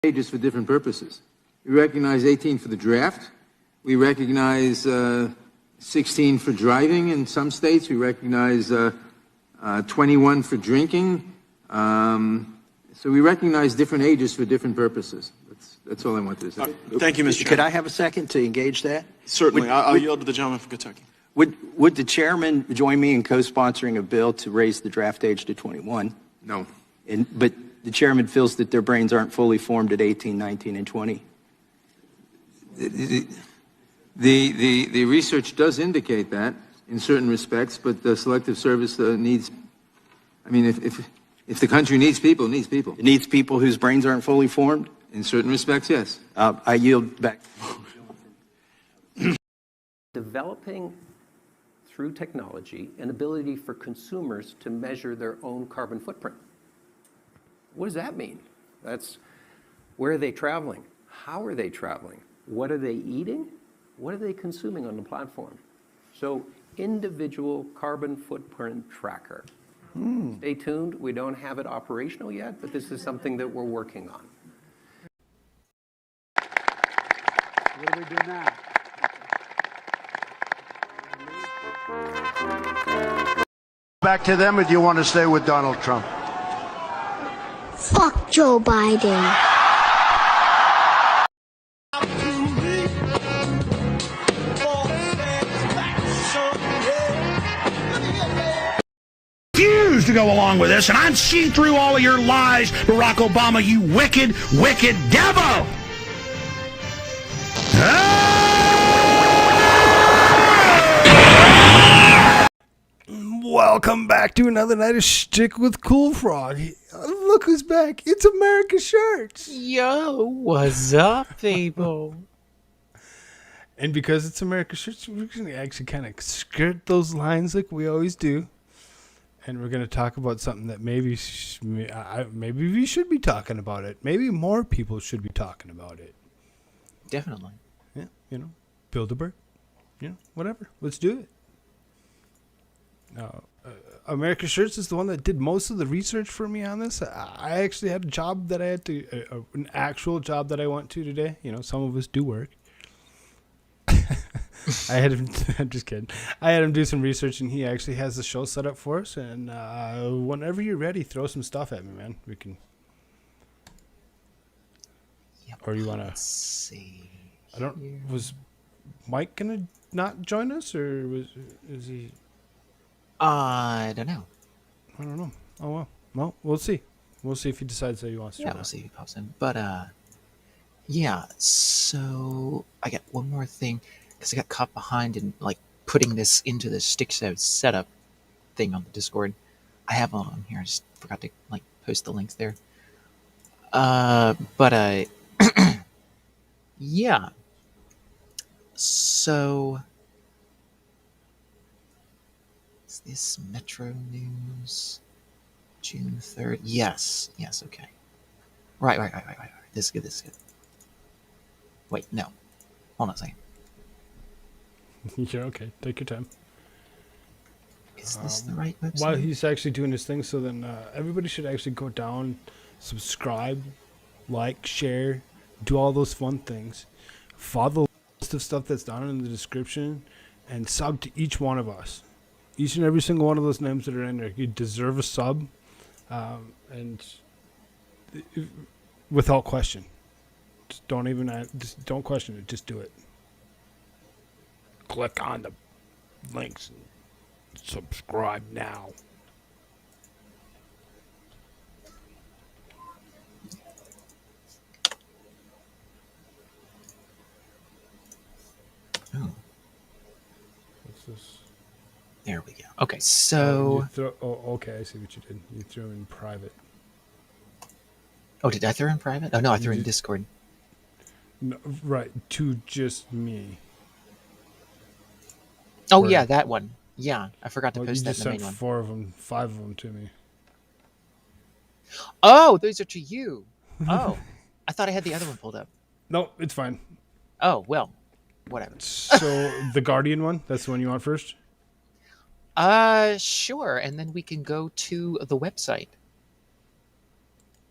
pages for different purposes. We recognize 18 for the draft. We recognize 16 for driving in some states. We recognize 21 for drinking. So we recognize different ages for different purposes. That's all I wanted to say. Thank you, Mr. Chairman. Could I have a second to engage that? Certainly. I'll yield to the gentleman from Kentucky. Would the chairman join me in co-sponsoring a bill to raise the draft age to 21? No. But the chairman feels that their brains aren't fully formed at 18, 19, and 20. The research does indicate that in certain respects, but the Selective Service needs, I mean, if the country needs people, it needs people. It needs people whose brains aren't fully formed? In certain respects, yes. I yield back. Developing through technology an ability for consumers to measure their own carbon footprint. What does that mean? That's where are they traveling? How are they traveling? What are they eating? What are they consuming on the platform? So individual carbon footprint tracker. Stay tuned. We don't have it operational yet, but this is something that we're working on. What do we do now? Back to them, or do you want to stay with Donald Trump? Fuck Joe Biden. Refuse to go along with this, and I'm seeing through all of your lies, Barack Obama, you wicked, wicked devil! Welcome back to another night of Shtick with Koolfrogg. Look who's back. It's AmericaShirts. Yo, what's up, people? And because it's AmericaShirts, we're going to actually kind of skirt those lines like we always do. And we're going to talk about something that maybe we should be talking about it. Maybe more people should be talking about it. Definitely. Yeah, Bilderberg. Whatever. Let's do it. AmericaShirts is the one that did most of the research for me on this. I actually had a job that I had to, an actual job that I went to today. Some of us do work. I had him, I'm just kidding. I had him do some research, and he actually has the show set up for us. And whenever you're ready, throw some stuff at me, man. We can. Yep, or you want to see? I don't. Was Mike gonna not join us, or is he? I don't know. I don't know. Oh well. Well, we'll see. We'll see if he decides that he wants to. Yeah, we'll see if he pops in. But yeah. So I got one more thing because I got caught behind in putting this into the stick setup thing on the Discord. I have one on here. I just forgot to post the links there. But yeah. So. Is this Metro News? June 3rd? Yes, okay. Right. This is good. Wait, no. Hold on a second. Yeah, okay. Take your time. Is this the right website? While he's actually doing his thing, so then everybody should actually go down, subscribe, like, share, do all those fun things. Follow the list of stuff that's down in the description, and sub to each one of us. Each and every single one of those names that are in there, you deserve a sub, and without question. Just don't question it. Just do it. Click on the links and subscribe now. Oh. What's this? There we go. Okay, so... okay, I see what you did. You threw in private. Oh, did I throw in private? Oh, no, I threw in Discord. No, right, to just me. Oh, yeah, that one. Yeah, I forgot to post that in the main one. You just sent 5 of them to me. Oh, those are to you. Oh, I thought I had the other one pulled up. No, it's fine. Oh, well, whatever. So, the Guardian one, that's the one you want first? Sure, and then we can go to the website.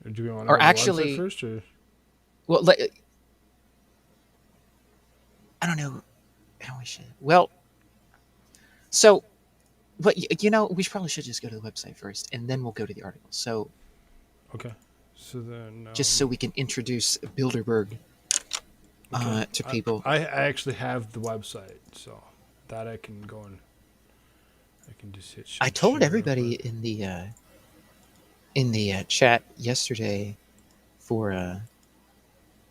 Or do we want to Or go to the actually, website first? Or? Well, I don't know how we should. Well, so, but we probably should just go to the website first, and then we'll go to the article. So, Okay. So then, just so we can introduce Bilderberg to people. I actually have the website, so that I can go and I can just hit. I told share everybody over. in the chat yesterday for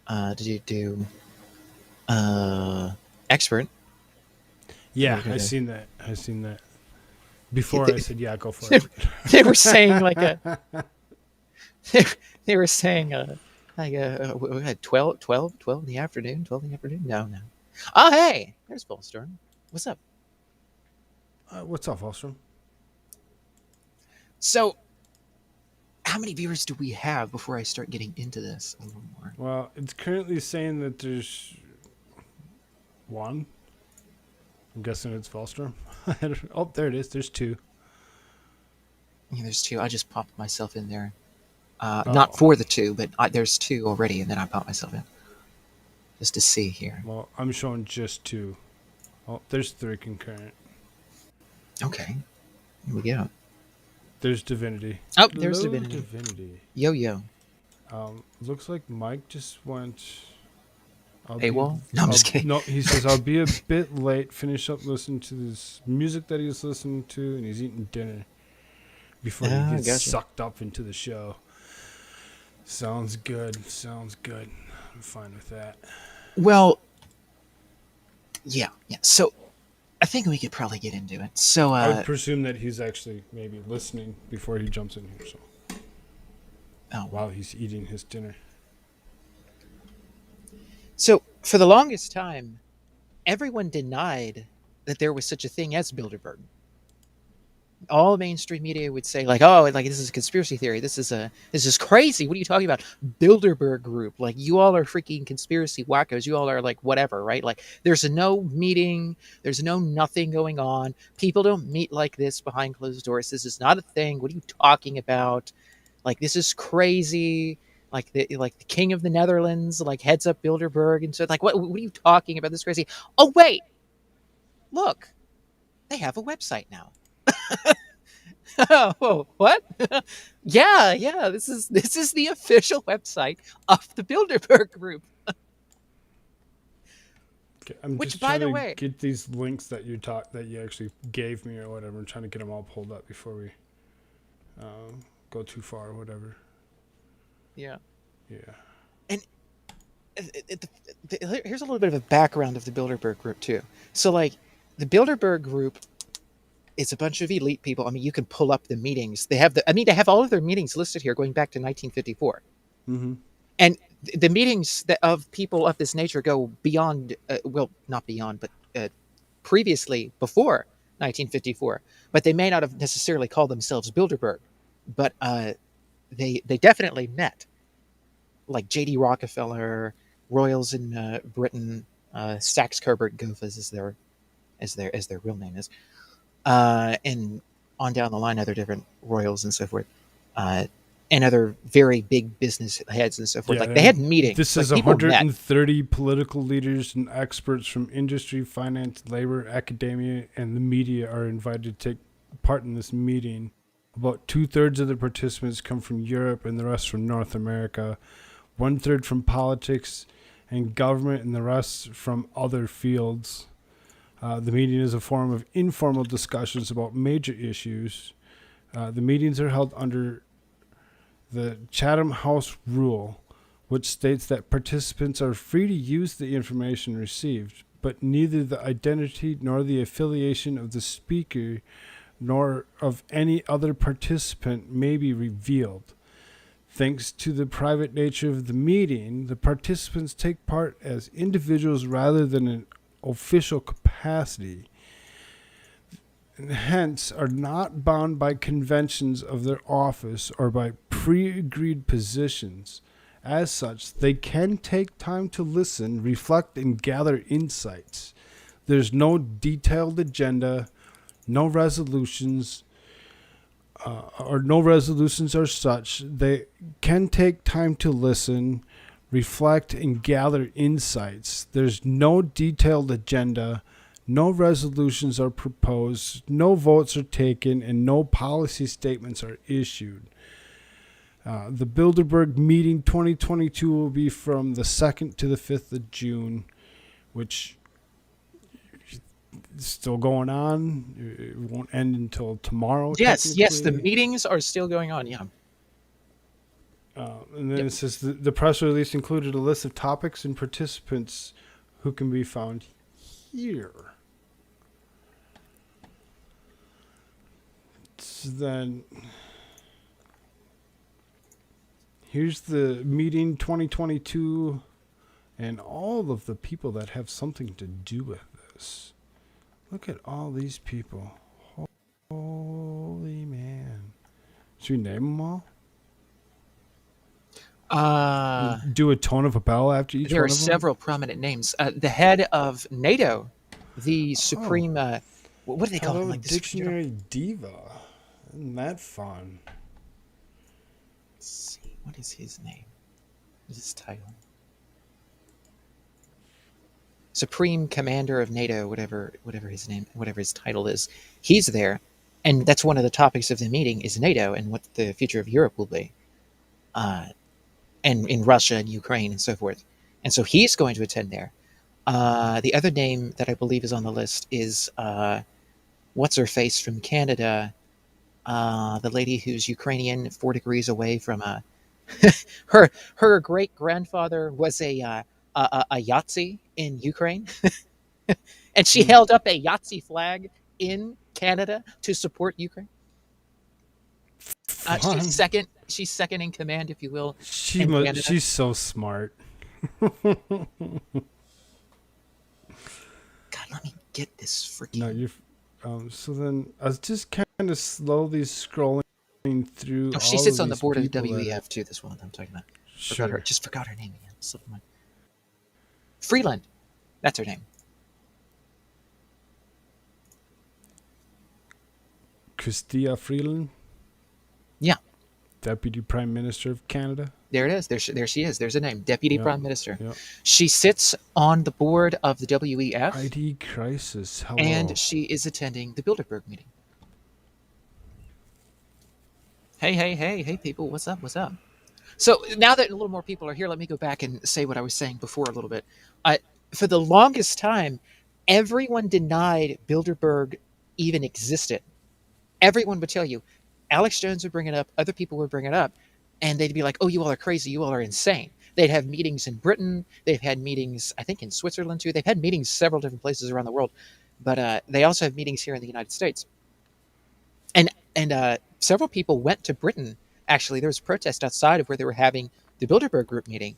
to do expert. Yeah, Okay. I seen that. Before I said, yeah, go for it. They were saying like they were saying we had 12 in the afternoon, 12 in the afternoon. No. Oh, hey, there's Bullstorm. What's up? What's up, Ostrom? So, how many viewers do we have before I start getting into this a little more? Well, it's currently saying that there's one. I'm guessing it's Volstrom. Oh, there it is. There's two. Yeah, there's two. I just popped myself in there. Not for the two, but there's two already, and then I popped myself in. Just to see here. Well, I'm showing just two. Oh, there's three concurrent. Okay. Here we go. There's Divinity. Oh, there's Hello, Divinity. Yo. Looks like Mike just went... AWOL? No, I'm just kidding. No, he says, I'll be a bit late. Finish up listening to this music that he's listening to, and he's eating dinner before he gets sucked up into the show. Sounds good. I'm fine with that. Well, yeah. So, I think we could probably get into it. So, I would presume that he's actually maybe listening before he jumps in here. So, while he's eating his dinner. So, for the longest time, everyone denied that there was such a thing as Bilderberg. All mainstream media would say, like, oh, like, this is a conspiracy theory. This is crazy. What are you talking about? Bilderberg Group. Like, you all are freaking conspiracy wackos. You all are, like, whatever, right? Like, there's no meeting. There's no nothing going on. People don't meet like this behind closed doors. This is not a thing. What are you talking about? Like, this is crazy. Like the king of the Netherlands, like, heads up Bilderberg. And so, like, what are you talking about? This is crazy. Oh, wait. Look. They have a website now. Oh, what? yeah. This is the official website of the Bilderberg Group. Okay, I'm Which, just by trying the to way, get these links that you actually gave me or whatever. I'm trying to get them all pulled up before we go too far or whatever. Yeah. And here's a little bit of a background of the Bilderberg Group too. So, like, the Bilderberg Group is a bunch of elite people. I mean, you can pull up the meetings. They have they have all of their meetings listed here going back to 1954. Mm-hmm. And the meetings of people of this nature go beyond, well, not beyond, but previously, before 1954. But they may not have necessarily called themselves Bilderberg. But they definitely met. Like J.D. Rockefeller, royals in Britain, Saxe-Coburg-Gotha as their real name is, and on down the line, other different royals and so forth, and other very big business heads and so forth. Yeah, like, they had meetings. This like, is 130 political leaders and experts from industry, finance, labor, academia, and the media are invited to take part in this meeting. About 2/3 of the participants come from Europe and the rest from North America. 1/3 from politics and government, and the rest from other fields. The meeting is a form of informal discussions about major issues. The meetings are held under the Chatham House Rule, which states that participants are free to use the information received, but neither the identity nor the affiliation of the speaker nor of any other participant may be revealed. Thanks to the private nature of the meeting, the participants take part as individuals rather than in official capacity, and hence are not bound by conventions of their office or by pre-agreed positions. As such, they can take time to listen, reflect, and gather insights. There's no detailed agenda, no resolutions, or no resolutions are such. They can take time to listen, reflect and gather insights. There's no detailed agenda, no resolutions are proposed, no votes are taken, and no policy statements are issued. The Bilderberg Meeting 2022 will be from the 2nd to the 5th of June, which is still going on. It won't end until tomorrow. Yes, the technically. meetings are still going on. Yeah. And then it says the press release included a list of topics and participants who can be found here. So then here's the meeting 2022 and all of the people that have something to do with this. Look at all these people. Holy man. Should we name them all? Do a tone of a bell after each There one are of them? several prominent names. The head of NATO, the supreme, what do they call Hello, him? Like the Dictionary Diva. Isn't that fun? Let's see, what is his name? What is his title? Supreme Commander of NATO, whatever his name, whatever his title is. He's there, and that's one of the topics of the meeting is NATO and what the future of Europe will be. And in Russia and Ukraine and so forth. And so he's going to attend there. The other name that I believe is on the list is what's-her-face from Canada, the lady who's Ukrainian, 4 degrees away from her great-grandfather was a Yahtzee in Ukraine. And she held up a Yahtzee flag in Canada to support Ukraine. She's second in command, if you will. She's so smart. God, let me get this freaking. No, you're. So then I was just kind of slowly scrolling through. Oh, she all sits of on the these board of the people that- WEF too. This one I'm talking about. Sure. Just forgot her name again. Slipped my mind. Freeland, that's her name. Chrystia Freeland, Yeah, Deputy Prime Minister of Canada. there it is. There she is. There's a name, Deputy Yep. Prime Minister. Yep. She sits on the board of the WEF, IDCrisis. Hello. and she is attending the Bilderberg meeting. Hey, people, what's up? So now that a little more people are here, let me go back and say what I was saying before a little bit. For the longest time, everyone denied Bilderberg even existed. Everyone would tell you, Alex Jones would bring it up, other people would bring it up, and they'd be like, oh, you all are crazy, you all are insane. They'd have meetings in Britain, they've had meetings, I think, in Switzerland too. They've had meetings several different places around the world, but they also have meetings here in the United States. And several people went to Britain. Actually, there was a protest outside of where they were having the Bilderberg group meeting,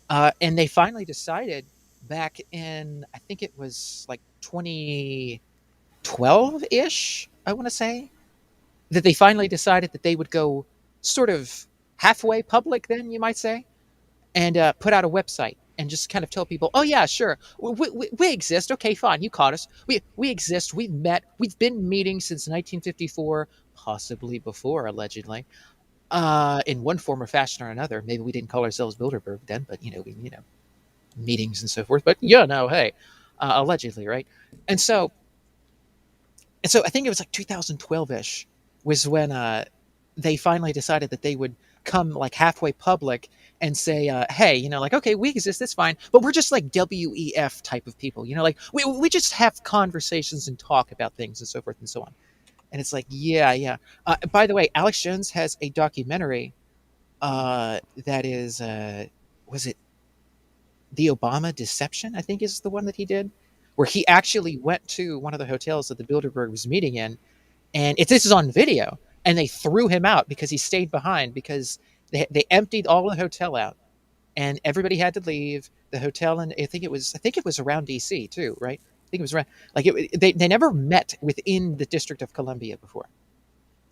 and they finally decided back in, I think it was like 2012-ish, I want to say, that they finally decided that they would go sort of halfway public then, you might say, and put out a website and just kind of tell people, oh yeah, sure, we exist. Okay, fine, you caught us. We exist. We've met. We've been meeting since 1954, possibly before, allegedly, in one form or fashion or another. Maybe we didn't call ourselves Bilderberg then, but meetings and so forth. But hey, allegedly, right? And so I think it was like 2012-ish was when they finally decided that they would come like halfway public and say, hey, like, okay, we exist, that's fine, but we're just like WEF type of people, like we just have conversations and talk about things and so forth and so on. And it's like, yeah. By the way, Alex Jones has a documentary that is, was it The Obama Deception, I think is the one that he did, where he actually went to one of the hotels that the Bilderberg was meeting in, and this is on video, and they threw him out because he stayed behind because they emptied all the hotel out, and everybody had to leave the hotel. And I think it was around DC too, right? I think it was around, like they never met within the District of Columbia before.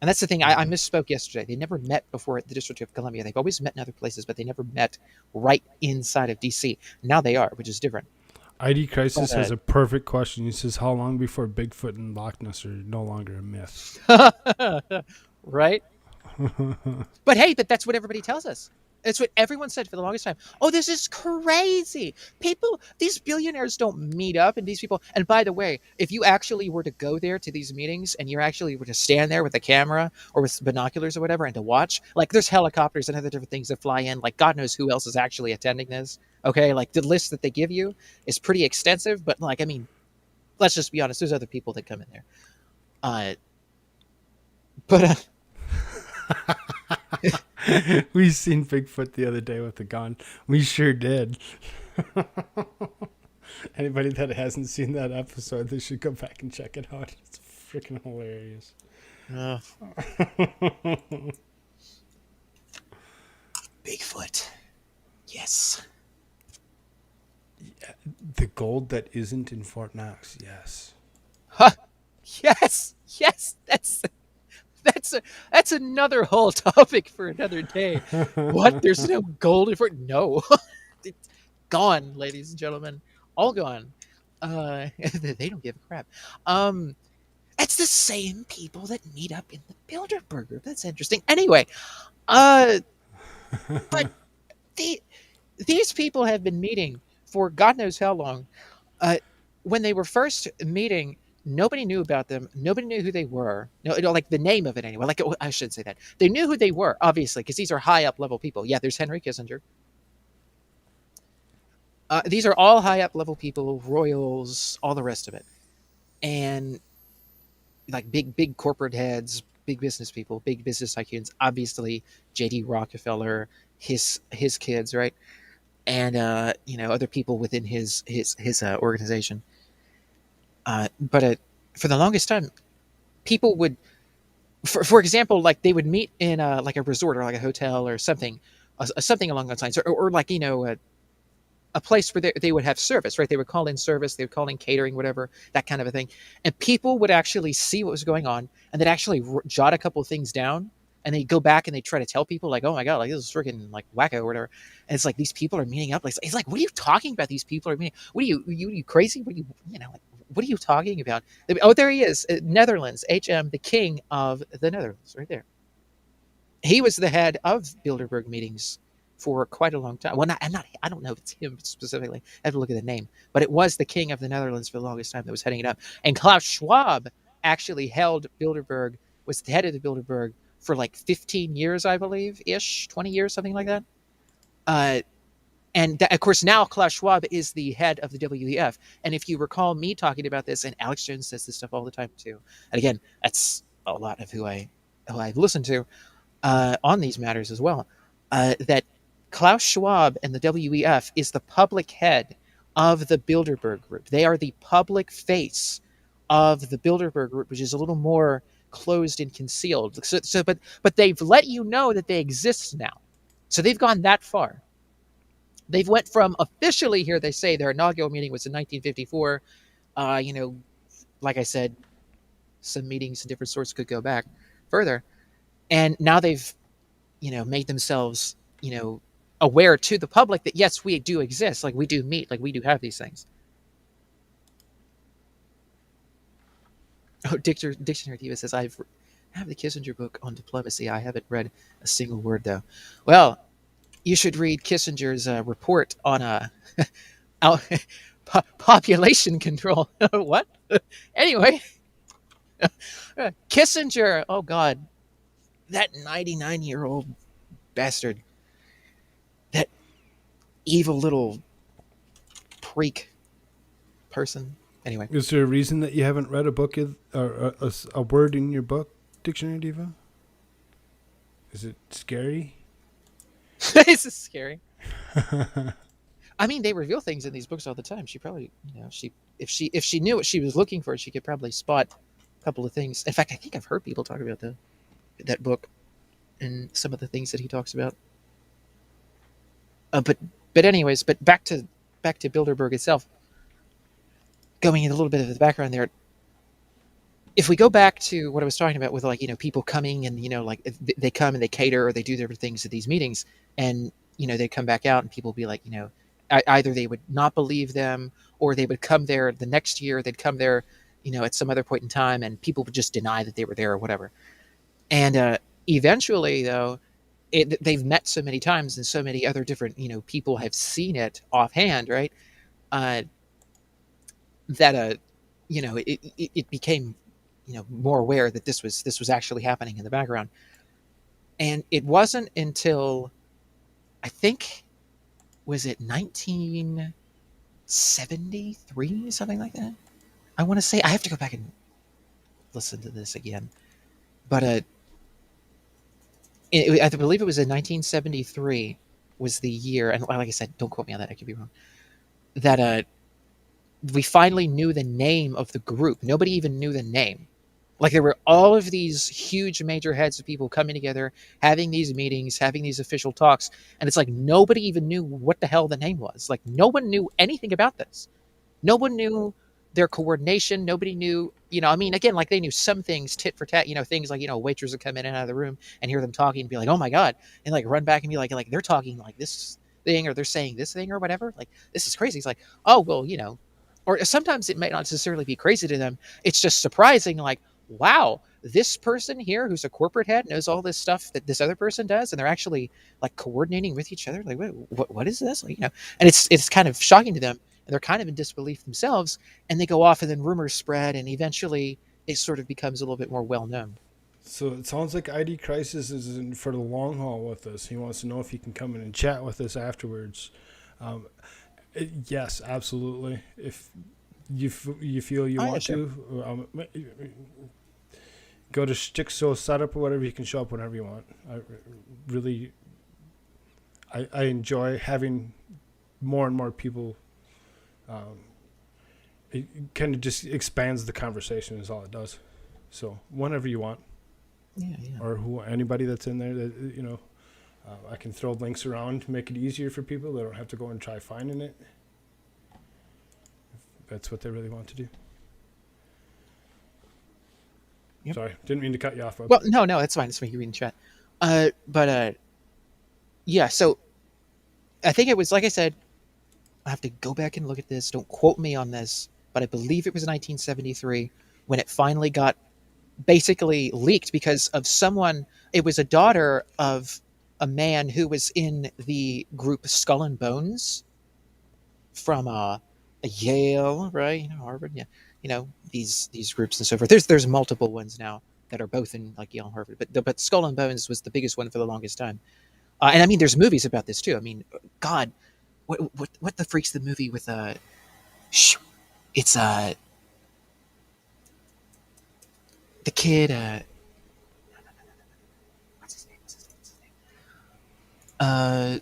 And that's the thing, I misspoke yesterday. They never met before at the District of Columbia. They've always met in other places, but they never met right inside of DC. Now they are, which is different. IDCrisis has a perfect question. He says, how long before Bigfoot and Loch Ness are no longer a myth? Right? But hey, that's what everybody tells us. That's what everyone said for the longest time. Oh, this is crazy. People, these billionaires don't meet up, and these people. And by the way, if you actually were to go there to these meetings, and you actually were to stand there with a camera or with binoculars or whatever, and to watch, like there's helicopters and other different things that fly in. Like God knows who else is actually attending this. Okay, like the list that they give you is pretty extensive, but like I mean, let's just be honest. There's other people that come in there. But We seen Bigfoot the other day with a gun. We sure did. Anybody that hasn't seen that episode, they should go back and check it out. It's freaking hilarious. Bigfoot. Yes. Yeah, the gold that isn't in Fort Knox. Yes. Huh. Yes. Yes. That's another whole topic for another day. What? There's no gold in Fort? No. It's gone, ladies and gentlemen. All gone. They don't give a crap. It's the same people that meet up in the Bilderberg group. That's interesting. Anyway, but these people have been meeting for God knows how long. When they were first meeting, nobody knew about them. Nobody knew who they were. No, like the name of it anyway. Like I should say that they knew who they were, obviously, because these are high up level people. Yeah, there's Henry Kissinger. These are all high up level people, royals, all the rest of it, and like big corporate heads, big business people, big business tycoons. Obviously, J.D. Rockefeller, his kids, right, and other people within his organization. But for the longest time, people would, for example, like they would meet in like a resort or like a hotel or something, something along those lines, or like a place where they would have service, right? They would call in service, they would call in catering, whatever, that kind of a thing. And people would actually see what was going on, and they'd actually jot a couple of things down, and they'd go back and they try to tell people like, oh my God, like this is freaking like wacko or whatever. And it's like, these people are meeting up. Like, it's like, what are you talking about? These people are meeting. What are you crazy? What are like, what are you talking about? Oh, there he is. Netherlands, HM, the king of the Netherlands, right there. He was the head of Bilderberg meetings for quite a long time. Well, I don't know if it's him specifically. I have to look at the name. But it was the king of the Netherlands for the longest time that was heading it up. And Klaus Schwab actually held Bilderberg, was the head of the Bilderberg for like 15 years, I believe, 20 years, something like that. And of course, now Klaus Schwab is the head of the WEF. And if you recall me talking about this, and Alex Jones says this stuff all the time too. And again, that's a lot of who I've listened to on these matters as well. That Klaus Schwab and the WEF is the public head of the Bilderberg Group. They are the public face of the Bilderberg Group, which is a little more closed and concealed. But they've let you know that they exist now. So they've gone that far. They've went from officially here, they say their inaugural meeting was in 1954. Like I said, some meetings and different sorts could go back further. And now they've, made themselves, aware to the public that yes, we do exist, like we do meet, like we do have these things. Oh, Dictionary Diva says, I have the Kissinger book on diplomacy. I haven't read a single word though. Well, you should read Kissinger's report on population control. What? Anyway, Kissinger, oh God, that 99-year-old bastard. That evil little freak person. Anyway. Is there a reason that you haven't read a book or a word in your book, Dictionary Diva? Is it scary? This is scary. I mean, they reveal things in these books all the time. She probably, if she knew what she was looking for, she could probably spot a couple of things. In fact, I think I've heard people talk about that book and some of the things that he talks about. But anyways, back to Bilderberg itself. Going into a little bit of the background there. If we go back to what I was talking about with people coming and like they come and they cater or they do different things at these meetings, and they come back out and people would be like, either they would not believe them or they would come there the next year. They'd come there, at some other point in time, and people would just deny that they were there or whatever. And eventually, though, they've met so many times, and so many other different people have seen it offhand, right? Uh, that it became more aware that this was actually happening in the background. And it wasn't until, I think, was it 1973, something like that? I want to say, I have to go back and listen to this again. But I believe it was in 1973 was the year, and like I said, don't quote me on that, I could be wrong, that we finally knew the name of the group. Nobody even knew the name. Like, there were all of these huge major heads of people coming together, having these meetings, having these official talks, and it's like nobody even knew what the hell the name was. Like, no one knew anything about this. No one knew their coordination. Nobody knew, I mean, again, like, they knew some things tit for tat, things like, waiters would come in and out of the room and hear them talking and be like, oh my God, and like run back and be like they're talking like this thing, or they're saying this thing or whatever. Like, this is crazy. It's like, oh, well, or sometimes it might not necessarily be crazy to them. It's just surprising, like, wow, this person here who's a corporate head knows all this stuff that this other person does, and they're actually like coordinating with each other. Like, what is this? Like, and it's kind of shocking to them, and they're kind of in disbelief themselves, and they go off, and then rumors spread, and eventually it sort of becomes a little bit more well known. So it sounds like IDCrisis is in for the long haul with us. He wants to know if he can come in and chat with us afterwards. Yes, absolutely. If you feel you want sure. to, go to Stickso Setup or whatever. You can show up whenever you want. I enjoy having more and more people. It kind of just expands the conversation is all it does. So whenever you want. Yeah. Or anybody that's in there that I can throw links around to make it easier for people. They don't have to go and try finding it. If that's what they really want to do. Yep. Sorry, didn't mean to cut you off. Bob. Well, no, that's fine. It's me reading chat. Yeah. So I think it was, like I said, I have to go back and look at this. Don't quote me on this, but I believe it was 1973 when it finally got basically leaked because of someone. It was a daughter of a man who was in the group Skull and Bones from Yale, right? Harvard, yeah. These groups and so forth. There's multiple ones now that are both in like Yale and Harvard, but Skull and Bones was the biggest one for the longest time. And I mean, there's movies about this too. I mean, God, what the freak's the movie with it's the kid. What's his name?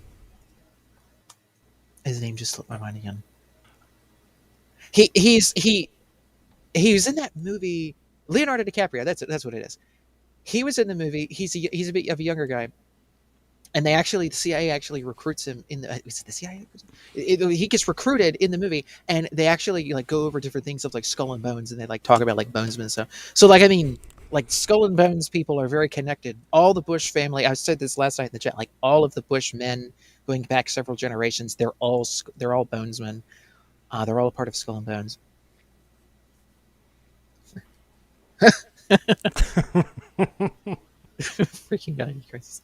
His name just slipped my mind again. He was in that movie. Leonardo DiCaprio. That's what it is. He was in the movie. He's a bit of a younger guy, and the CIA actually recruits him in the. Is it the CIA? He gets recruited in the movie, and they actually like go over different things of like Skull and Bones, and they like talk about like Bonesmen and stuff. So like, I mean, like Skull and Bones people are very connected. All the Bush family. I said this last night in the chat. Like all of the Bush men going back several generations, they're all Bonesmen. They're all a part of Skull and Bones. Freaking IDCrisis.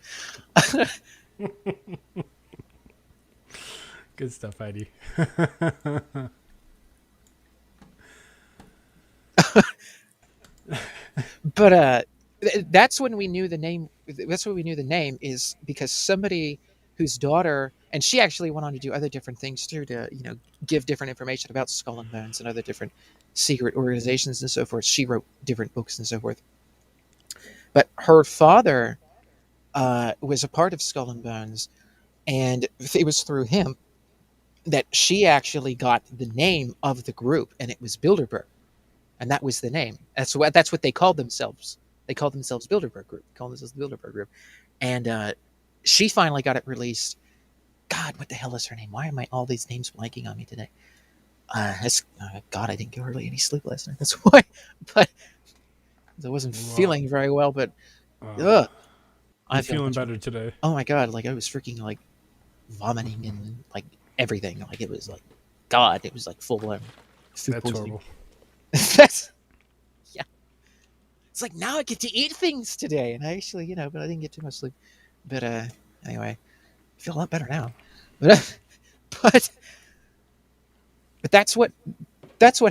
Good stuff, ID. But that's when we knew the name. That's when we knew the name is because somebody whose daughter, and she actually went on to do other different things too, to give different information about Skull and Bones and other different secret organizations and so forth. She wrote different books and so forth. But her father was a part of Skull and Bones, and it was through him that she actually got the name of the group, and it was Bilderberg, and that was the name. That's what they called themselves. They called themselves Bilderberg Group. Called themselves the Bilderberg Group, and she finally got it released. God, what the hell is her name? Why am all these names blanking on me today? God, I didn't get hardly any sleep last night. That's why. But I wasn't feeling very well. But I'm feeling better today. Oh my God! Like I was freaking like vomiting and like everything. Like it was like God. It was like full blown. That's horrible. That's yeah. It's like now I get to eat things today, and I actually but I didn't get too much sleep. But anyway, I feel a lot better now. But but that's what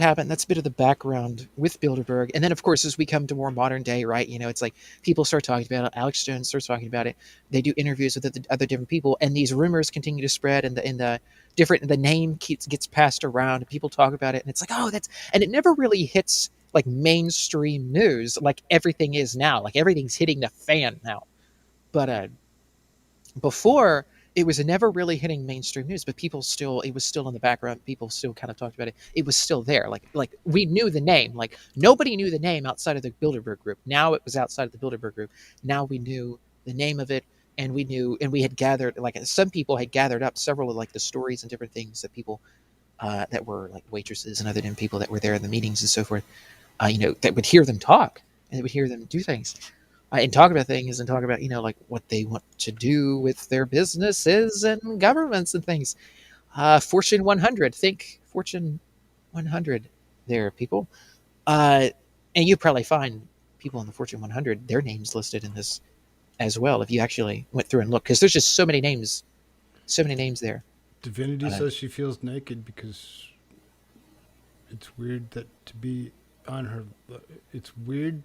happened. That's a bit of the background with Bilderberg. And then, of course, as we come to more modern day, right, it's like people start talking about it. Alex Jones starts talking about it. They do interviews with the other different people, and these rumors continue to spread, and the name gets passed around, and people talk about it, and it's like, oh, and it never really hits like mainstream news like everything is now. Like everything's hitting the fan now. But before, it was never really hitting mainstream news, but it was still in the background. People still kind of talked about it. It was still there. Like we knew the name. Like nobody knew the name outside of the Bilderberg group. Now it was outside of the Bilderberg group. Now we knew the name of it, and we had gathered, like some people had gathered up several of like the stories and different things that people that were like waitresses and other than people that were there in the meetings and so forth, that would hear them talk and they would hear them do things. And talk about things and talk about, like what they want to do with their businesses and governments and things. Fortune 100, think Fortune 100 there, people. And you probably find people in the Fortune 100, their names listed in this as well, if you actually went through and looked, because there's just so many names there. Divinity says she feels naked because it's weird that to be on her, it's weird.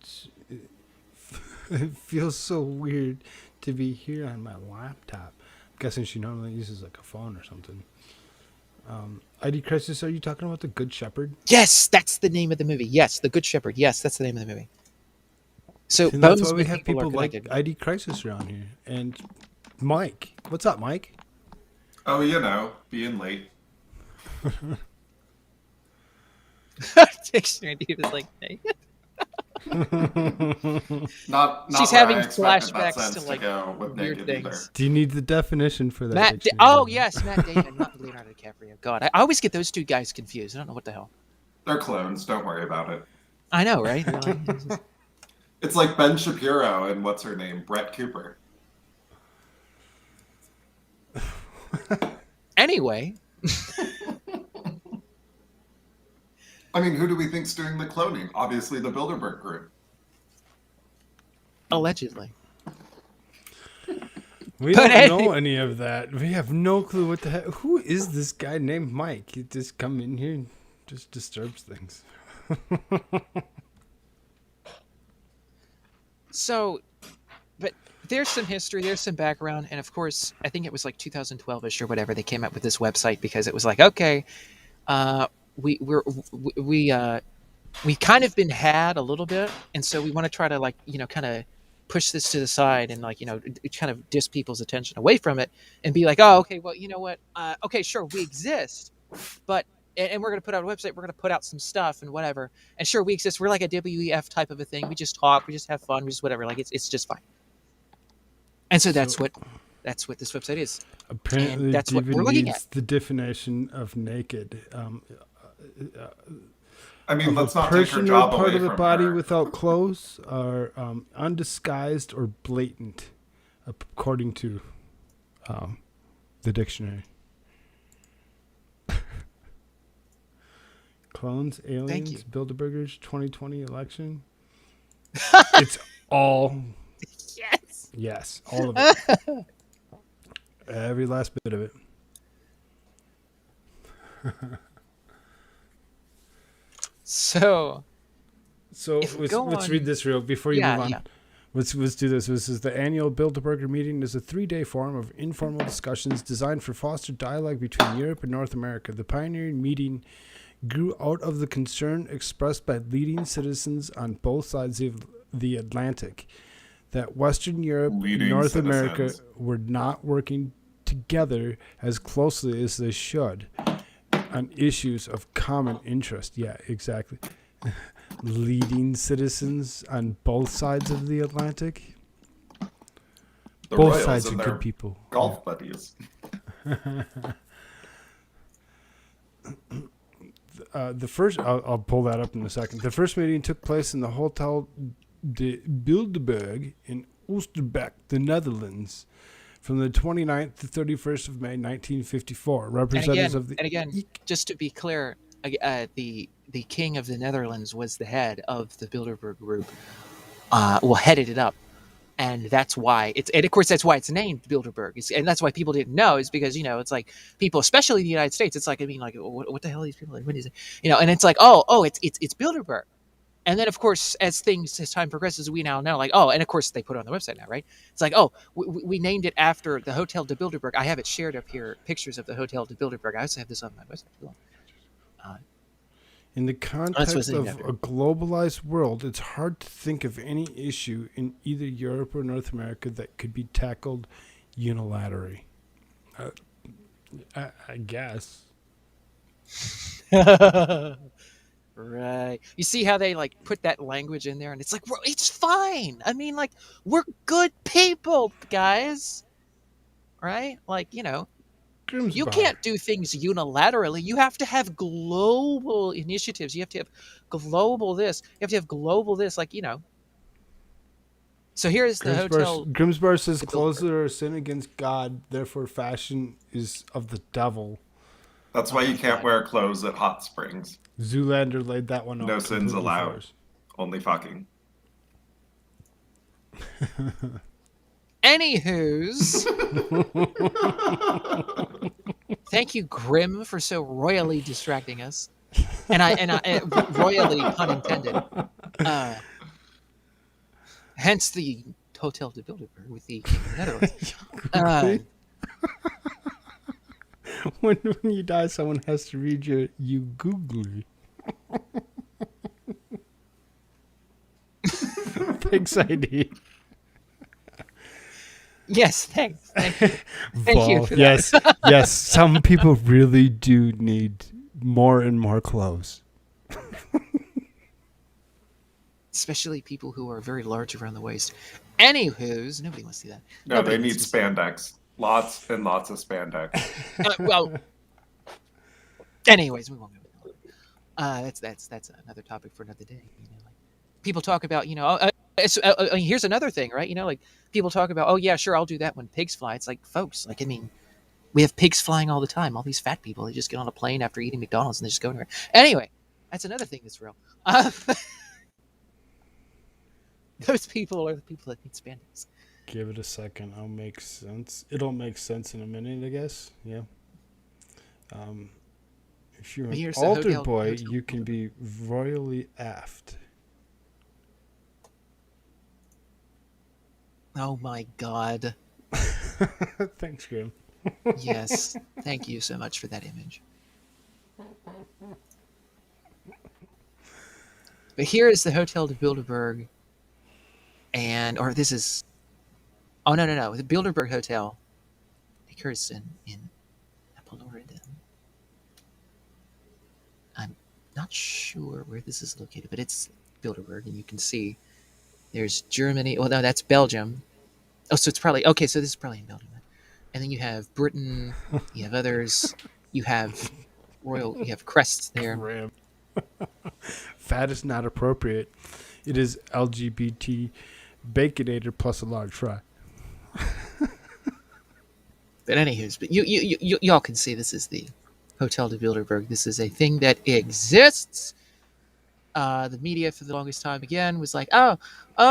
It feels so weird to be here on my laptop. I'm guessing she normally uses like a phone or something. IDCrisis, are you talking about The Good Shepherd? Yes, that's the name of the movie. Yes, The Good Shepherd. Yes, that's the name of the movie. So and that's why we have people like IDCrisis around here. And Mike. What's up, Mike? Oh, being late. He was like, hey. not she's having flashbacks to like weird things. Either. Do you need the definition for that? Yes, Matt Damon, not Leonardo DiCaprio. God, I always get those two guys confused. I don't know what the hell. They're clones. Don't worry about it. I know, right? Really? It's like Ben Shapiro and what's her name, Brett Cooper. Anyway. I mean, who do we think's doing the cloning? Obviously, the Bilderberg group. Allegedly. We don't know any of that. We have no clue what the heck. Who is this guy named Mike? He just come in here and just disturbs things. So, but there's some history, there's some background, and of course, I think it was like 2012ish or whatever. They came up with this website because it was like, okay, we kind of been had a little bit, and so we want to try to like kind of push this to the side and like kind of diss people's attention away from it and be like, oh, okay, well, you know what, okay, sure, we exist, but and we're going to put out a website, we're going to put out some stuff and whatever, and sure, we exist, we're like a WEF type of a thing, we just talk, we just have fun, we just whatever, like it's just fine. And so that's what this website is. Apparently, and that's what we're looking at. The definition of naked. I mean, let's not take her job away part of the from body her. without clothes are undisguised or blatant, according to the dictionary. Clones, aliens, Bilderbergers, 2020 election. It's all. Yes, all of it. Every last bit of it. So let's read this real before you move on. Yeah. Let's do this. This is the annual Bilderberg Meeting. Is a 3-day forum of informal discussions designed for foster dialogue between Europe and North America. The pioneering meeting grew out of the concern expressed by leading citizens on both sides of the Atlantic that Western Europe and North America were not working together as closely as they should on issues of common interest. Yeah, exactly. Leading citizens on both sides of the Atlantic. The both Royals sides are and good their people. Golf buddies. The first, I'll pull that up in a second. The first meeting took place in the Hotel de Bilderberg in Oosterbeek, the Netherlands, from the 29th to 31st of May, 1954. Representatives of the... And again, just to be clear, the King of the Netherlands was the head of the Bilderberg group, headed it up. And that's why and of course that's why it's named Bilderberg. And that's why people didn't know, is because, it's like people, especially in the United States, it's like, like, what the hell are these people like? What is it? And it's like, it's Bilderberg. And then, of course, as time progresses, we now know, like, and of course they put it on the website now, right? It's like, we named it after the Hotel de Bilderberg. I have it shared up here, pictures of the Hotel de Bilderberg. I also have this on my website. In the context of a globalized world, it's hard to think of any issue in either Europe or North America that could be tackled unilaterally. I guess. Right. You see how they like put that language in there, and it's like, it's fine. I mean, like, we're good people, guys. Right? Like, you can't do things unilaterally. You have to have global initiatives. You have to have global this. You have to have global this. Like, So here's the hotel. Grimsbar says, clothes are a sin against God, therefore fashion is of the devil. That's why you can't wear clothes at hot springs. Zoolander laid that one out. No sins allowed. Only fucking. Anywho's. Thank you, Grim, for so royally distracting us. And I royally, pun intended. Hence the Hotel de Bilderberg with the King of the Netherlands. When you die, someone has to read you googly. Thanks, ID. Yes, thanks. Thank you. Thank you for yes, yes. Some people really do need more and more clothes. Especially people who are very large around the waist. Anywho's, nobody wants to see that. No, they need spandex. Lots and lots of spandex. Well, anyways, we won't go. That's another topic for another day. Like, people talk about, here's another thing, right? Like, people talk about, oh yeah, sure, I'll do that when pigs fly. It's like, folks, like, I mean, we have pigs flying all the time. All these fat people, they just get on a plane after eating McDonald's and they just go anywhere. Anyway, that's another thing that's real. Those people are the people that need spandex. Give it a second. It'll make sense. It'll make sense in a minute, I guess. Yeah. If you're an altar boy, you can be royally aft. Oh my God. Thanks, Grim. Yes. Thank you so much for that image. But here is the Hotel de Bilderberg. Or this is... Oh, no. The Bilderberg Hotel occurs in Appelorida. I'm not sure where this is located, but it's Bilderberg, and you can see there's Germany. Well, no, that's Belgium. Oh, so it's probably... Okay, so this is probably in Belgium. And then you have Britain, you have others, you have you have crests there. Fat is not appropriate. It is LGBT baconator plus a large fry. But anywho's, but y'all can see this is the Hotel de Bilderberg. This is a thing that exists. The media for the longest time again was like, oh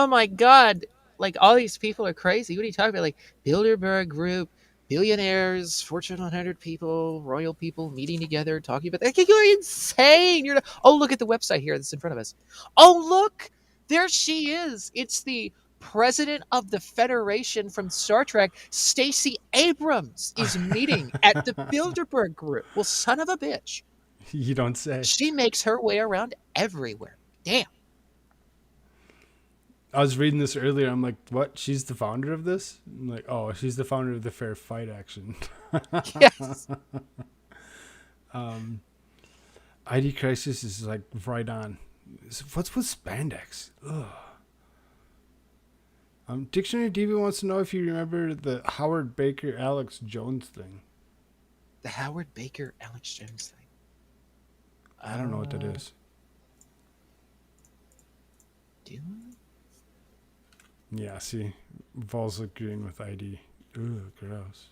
my God, like all these people are crazy. What are you talking about? Like Bilderberg Group, billionaires, Fortune 100 people, royal people meeting together, talking about that. You're insane. Oh, look at the website here that's in front of us. Oh, look, there she is. It's the president of the Federation from Star Trek, Stacey Abrams, is meeting at the Bilderberg Group. Well, son of a bitch. You don't say. She makes her way around everywhere. Damn. I was reading this earlier. I'm like, what? She's the founder of this? I'm like, oh, she's the founder of the Fair Fight Action. Yes. IDCrisis is like right on. What's with spandex? Ugh. Dictionary Diva wants to know if you remember the Howard Baker Alex Jones thing. The Howard Baker Alex Jones thing. I don't know what that is. Do you? Yeah, see, Vol's agreeing with ID. Ooh, gross.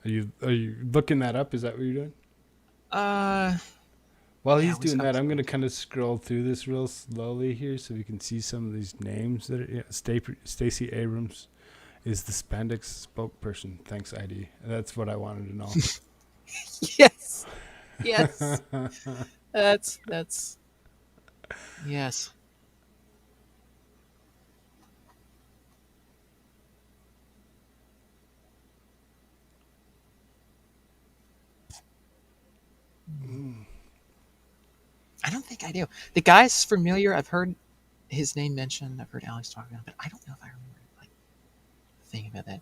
Are you looking that up? Is that what you're doing? While Yeah, he's it was doing that, I'm upside. going to kind of scroll through this real slowly here so we can see some of these names. That Stacey Abrams is the spandex spokesperson. Thanks, ID. That's what I wanted to know. Yes. Yes. That's yes. I don't think I do. The guy's familiar. I've heard his name mentioned. I've heard Alex talk about it, but I don't know if I remember like thinking about that.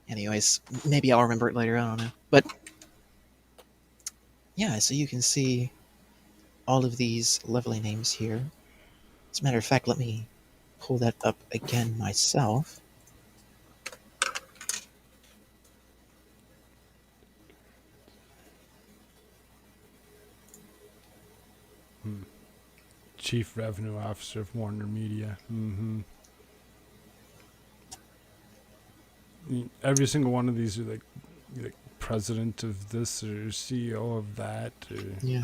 Anyways, maybe I'll remember it later. I don't know. But yeah, so you can see all of these lovely names here. As a matter of fact, let me pull that up again myself. Chief Revenue Officer of Warner Media. Mm-hmm. Every single one of these are like president of this or CEO of that. Or Yeah.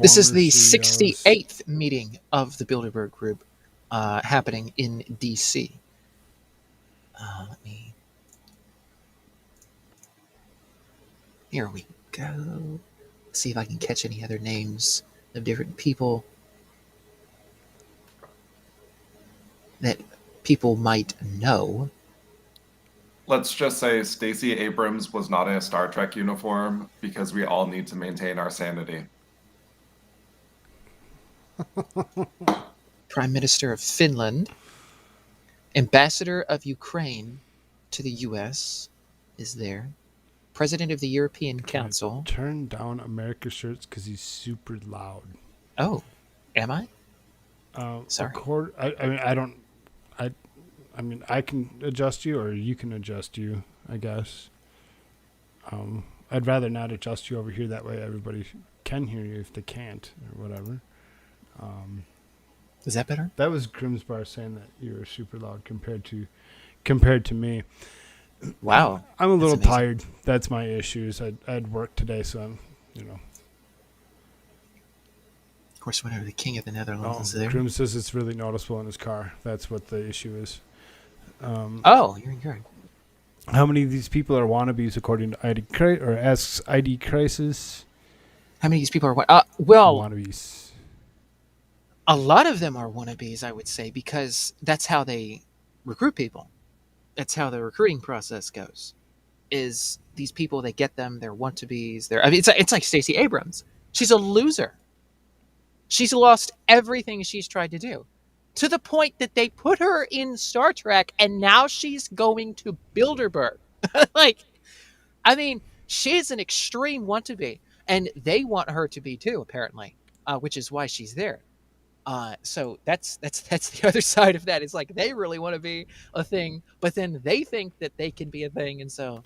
This is the CEOs. 68th meeting of the Bilderberg Group happening in DC. Let me. Here we go. See if I can catch any other names of different people that people might know. Let's just say Stacey Abrams was not in a Star Trek uniform because we all need to maintain our sanity. Prime Minister of Finland, Ambassador of Ukraine to the U.S. is there. President of the European Council. Turn down AmericaShirts because he's super loud. Oh, am I? Sorry. I mean, I can adjust you, or you can adjust you, I guess. I'd rather not adjust you over here. That way, everybody can hear you if they can't, or whatever. Is that better? That was Grimsbar saying that you were super loud compared to me. Wow. I'm a little tired. That's my issues. I'd work today, so I'm, Of course, whenever the King of the Netherlands is there. Grim says it's really noticeable in his car. That's what the issue is. Oh, you're good. How many of these people are wannabes according to IDCrisis, or asks IDCrisis? How many of these people are well, wannabes? A lot of them are wannabes, I would say, because that's how they recruit people. That's how the recruiting process goes. Is these people, they get them, they're want-to-bes. It's like Stacey Abrams. She's a loser. She's lost everything she's tried to do, to the point that they put her in Star Trek, and now she's going to Bilderberg. She's an extreme want-to-be, and they want her to be too, apparently, which is why she's there. So that's the other side of that. It's like they really want to be a thing, but then they think that they can be a thing, and so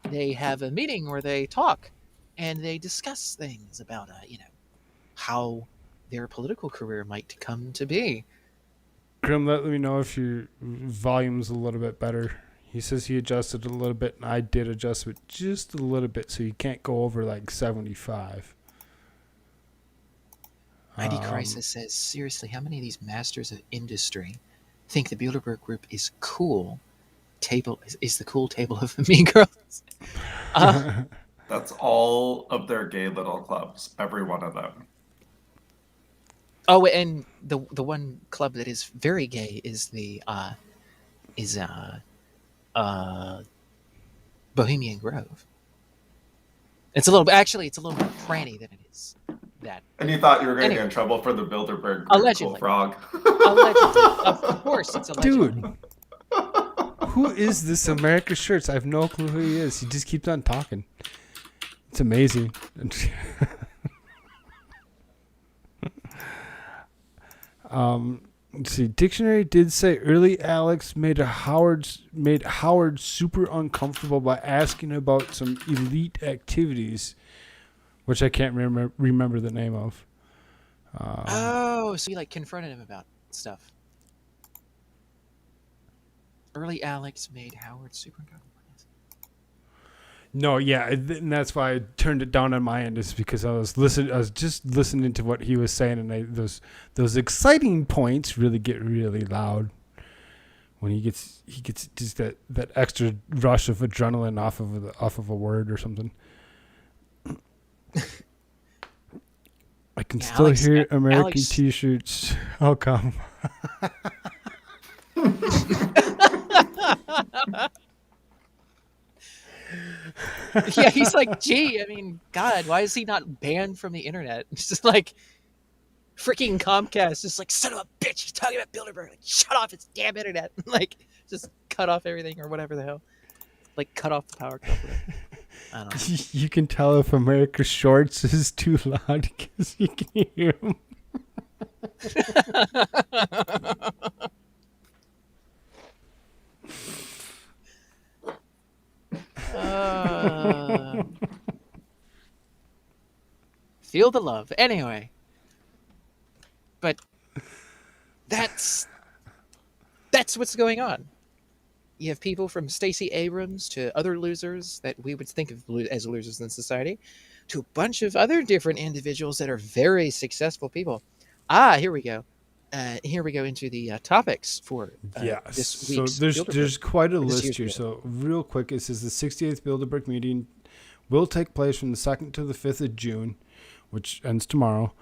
they have a meeting where they talk and they discuss things about how their political career might come to be. Grim, let me know if your volume's a little bit better. He says he adjusted a little bit, and I did adjust it just a little bit, so you can't go over like 75. IDCrisis says, seriously, how many of these masters of industry think the Bilderberg Group is cool? Is the cool table of the mean girls? That's all of their gay little clubs, every one of them. Oh, and the one club that is very gay is the Bohemian Grove. It's a little more cranny than it is that. And you thought you were going to get in trouble for the Bilderberg group, allegedly. Koolfrogg. Allegedly, of course, it's allegedly. Dude, who is this AmericaShirts? I have no clue who he is. He just keeps on talking. It's amazing. Let's see. Dictionary did say early Alex made Howard super uncomfortable by asking about some elite activities, which I can't remember the name of. So you confronted him about stuff. Early Alex made Howard super uncomfortable. No, yeah, and that's why I turned it down on my end, is because I was just listening to what he was saying, and those exciting points really get really loud when he gets just that extra rush of adrenaline off of a word or something. I can still hear American T-shirts. Oh, come. Yeah, he's like, gee, I mean, God, why is he not banned from the internet? It's just like freaking Comcast, just like, son of a bitch, you're talking about Bilderberg. Like, shut off its damn internet. Like, just cut off everything or whatever the hell. Like, cut off the power company. I don't know. You can tell if AmericaShirts is too loud because you can hear him. Feel the love. Anyway. But that's what's going on. You have people from Stacey Abrams to other losers that we would think of as losers in society, to a bunch of other different individuals that are very successful people. Here we go. Here we go into the topics for this week's so there's quite a list here. Bilderberg. So real quick, it says the 68th Bilderberg Meeting will take place from the 2nd to the 5th of June, which ends tomorrow,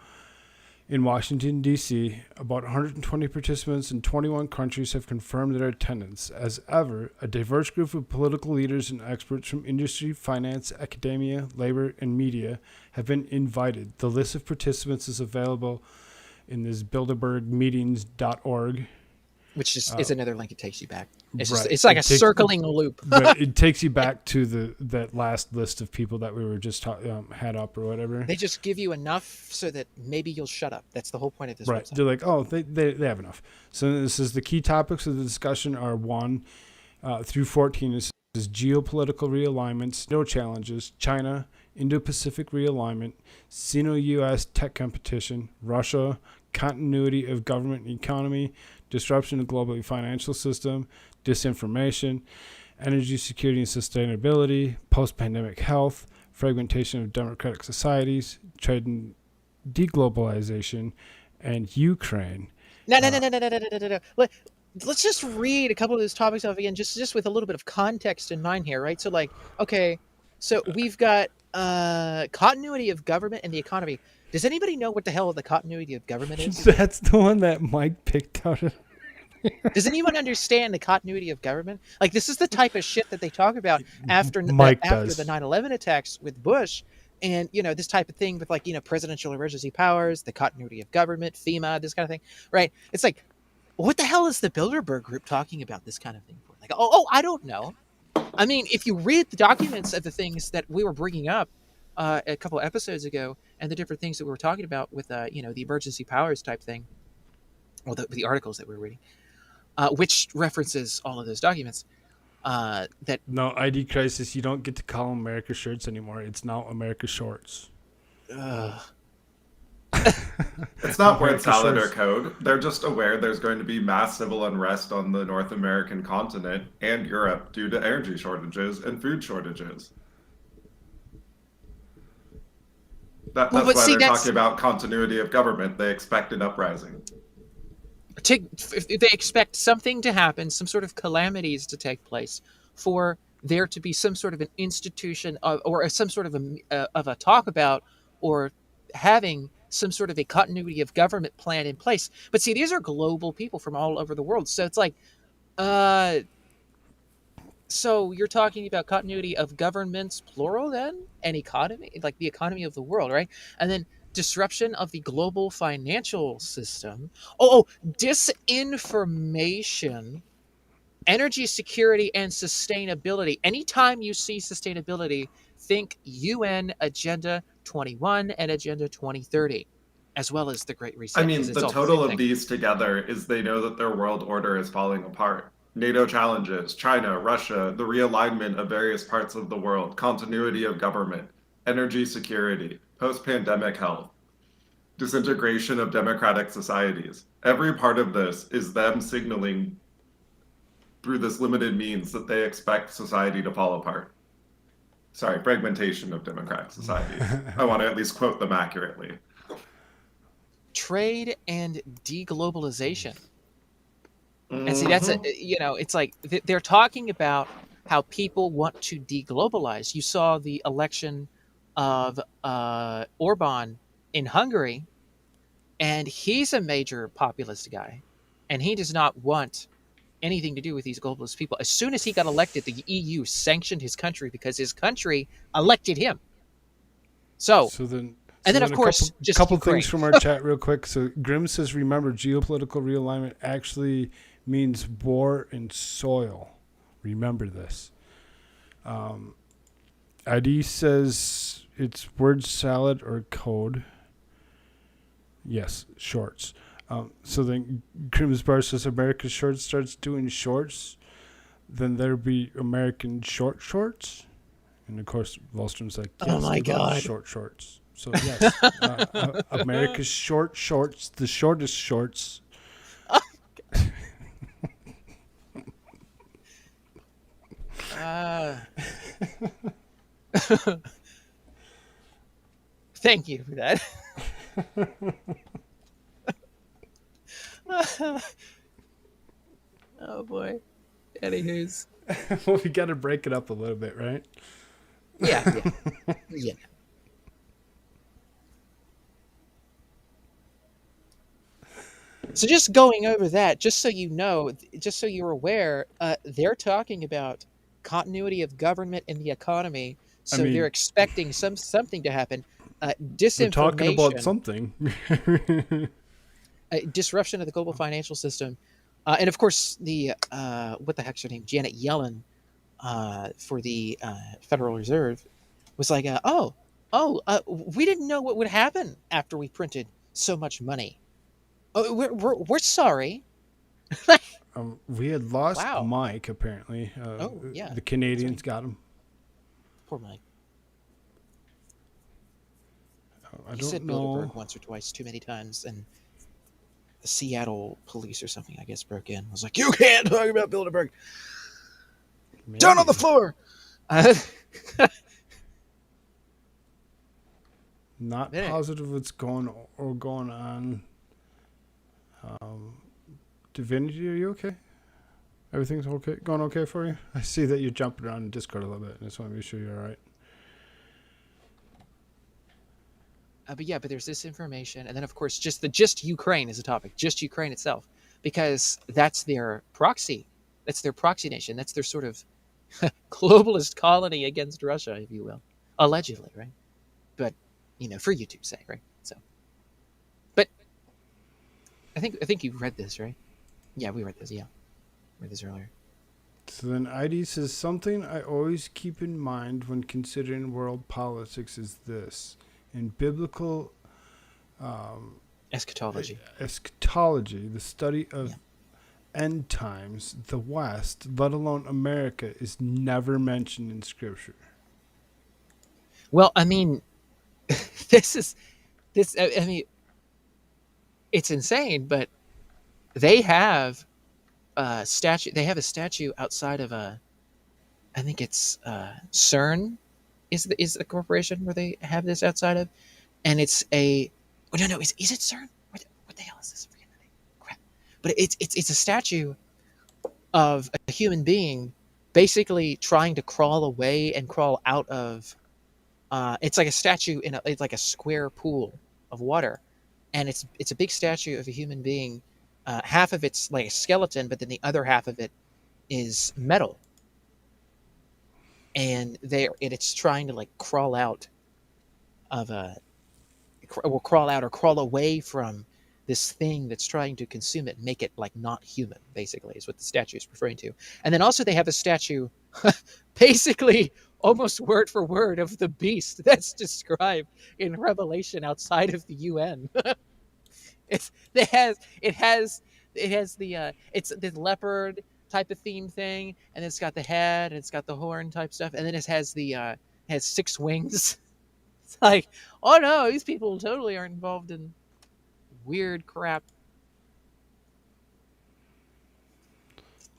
in Washington, D.C. About 120 participants in 21 countries have confirmed their attendance. As ever, a diverse group of political leaders and experts from industry, finance, academia, labor, and media have been invited. The list of participants is available in this bilderbergmeetings.org. Which is another link it takes you back. It's Right. just, it's like circling loop. But it takes you back to that last list of people that we were just had up or whatever. They just give you enough so that maybe you'll shut up. That's the whole point of this Right. website. They're like, oh, they have enough. So this is the key topics of the discussion are 1 through 14. This is geopolitical realignments, no challenges, China, Indo-Pacific realignment, Sino-U.S. tech competition, Russia, continuity of government and economy, disruption of global financial system, disinformation, energy security and sustainability, post-pandemic health, fragmentation of democratic societies, trade and deglobalization, and Ukraine. No. Let's just read a couple of those topics off again, just with a little bit of context in mind here, right? So, like, okay, so we've got continuity of government and the economy. Does anybody know what the hell the continuity of government is? That's the one that Mike picked out. Does anyone understand the continuity of government? Like, this is the type of shit that they talk about after the 9/11 attacks with Bush, and this type of thing with, like, presidential emergency powers, the continuity of government, FEMA, this kind of thing, right? It's like, what the hell is the Bilderberg Group talking about this kind of thing for? Like, I don't know. I mean, if you read the documents of the things that we were bringing up a couple of episodes ago, and the different things that we were talking about with, the emergency powers type thing, or the articles that we were reading, which references all of those documents. That No, IDCrisis, you don't get to call them AmericaShirts anymore. It's now AmericaShorts. It's not word salad or code. They're just aware there's going to be mass civil unrest on the North American continent and Europe due to energy shortages and food shortages. That's why they're talking about continuity of government. They expect an uprising. If they expect something to happen, some sort of calamities to take place, for there to be some sort of an institution or some sort of a talk about, or having some sort of a continuity of government plan in place. But see, these are global people from all over the world. So it's like, so you're talking about continuity of governments, plural, then? And economy, like the economy of the world, right? And then disruption of the global financial system. Disinformation, energy security, and sustainability. Anytime you see sustainability, think UN Agenda 21 and Agenda 2030, as well as the Great Reset. I mean, the total of these together is they know that their world order is falling apart. NATO challenges, China, Russia, the realignment of various parts of the world, continuity of government, energy security, post-pandemic health, disintegration of democratic societies. Every part of this is them signaling through this limited means that they expect society to fall apart. fragmentation of democratic societies. I want to at least quote them accurately. Trade and deglobalization. And see, that's it's like they're talking about how people want to deglobalize. You saw the election of Orban in Hungary, and he's a major populist guy, and he does not want anything to do with these globalist people. As soon as he got elected, the EU sanctioned his country because his country elected him. So then, of course, a couple things from our chat real quick. So Grim says, remember, geopolitical realignment actually means war and soil. Remember this. ID says it's word salad or code. Yes, shorts. So then Grim's Bar says AmericaShirts starts doing shorts, then there'll be American shorts. And of course, Wallstrom's like, yes, oh my God, shorts. So yes, America's shorts, the shortest shorts. Thank you for that. Oh boy. Anywho's. Well, we got to break it up a little bit, right? Yeah. So just going over that, just so you know, just so you're aware, they're talking about continuity of government and the economy. So they're expecting something to happen. Disinformation. We're talking about something. Disruption of the global financial system. And of course, the what the heck's her name? Janet Yellen for the Federal Reserve was like, we didn't know what would happen after we printed so much money. Oh, we're sorry. We had lost Mike, apparently. The Canadians got him. Poor Mike. I said don't know. Bilderberg once or twice, too many times, and the Seattle police or something, I guess, broke in. I was like, you can't talk about Bilderberg. Maybe. Down on the floor. Not positive what's going on. Div Inity, are you okay? Everything's okay? Going okay for you? I see that you're jumping around in Discord a little bit. I just want to be sure you're all right. But there's this information, and then of course just Ukraine is a topic, just Ukraine itself, because that's their proxy, that's their proxy nation, that's their sort of globalist colony against Russia, if you will, allegedly, right? But for YouTube's sake, right? So, but I think you read this, right? Yeah, we read this. Yeah, read this earlier. So then ID says something I always keep in mind when considering world politics is this. In biblical eschatology, the study of end times, the West, let alone America, is never mentioned in Scripture. Well, I mean, this. I mean, it's insane, but they have a statue. They have a statue outside of I think it's CERN. Is the corporation where they have this outside of, and it's is it CERN? What the hell is this? Forget the name. Crap. But it's a statue of a human being basically trying to crawl away and crawl out of. It's like a statue it's like a square pool of water, and it's a big statue of a human being. Half of it's like a skeleton, but then the other half of it is metal. And it's trying to like crawl out or crawl away from this thing that's trying to consume it, make it like not human, basically, is what the statue is referring to. And then also they have a statue, basically almost word for word, of the beast that's described in Revelation outside of the UN. It's the leopard type of theme thing, and it's got the head, and it's got the horn type stuff, and then it has has 6 wings. It's like, oh no, these people totally aren't involved in weird crap.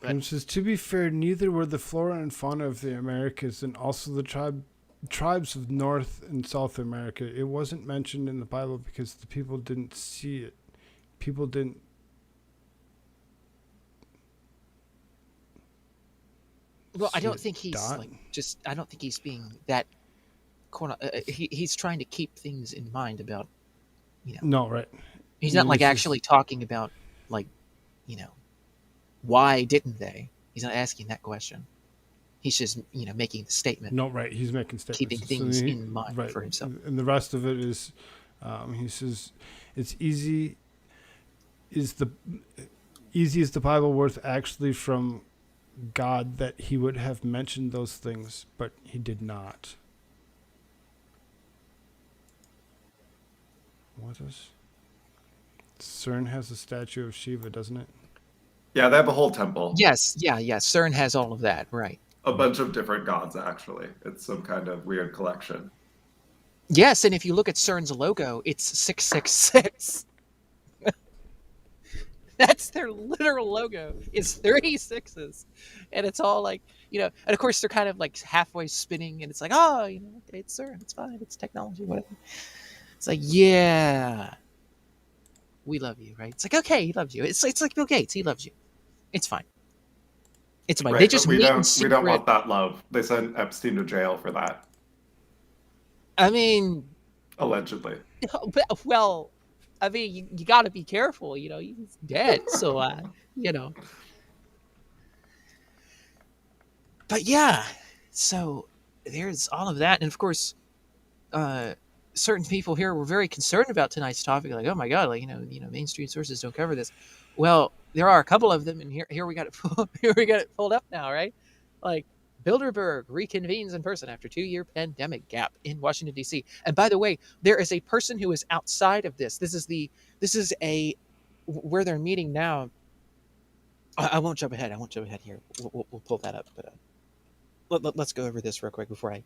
And says, to be fair, neither were the flora and fauna of the Americas, and also the tribe tribes of North and South America, it wasn't mentioned in the Bible because the people didn't see it. People didn't. Well, I see don't it think he's dot. like just. I don't think he's being that. He's trying to keep things in mind about, No, right. He's And not then like he says- actually talking about like, why didn't they? He's not asking that question. He's just making the statement, No, right. He's making statements. keeping So things he- in mind right. for himself. And the rest of it is, he says, it's easy. Is the Bible worth actually from God that he would have mentioned those things, but he did not. What is? CERN has a statue of Shiva, doesn't it? Yeah, they have a whole temple. Yes, yeah. CERN has all of that, right? A bunch of different gods, actually. It's some kind of weird collection. Yes, and if you look at CERN's logo, it's 666. That's their literal logo. It's 36s, and it's all like and of course they're kind of like halfway spinning, and it's like, oh, okay, it's CERN, it's fine, it's technology, whatever. It's like, yeah, we love you, right? It's like, okay, he loves you. It's like Bill Gates, he loves you. It's fine. It's fine. Right, They just but we meet in don't secret. want that love. They sent Epstein to jail for that, I mean, allegedly. well, I mean, you got to be careful. He's dead, so But yeah, so there's all of that, and of course, certain people here were very concerned about tonight's topic. Like, oh my god, like mainstream sources don't cover this. Well, there are a couple of them, and here we got it. Here we got it pulled up now, right? Like, Bilderberg reconvenes in person after 2-year pandemic gap in Washington, D.C. And by the way, there is a person who is outside of this. This is where they're meeting now. I won't jump ahead. Here. We'll pull that up. But let's go over this real quick before I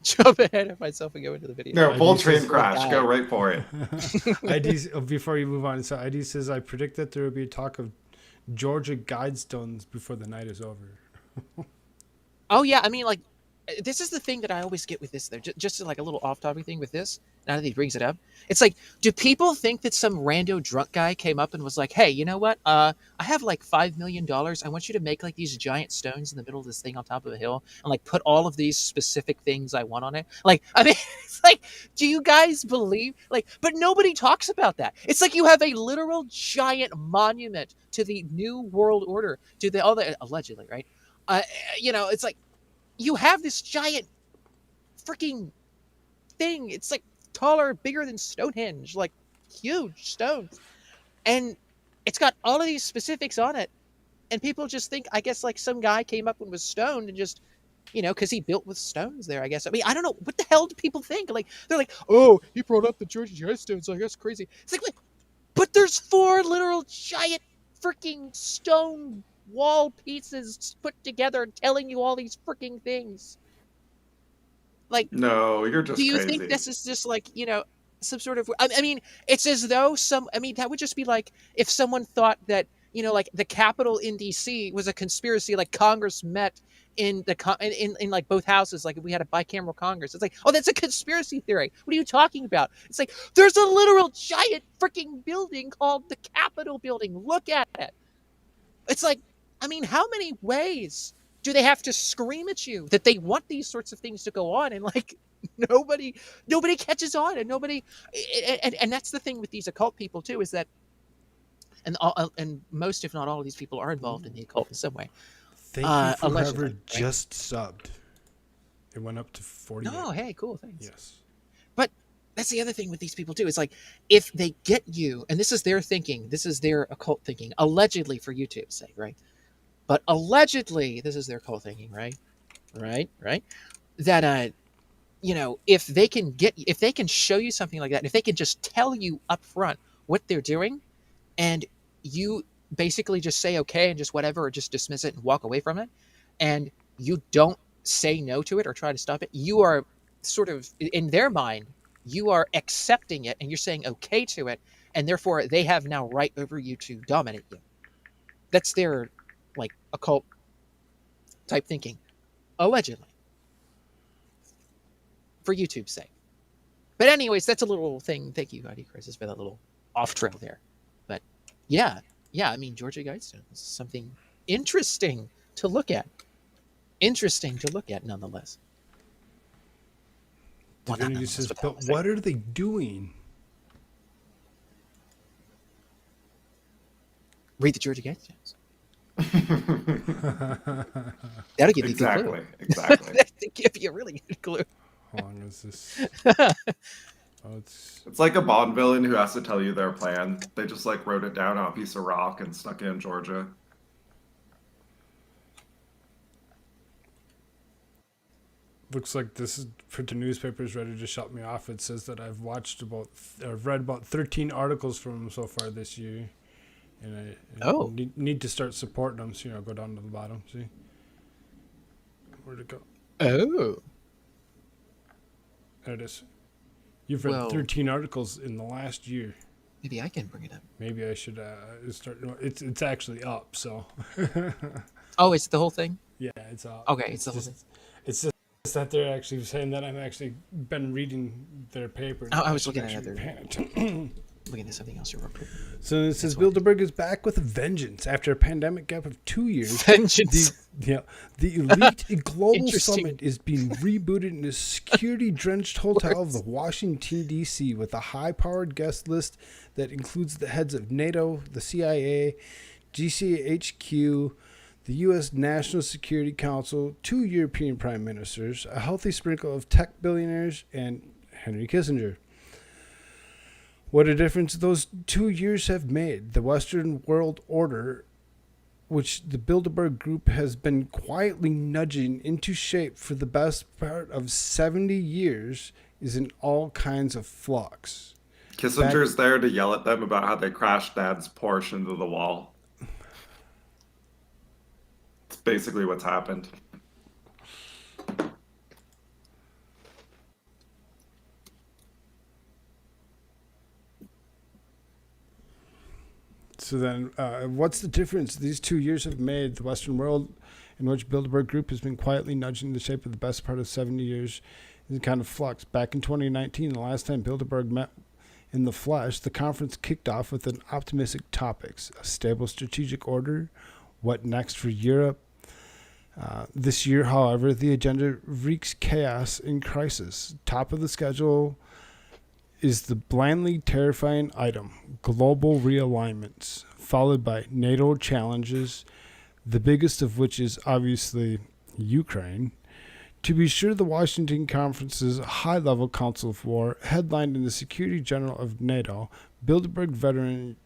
jump ahead of myself and go into the video. No, full ID train says- crash. Go right for it. ID, before you move on, so ID says, I predict that there will be talk of Georgia Guidestones before the night is over. Oh yeah, I mean, like, this is the thing that I always get with this. Though, just like a little off-topic thing with this. Now that he brings it up, it's like, do people think that some rando drunk guy came up and was like, "Hey, you know what? I have like $5 million. I want you to make like these giant stones in the middle of this thing on top of a hill, and like put all of these specific things I want on it." Like, I mean, it's like, do you guys believe? Like, but nobody talks about that. It's like you have a literal giant monument to the New World Order, to the all the allegedly, right? It's like you have this giant freaking thing. It's like taller, bigger than Stonehenge, like huge stones. And it's got all of these specifics on it. And people just think, I guess, like some guy came up and was stoned and just, because he built with stones there, I guess. I mean, I don't know. What the hell do people think? Like, they're like, oh, he brought up the Georgia Guidestones, so I guess crazy. It's like, but there's 4 literal giant freaking stone wall pieces put together telling you all these freaking things. Like, No, you're just do you crazy. think this is just like, some sort of, I mean, it's as though that would just be like if someone thought that, like the Capitol in DC was a conspiracy, like Congress met in like both houses, like we had a bicameral Congress. It's like, oh, that's a conspiracy theory. What are you talking about? It's like, there's a literal giant freaking building called the Capitol building. Look at it. It's like, I mean, how many ways do they have to scream at you that they want these sorts of things to go on, and like nobody catches on, and nobody, and that's the thing with these occult people too, is that, and most, if not all, of these people are involved in the occult in some way. Thank you for allegedly, whoever right? just subbed. It went up to 40. No, hey, cool, thanks. Yes. But that's the other thing with these people too. It's like, if they get you, and this is their thinking, this is their occult thinking, allegedly for YouTube's sake, right? But allegedly, this is their occult thinking, right? Right? That if they can show you something like that, and if they can just tell you up front what they're doing, and you basically just say okay and just whatever, or just dismiss it and walk away from it, and you don't say no to it or try to stop it, you are sort of, in their mind, you are accepting it and you're saying okay to it, and therefore they have now right over you to dominate you. That's their like occult type thinking, allegedly. for YouTube's sake. But anyways, that's a little thing. Thank you, IDCrisis, for that little off trail there. But yeah, I mean, Georgia Guidestone is something interesting to look at. Interesting to look at, nonetheless. Well, not Divinity nonetheless, says, but the but whole thing. what are they doing? Read the Georgia Guidestones. That'll give you a good clue. Exactly. That'll give you a really good clue. How long is this? Oh, It's like a Bond villain who has to tell you their plan. They just like wrote it down on a piece of rock and stuck it in Georgia. looks like this is printed newspaper is ready to shut me off. It says that I've read about 13 articles from them so far this year, and I need to start supporting them. So go down to the bottom. See, where'd it go? Oh, there it is. You've read 13 articles in the last year. Maybe I can bring it up. Maybe I should start. It's actually up. So. Oh, it's the whole thing. Yeah, it's up. Okay, it's the whole thing. It's just that they're actually saying that I've actually been reading their paper. I was looking at looking at something else you wrote. So it says Bilderberg is back with a vengeance after a pandemic gap of 2 years. Vengeance. The elite global summit is being rebooted in a security-drenched hotel of the Washington, D.C. with a high-powered guest list that includes the heads of NATO, the CIA, GCHQ, the U.S. National Security Council, 2 European prime ministers, a healthy sprinkle of tech billionaires, and Henry Kissinger. What a difference those 2 years have made. The Western world order, which the Bilderberg Group has been quietly nudging into shape for the best part of 70 years, is in all kinds of flux. Kissinger's there to yell at them about how they crashed Dad's Porsche into the wall. It's basically what's happened. So then, what's the difference these 2 years have made? The Western world, in which Bilderberg Group has been quietly nudging the shape of the best part of 70 years, is in kind of flux. Back in 2019, the last time Bilderberg met in the flesh, the conference kicked off with an optimistic topics: a stable strategic order, what next for Europe. This year, however, the agenda wreaks chaos and crisis. Top of the schedule is the blandly terrifying item, global realignments, followed by NATO challenges, the biggest of which is obviously Ukraine. To be sure, the Washington Conference's high-level Council of War, headlined in the Secretary General of NATO, Bilderberg veteran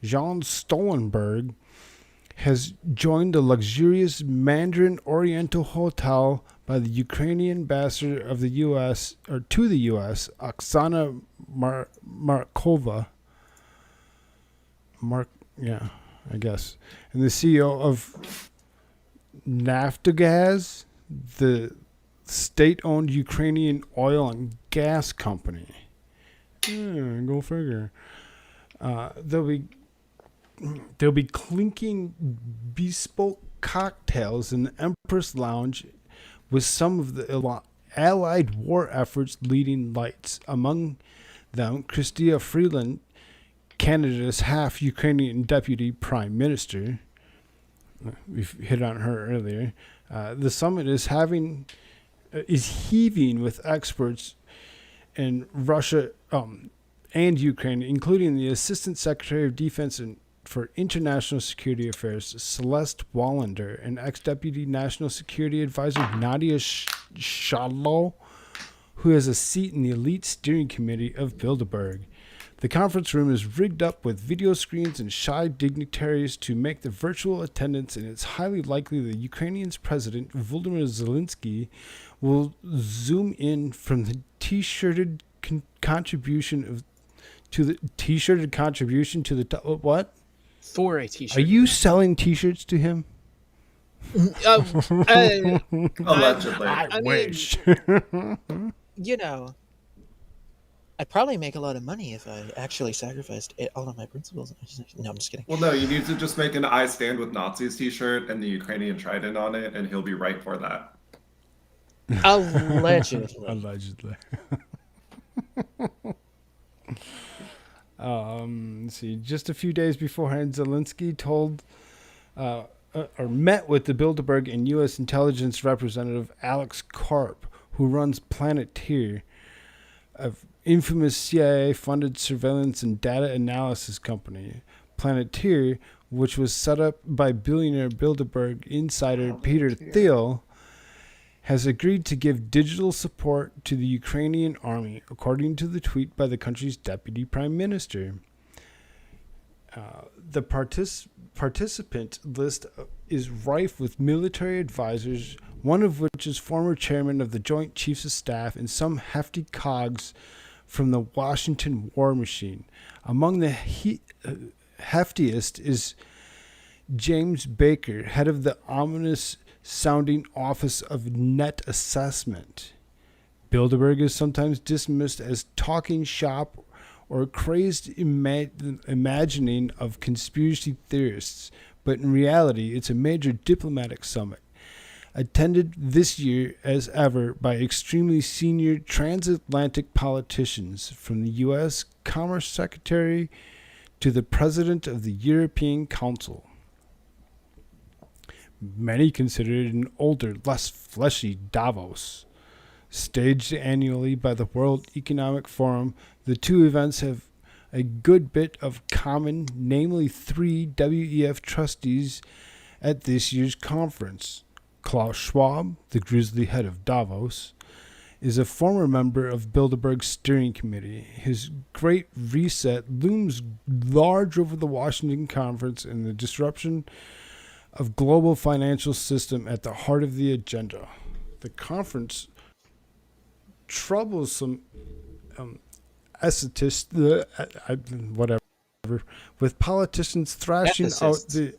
Jean Stoltenberg, has joined the luxurious Mandarin Oriental Hotel by the Ukrainian ambassador of the U.S. or to the U.S., Oksana Markova. I guess, and the CEO of Naftogaz, the state-owned Ukrainian oil and gas company. Go figure. They'll be clinking bespoke cocktails in the Empress Lounge with some of the Allied war efforts leading lights. Among them, Chrystia Freeland, Canada's half-Ukrainian deputy prime minister. We've hit on her earlier. The summit is heaving with experts in Russia and Ukraine, including the Assistant Secretary of Defense for International Security Affairs, Celeste Wallander, and ex-Deputy National Security Advisor Nadia Shalo, who has a seat in the elite steering committee of Bilderberg. The conference room is rigged up with video screens and shy dignitaries to make the virtual attendance, and it's highly likely the Ukrainian's president, Volodymyr Zelensky, will zoom in from the t-shirted contribution to the what? For a t-shirt. Are you selling t-shirts to him? Allegedly. I wish. I'd probably make a lot of money if I actually sacrificed all of my principles. No, I'm just kidding. Well, no, you need to just make an I Stand with Nazis t-shirt and the Ukrainian trident on it, and he'll be right for that. Allegedly. Allegedly. Let's see. Just a few days beforehand, Zelensky told or met with the Bilderberg and U.S. intelligence representative Alex Karp, who runs Planeteer, an infamous CIA-funded surveillance and data analysis company. Planeteer, which was set up by billionaire Bilderberg insider Peter Thiel, has agreed to give digital support to the Ukrainian army, according to the tweet by the country's deputy prime minister. The participant list is rife with military advisors, one of which is former chairman of the Joint Chiefs of Staff and some hefty cogs from the Washington war machine. Among the heftiest is James Baker, head of the ominous sounding Office of Net Assessment. Bilderberg is sometimes dismissed as talking shop or crazed imagining of conspiracy theorists, but in reality it's a major diplomatic summit, attended this year as ever by extremely senior transatlantic politicians, from the U.S. Commerce Secretary to the President of the European Council. Many consider it an older, less fleshy Davos. Staged annually by the World Economic Forum, the two events have a good bit of common, namely 3 WEF trustees at this year's conference. Klaus Schwab, the grisly head of Davos, is a former member of Bilderberg's steering committee. His Great Reset looms large over the Washington conference and the disruption of global financial system at the heart of the agenda. The conference troubles some whatever, with politicians thrashing out the.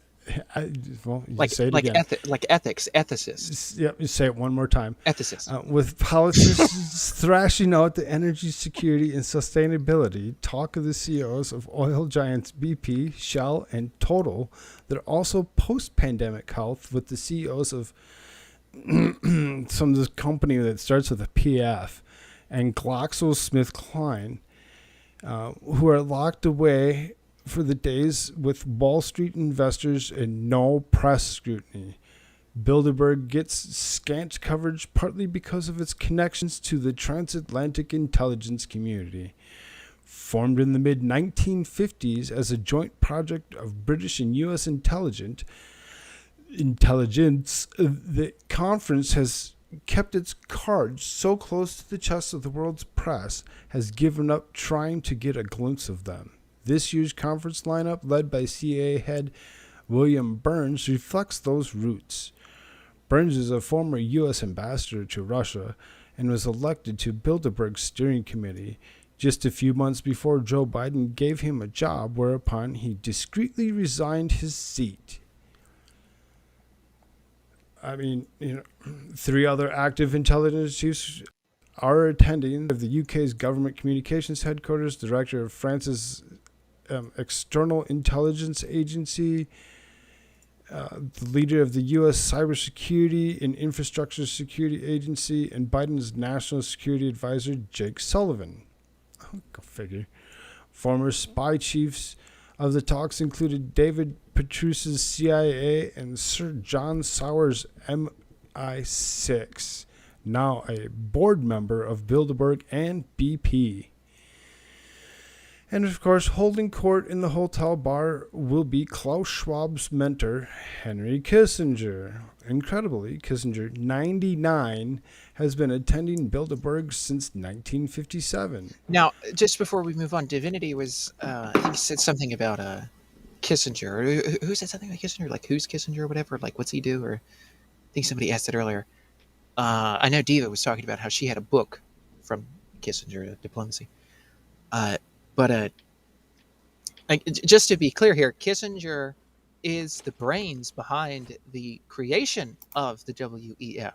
Say it again. Ethics, ethicists. Yeah, you say it one more time. Ethicists. With politicians thrashing out the energy security and sustainability, talk of the CEOs of oil giants BP, Shell, and Total. They're also post-pandemic health with the CEOs of some of this company that starts with a PF and GlaxoSmithKline, who are locked away for the days with Wall Street investors and no press scrutiny. Bilderberg gets scant coverage partly because of its connections to the transatlantic intelligence community. Formed in the mid-1950s as a joint project of British and U.S. intelligence, the conference has kept its cards so close to the chest of the world's press, has given up trying to get a glimpse of them. This year's conference lineup, led by CIA head William Burns, reflects those roots. Burns is a former U.S. ambassador to Russia and was elected to Bilderberg's steering committee just a few months before Joe Biden gave him a job, whereupon he discreetly resigned his seat. I mean, 3 other active intelligence chiefs are attending. The UK's government communications headquarters, director of France's external intelligence agency, the leader of the U.S. Cybersecurity and Infrastructure Security Agency, and Biden's national security advisor, Jake Sullivan. Go figure. Former spy chiefs of the talks included David Petrus's CIA and Sir John Sauer's MI6, now a board member of Bilderberg and BP. And of course, holding court in the hotel bar will be Klaus Schwab's mentor, Henry Kissinger. Incredibly, Kissinger, 99, has been attending Bilderberg since 1957. Now, just before we move on, Div Inity was, I think he said something about Kissinger. Who said something about Kissinger? Like, who's Kissinger or whatever? Like, what's he do? Or I think somebody asked it earlier. I know Diva was talking about how she had a book from Kissinger, Diplomacy. But just to be clear here, Kissinger is the brains behind the creation of the WEF.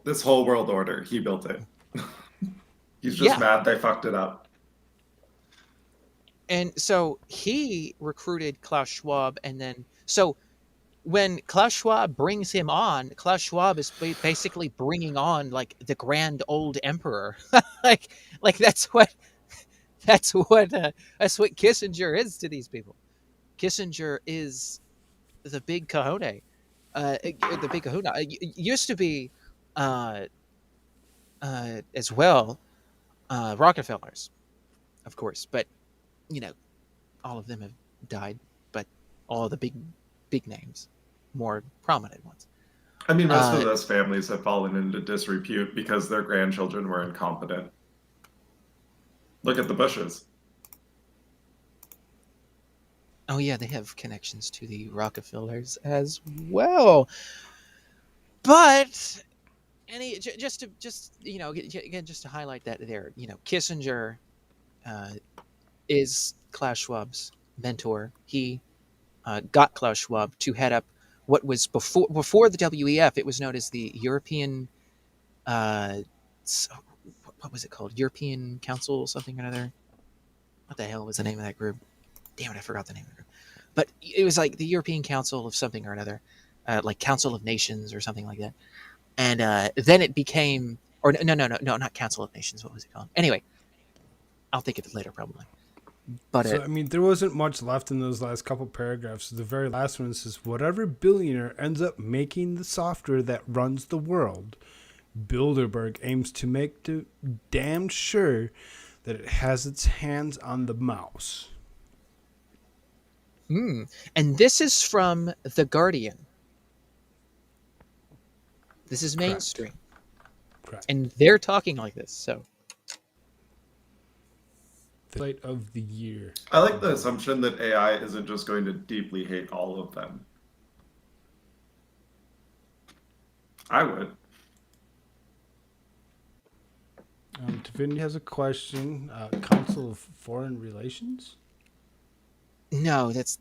This whole world order, he built it. He's just mad they fucked it up. And so he recruited Klaus Schwab, and then so when Klaus Schwab brings him on, Klaus Schwab is basically bringing on like the grand old emperor. like that's what Kissinger is to these people. Kissinger is the big kahuna. The big kahuna. It used to be as well Rockefellers, of course, but you know, all of them have died, but all the big names, more prominent ones. I mean, most of those families have fallen into disrepute because their grandchildren were incompetent. Look at the Bushes. Oh yeah, they have connections to the Rockefellers as well. But just to highlight that there, Kissinger is Klaus Schwab's mentor. He got Klaus Schwab to head up what was before the WEF. It was known as the European. What was it called? European Council, something or another. What the hell was the name of that group? Damn it, I forgot the name of the group. But it was like the European Council of something or another, like Council of Nations or something like that. And then it became, or no, not Council of Nations. What was it called? Anyway, I'll think of it later probably. But so, there wasn't much left in those last couple paragraphs. The very last one says, whatever billionaire ends up making the software that runs the world, Bilderberg aims to make damn sure that it has its hands on the mouse. And this is from The Guardian. This is mainstream. Correct. And they're talking like this, so. The light of the year. I like the assumption that AI isn't just going to deeply hate all of them. I would. Divinity has a question. Council of Foreign Relations? No, that's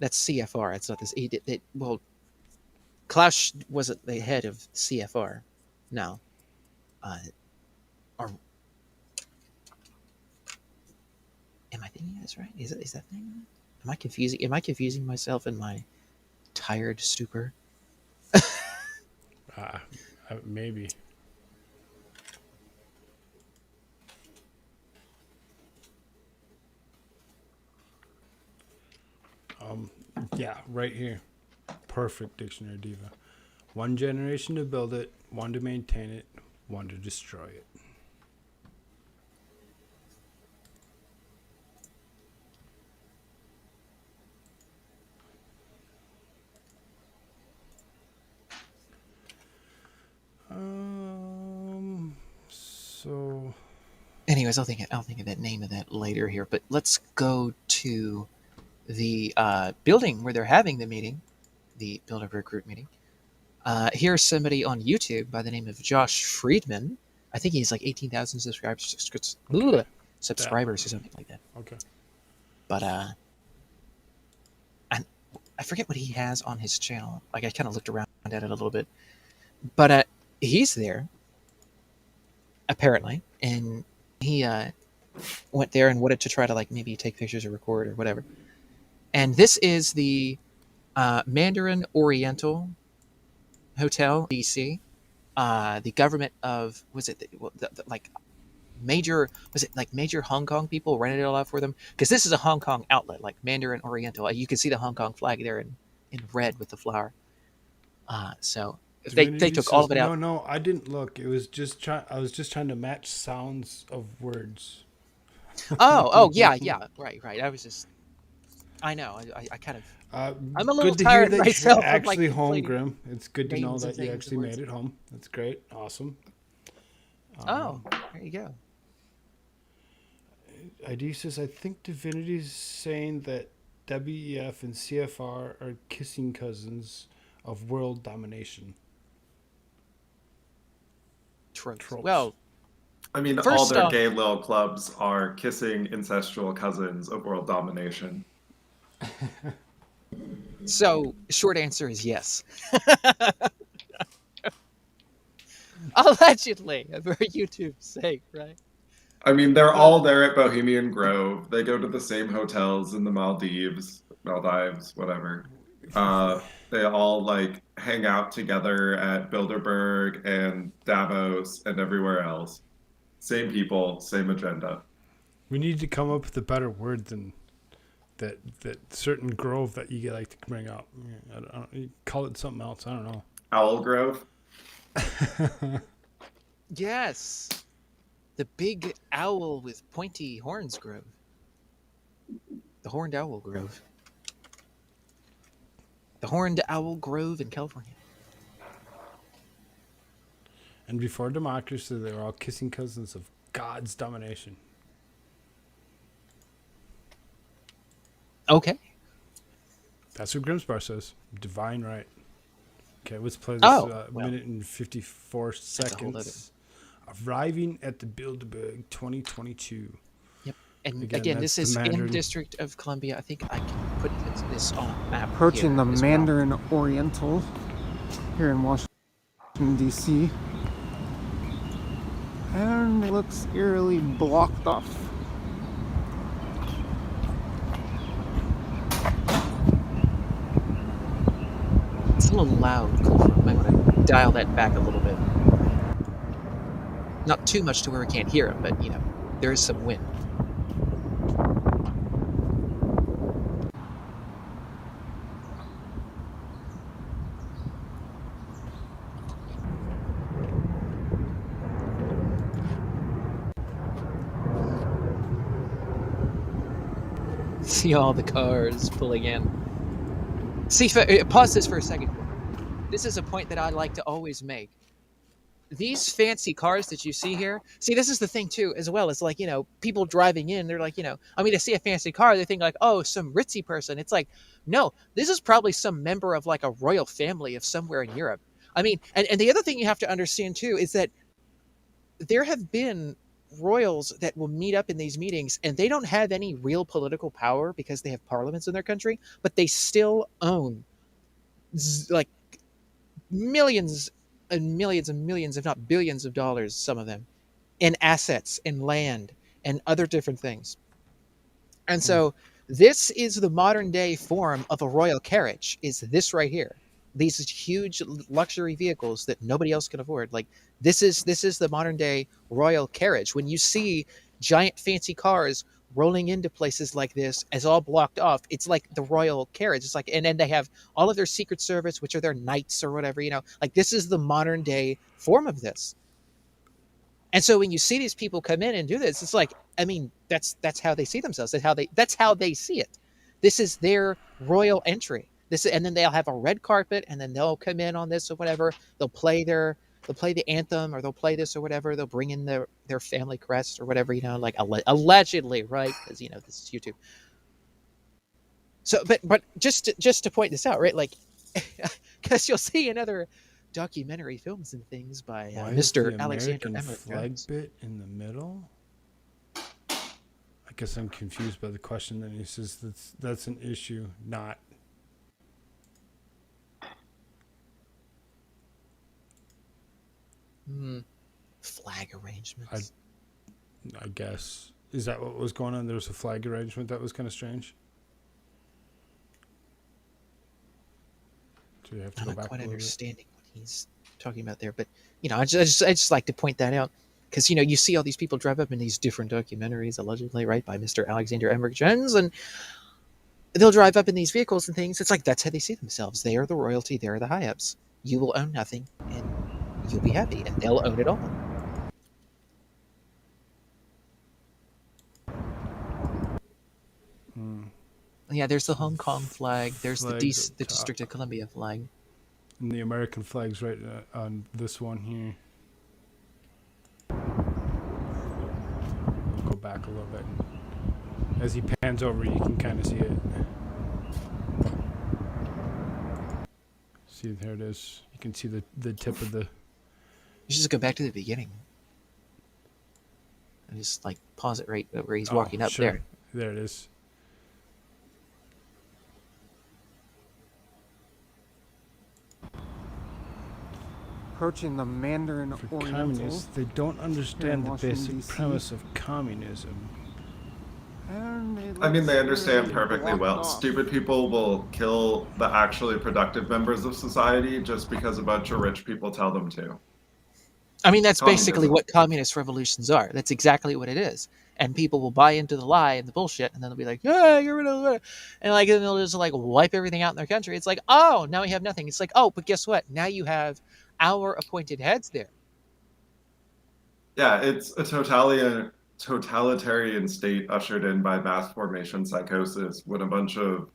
CFR. It's not this. Well, Klaus wasn't the head of CFR. No. Or am I thinking this right? Is that the name? Am I confusing myself in my tired stupor? Maybe. Yeah, right here. Perfect Dictionary Diva. One generation to build it, one to maintain it, one to destroy it. So. Anyways, I'll think of that name of that later here. But let's go to the building where they're having the meeting, the Bilderberg Group meeting. Here's somebody on YouTube by the name of Josh Friedman. I think he's like 18,000 subscribers or something like that. Okay. But I forget what he has on his channel. Like I kind of looked around at it a little bit, but he's there apparently, and he went there and wanted to try to like maybe take pictures or record or whatever. And this is the Mandarin Oriental Hotel, DC. The government of major Hong Kong people rented it all out for them, because this is a Hong Kong outlet, like Mandarin Oriental. You can see the Hong Kong flag there in red with the flower. So they took all of it out. No, I didn't look. It was just I was just trying to match sounds of words. Oh yeah, right. I know. I kind of. I'm a little good to tired hear that myself. You're actually home, complaining Grim. It's good to know names that and you things actually and made words. it home. That's great. Awesome. There you go. ID says, I think Divinity's saying that WEF and CFR are kissing cousins of world domination. Tropes. Tropes. Well, I mean, all First their off- gay little clubs are kissing incestual cousins of world domination. so short answer is yes. Allegedly, for YouTube's sake, right? I mean, they're all there at Bohemian Grove. They go to the same hotels in the Maldives, whatever. They all like hang out together at Bilderberg and Davos and everywhere else. Same people, same agenda. We need to come up with a better word than that certain grove that you like to bring up. I don't you call it something else. I don't know. Owl Grove. Yes. The big owl with pointy horns grove. The Horned Owl Grove. The Horned Owl Grove in California. And before democracy, they were all kissing cousins of God's domination. Okay. That's what Grimspar says. Divine right. Okay, let's play this Well, minute and 54 seconds. Arriving at the Bilderberg 2022. Yep. And Again, again that's this the is in Mandarin. District of Columbia. I think I can put this on a map. Approaching here the as well. Mandarin Oriental here in Washington, D.C. And it looks eerily blocked off. It's a little loud, Koolfrogg. Might want to dial that back a little bit. Not too much to where we can't hear him, but, you know, there is some wind. See all the cars pulling in. See, pause this for a second. This is a point that I like to always make. These fancy cars that you see here, see, this is the thing too, as well. It's like, you know, people driving in, they're like, you know, I mean, they see a fancy car, they think like, oh, some ritzy person. It's like, no, this is probably some member of like a royal family of somewhere in Europe. I mean, and the other thing you have to understand too is that there have been royals that will meet up in these meetings and they don't have any real political power because they have parliaments in their country, but they still own like millions and millions and millions, if not billions of dollars, some of them, in assets and land and other different things. And so this is the modern day form of a royal carriage, is this right here. These huge luxury vehicles that nobody else can afford. Like this is the modern day royal carriage. When you see giant fancy cars rolling into places like this as all blocked off, it's like the royal carriage. It's like, and then they have all of their secret service, which are their knights or whatever, you know, like this is the modern day form of this. And so when you see these people come in and do this, it's like, I mean, that's how they see themselves. That's how they see it. This is their royal entry. And then they'll have a red carpet, and then they'll come in on this or whatever. They'll play the anthem, or they'll play this or whatever. They'll bring in their family crest or whatever, you know, like allegedly, right? Because, you know, this is YouTube. So, but just to point this out, right? Like, because you'll see in other documentary films and things by Mr. Alexander Emmett flag bit in the middle. I guess I'm confused by the question. Then he says that's an issue, not. Flag arrangements. I guess. Is that what was going on? There was a flag arrangement that was kind of strange. So you have to I'm go not back quite a little understanding what he's talking about there, but you know, I just like to point that out because you know you see all these people drive up in these different documentaries, allegedly, right, by Mr. Alexander Emmett Jones, and they'll drive up in these vehicles and things. It's like that's how they see themselves. They are the royalty. They are the high ups. You will own nothing, and you'll be happy, and they'll own it all. Yeah, there's the Hong Kong flag. There's the District of Columbia flag. And the American flag's right on this one here. Go back a little bit. As he pans over, you can kind of see it. See, there it is. You can see the tip of the... You should just go back to the beginning. And just, like, pause it right where he's walking up there. There it is. Approaching the Mandarin For Oriental. communists, they don't understand the Washington, basic DC. premise of communism. And it I mean, looks they understand really perfectly blocked well. off. Stupid people will kill the actually productive members of society just because a bunch of rich people tell them to. I mean, that's basically Communism. what communist revolutions are. That's exactly what it is. And people will buy into the lie and the bullshit, and then they'll be like, "Yeah, you're gonna," and like, then they'll just like wipe everything out in their country. It's like, oh, now we have nothing. It's like, oh, but guess what? Now you have our appointed heads there. Yeah, it's a totalitarian state ushered in by mass formation psychosis when a bunch of,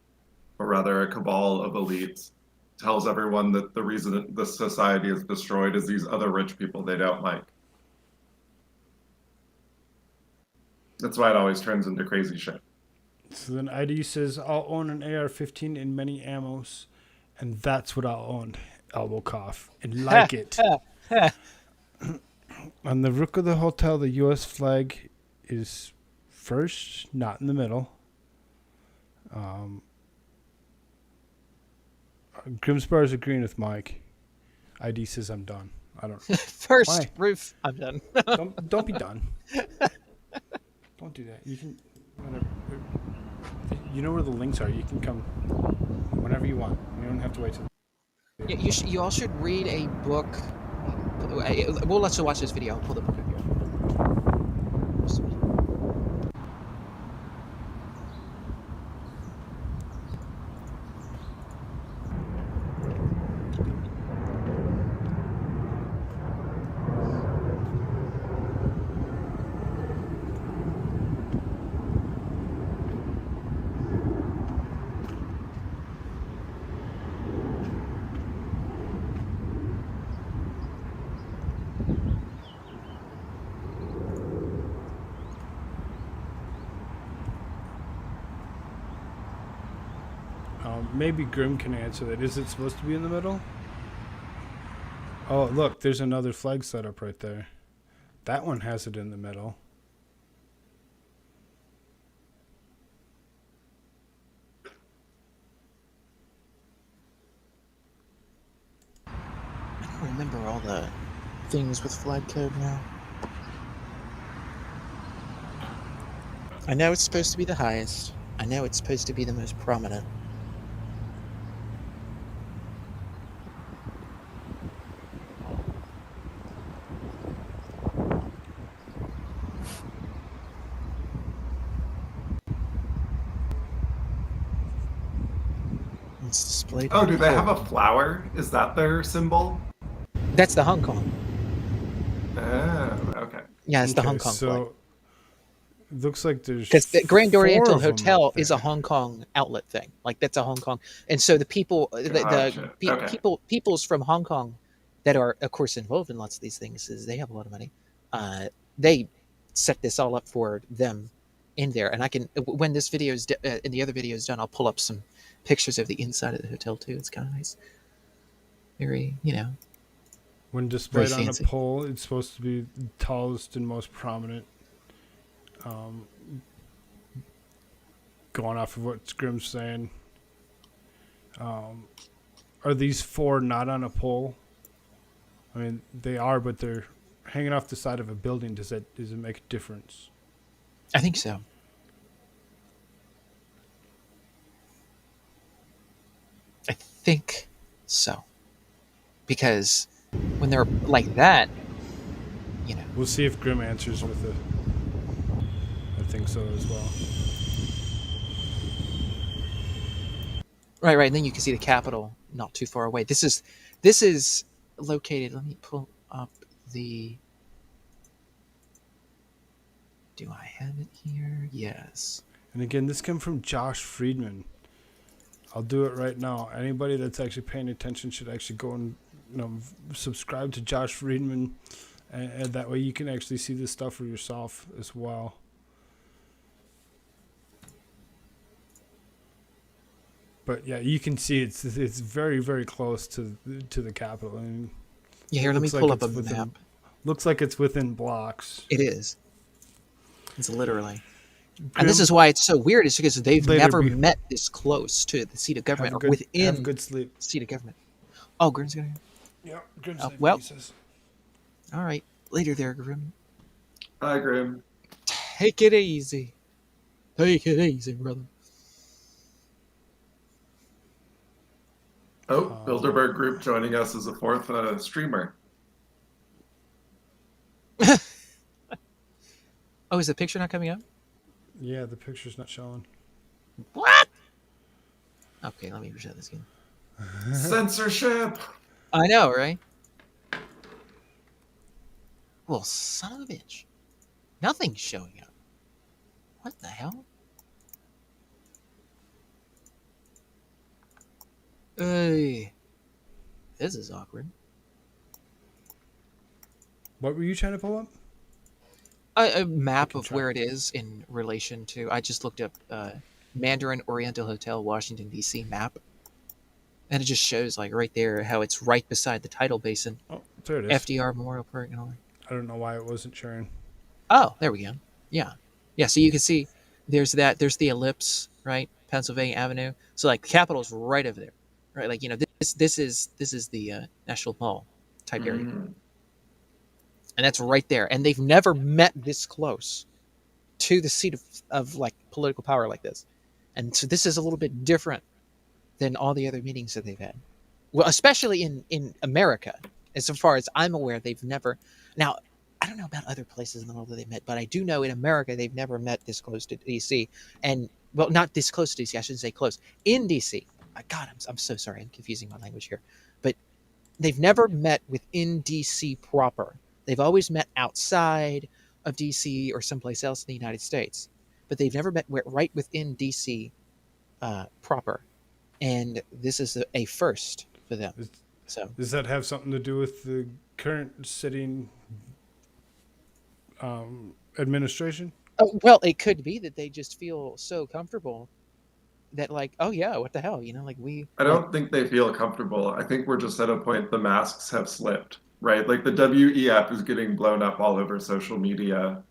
or rather a cabal of elites tells everyone that the reason the society is destroyed is these other rich people they don't like. That's why it always turns into crazy shit. So then ID says, I'll own an AR-15 in many ammos, and that's what I'll own. Elbow cough. And like it. On the roof of the hotel, the U.S. flag is first, not in the middle. Grimspar is agreeing with Mike. ID says I'm done. I don't. First Why? roof, I'm done. Don't be done. Don't do that. You can. Whenever, you know where the links are. You can come whenever you want. You don't have to wait till. Yeah, you all should read a book. We'll let you watch this video. I'll pull the book up here. Maybe Grim can answer that. Is it supposed to be in the middle? Oh, look, there's another flag set up right there. That one has it in the middle. I don't remember all the things with flag code now. I know it's supposed to be the highest. I know it's supposed to be the most prominent. It's displayed. Oh, do they have a flower? Is that their symbol? That's the Hong Kong. Oh, okay. Yeah, it's the Okay, Hong Kong flag. So looks like there's Because the Grand 4 Oriental of them Hotel up is a there. Hong Kong outlet thing. Like that's a Hong Kong, and so the people, Gotcha. Okay. peoples from Hong Kong that are, of course, involved in lots of these things, is they have a lot of money. They set this all up for them in there, and I can, when this video is and the other video is done, I'll pull up some pictures of the inside of the hotel too. It's kind of nice. Very, When displayed very on a fancy. pole, it's supposed to be the tallest and most prominent. Going off of what Grim's saying, are these 4 not on a pole? I mean, they are, but they're hanging off the side of a building. Does it make a difference? I think so. I think so. Because when they're like that, We'll see if Grim answers with it. I think so as well. right, and then you can see the Capitol not too far away. This is located. Let me pull up the. Do I have it here? Yes. And again, this came from Josh Friedman. I'll do it right now. Anybody that's actually paying attention should actually go and subscribe to Josh Friedman, and that way you can actually see this stuff for yourself as well. But yeah, you can see it's very, very close to the Capitol. I mean, Yeah, here, let me pull up a map. Looks like it's within blocks. It is. It's literally. And this is why it's so weird, is because they've never met this close to the seat of government, or within have a good sleep. the seat of government. Oh, Grim's gonna. Yeah, Grim's well. All right, later there, Grim. Hi, Grim. Take it easy. Take it easy, brother. Oh, Bilderberg Group joining us as a fourth streamer. Oh, is the picture not coming up? Yeah, the picture's not showing. What? Okay, let me reset this again. Censorship! I know, right? Well, son of a bitch. Nothing's showing up. What the hell? Hey. This is awkward. What were you trying to pull up? A map of where it is in relation to... I just looked up Mandarin Oriental Hotel, Washington, D.C. map. And it just shows, like, right there how it's right beside the tidal basin. Oh, there it is. FDR Memorial Park and all that. I don't know why it wasn't sharing. Oh, there we go. Yeah. Yeah, so you can see there's that. There's the ellipse, right? Pennsylvania Avenue. So, like, the Capitol's right over there. Right? Like, you know, this is the National Mall type area. And that's right there. And they've never met this close to the seat of like, political power like this. And so this is a little bit different than all the other meetings that they've had. Well, especially in America. As far as I'm aware, they've never... Now, I don't know about other places in the world that they met, but I do know in America they've never met this close to D.C. And, well, not this close to D.C. I shouldn't say close. In D.C. God, I'm so sorry. I'm confusing my language here. But they've never met within D.C. proper. They've always met outside of D.C. or someplace else in the United States. But they've never met right within D.C. Proper. And this is a first for them. So does that have something to do with the current sitting administration? Oh, well, it could be that they just feel so comfortable that, like, oh yeah, what the hell, you know, like I don't think they feel comfortable. I think we're just at a point the masks have slipped, right? Like the WE app is getting blown up all over social media.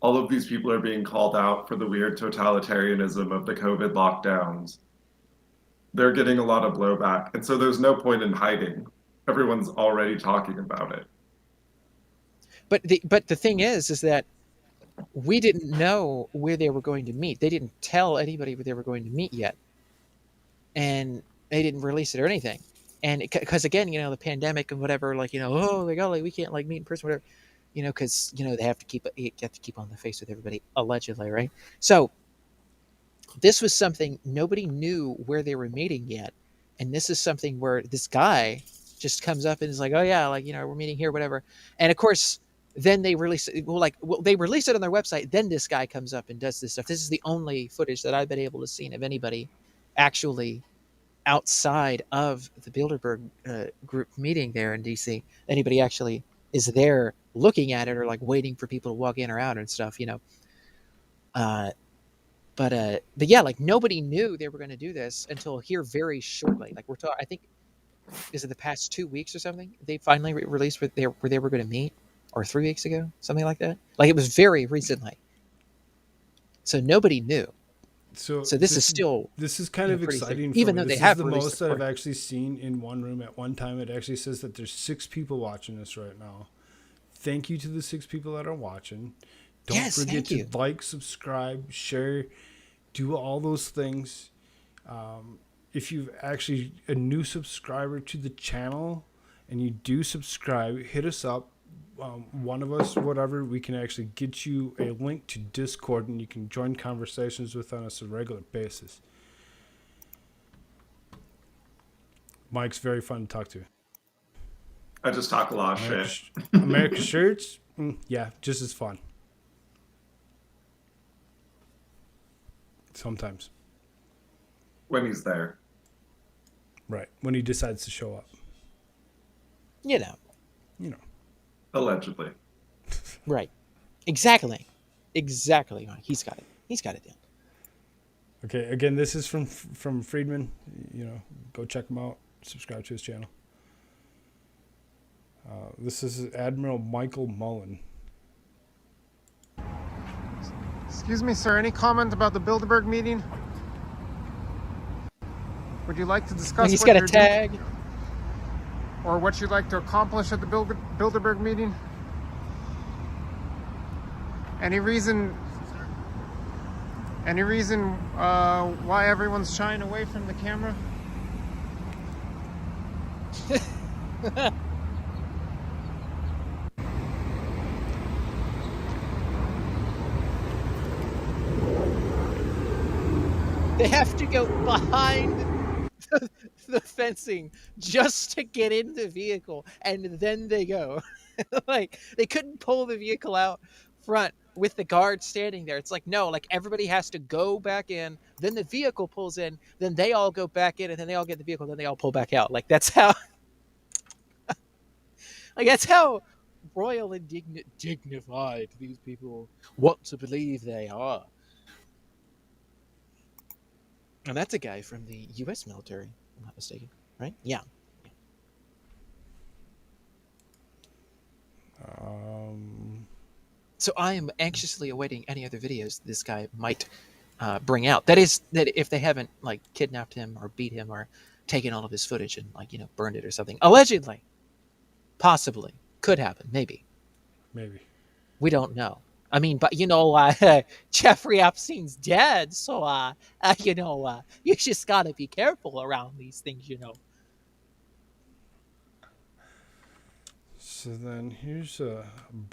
All of these people are being called out for the weird totalitarianism of the COVID lockdowns. They're getting a lot of blowback. And so there's no point in hiding. Everyone's already talking about it. But the thing is that we didn't know where they were going to meet. They didn't tell anybody where they were going to meet yet. And they didn't release it or anything. And because, again, you know, the pandemic and whatever, like, you know, oh my God, like, we can't, like, meet in person, whatever, you know, because, you know, you have to keep on the face with everybody, allegedly, right? So this was something nobody knew where they were meeting yet. And this is something where this guy just comes up and is like, oh yeah, like, you know, we're meeting here, whatever. And of course, then they release it. Well, they release it on their website. Then this guy comes up and does this stuff. This is the only footage that I've been able to see of anybody actually outside of the Bilderberg group meeting there in DC. Anybody actually is there looking at it or like waiting for people to walk in or out and stuff, you know. But yeah, like nobody knew they were going to do this until here very shortly. Like I think, is it the past 2 weeks or something? They finally released where they were going to meet, or 3 weeks ago, something like that. Like it was very recently. So nobody knew. So this is still, this is kind of exciting. Even though they have the most that I've actually seen in one room at one time. It actually says that there's 6 people watching this right now. Thank you to the 6 people that are watching. Don't forget to like, subscribe, share, do all those things. If you've actually a new subscriber to the channel and you do subscribe, hit us up. One of us, whatever, we can actually get you a link to Discord and you can join conversations with us on a regular basis. Mike's very fun to talk to. I just talk a lot of shit. AmericaShirts, yeah, just as fun. Sometimes. When he's there. Right. When he decides to show up. You know. Allegedly. Right. Exactly. He's got it down. Okay. Again, this is from Friedman. You know, go check him out. Subscribe to his channel. This is Admiral Michael Mullen. Excuse me, sir. Any comment about the Bilderberg meeting? Would you like to discuss he's got a tag? Or what you'd like to accomplish at the Bilderberg meeting? Any reason Any reason why everyone's shying away from the camera? They have to go behind the fencing just to get in the vehicle, and then they go. Like, they couldn't pull the vehicle out front with the guard standing there. It's like, no, like everybody has to go back in, then the vehicle pulls in, then they all go back in, and then they all get in the vehicle, then they all pull back out. Like, that's how like that's how royal and dignified these people want to believe they are. And that's a guy from the U.S. military, if I'm not mistaken, right? Yeah. So I am anxiously awaiting any other videos this guy might bring out. That is, that if they haven't like kidnapped him or beat him or taken all of his footage and like, you know, burned it or something. Allegedly, possibly, could happen, maybe. We don't know. I mean, but you know, Jeffrey Epstein's dead, so you know, you just gotta be careful around these things, you know. So then here's a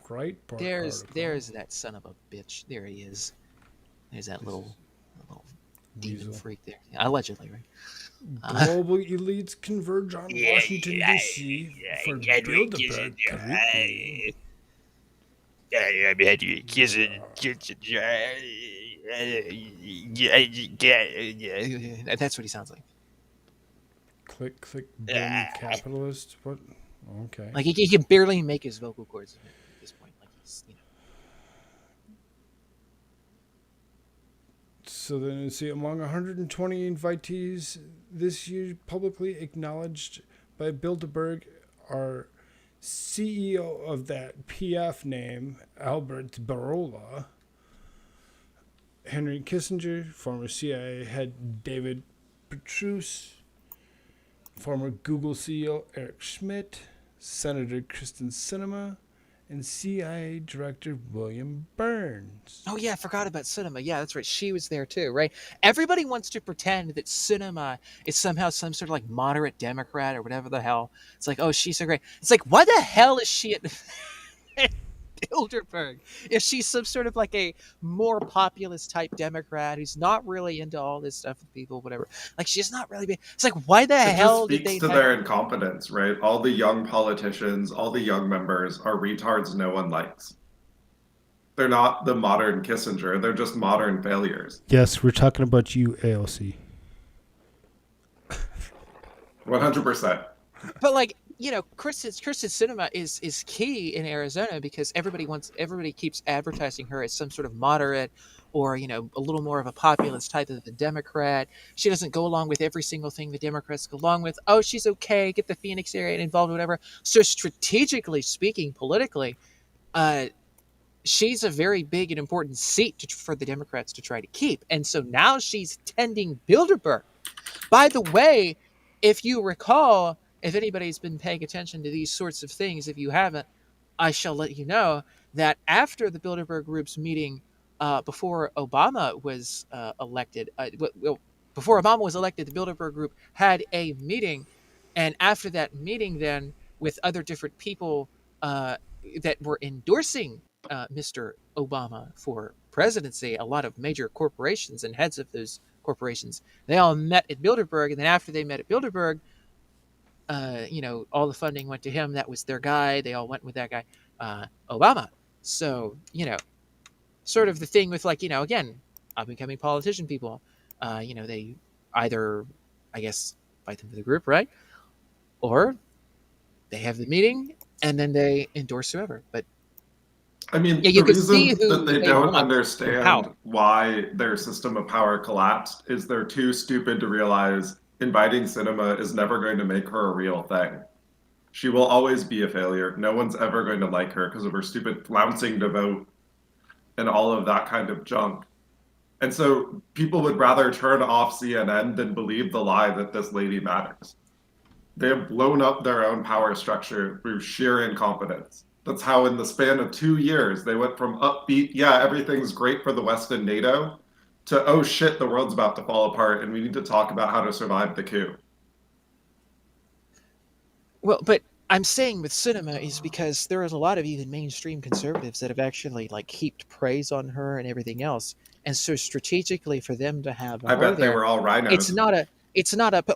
Breitbart There's article. that son of a bitch. There he is. There's that little demon freak there. Allegedly, right? Global elites converge on Washington, D.C. for Bilderberg Meeting. That's what he sounds like. Click, boom, capitalist. What? Okay. Like he can barely make his vocal cords at this point. Like he's, you know. So then you see among 120 invitees this year publicly acknowledged by Bilderberg are CEO of that PF name, Albert Barola, Henry Kissinger, former CIA head David Petraeus, former Google CEO Eric Schmidt, Senator Kristen Sinema, and CIA Director William Burns. Oh yeah, I forgot about Sinema. Yeah, that's right. She was there too, right? Everybody wants to pretend that Sinema is somehow some sort of like moderate Democrat or whatever the hell. It's like, oh, she's so great. It's like, why the hell is she at Bilderberg? If she's some sort of like a more populist type Democrat who's not really into all this stuff with people, whatever. Like she's not really. It's like, why the hell did they? It just speaks to their incompetence, right? All the young politicians, all the young members are retards no one likes. They're not the modern Kissinger. They're just modern failures. Yes, we're talking about you, AOC. 100%. But like, you know, Kristen Sinema is key in Arizona because everybody keeps advertising her as some sort of moderate or, you know, a little more of a populist type of the Democrat. She doesn't go along with every single thing the Democrats go along with. Oh, she's okay, get the Phoenix area involved, whatever. So strategically speaking, politically, she's a very big and important seat for the Democrats to try to keep. And so now she's tending Bilderberg. By the way, if you recall, if anybody's been paying attention to these sorts of things, if you haven't, I shall let you know that after the Bilderberg Group's meeting before Obama was elected, before Obama was elected, the Bilderberg Group had a meeting. And after that meeting then with other different people that were endorsing Mr. Obama for presidency, a lot of major corporations and heads of those corporations, they all met at Bilderberg. And then after they met at Bilderberg, you know, all the funding went to him. That was their guy. They all went with that guy, Obama. So, you know, sort of the thing with like, you know, again, up-and-coming politician people, you know, they either, I guess, fight them for the group, right? Or they have the meeting and then they endorse whoever. But I mean, yeah, you the can see reason who that they they don't want understand how. why their system of power collapsed is they're too stupid to realize inviting Sinema is never going to make her a real thing. She will always be a failure. No one's ever going to like her because of her stupid flouncing to vote and all of that kind of junk. And so people would rather turn off CNN than believe the lie that this lady matters. They have blown up their own power structure through sheer incompetence. That's how in the span of 2 years, they went from upbeat, yeah, everything's great for the West and NATO, to, oh shit, the world's about to fall apart and we need to talk about how to survive the coup. Well, but I'm saying with cinema is because there is a lot of even mainstream conservatives that have actually like heaped praise on her and everything else, and so strategically for them to have I her bet they there, were all rhinos. it's not a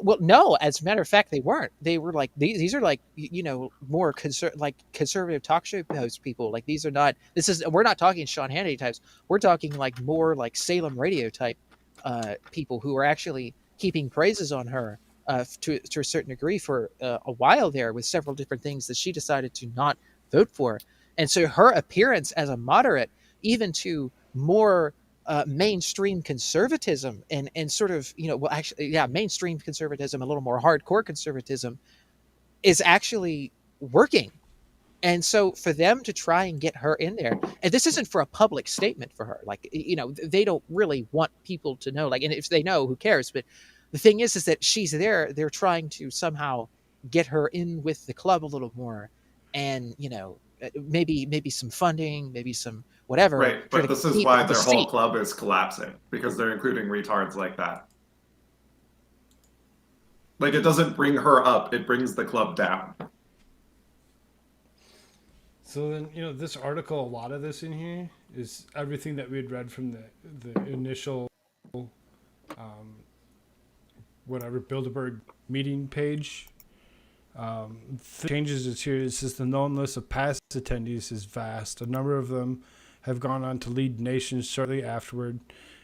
well, no, as a matter of fact they weren't. They were like these are like more conservative talk show host people. Like these are not, we're not talking Sean Hannity types. We're talking like more like Salem radio type people who are actually heaping praises on her to a certain degree for a while there, with several different things that she decided to not vote for. And so her appearance as a moderate, even to more mainstream conservatism and sort of, mainstream conservatism, a little more hardcore conservatism, is actually working. And so for them to try and get her in there, and this isn't for a public statement for her, like, they don't really want people to know, like, and if they know, who cares? But the thing is that she's there. They're trying to somehow get her in with the club a little more, and maybe some funding, maybe some whatever. Right, but this is why their whole club is collapsing, because they're including retards like that. Like, it doesn't bring her up, it brings the club down. So then, this article, a lot of this in here is everything that we had read from the initial, Bilderberg Meeting page. Changes it's here. It says the known list of past attendees is vast. A number of them have gone on to lead nations shortly afterward.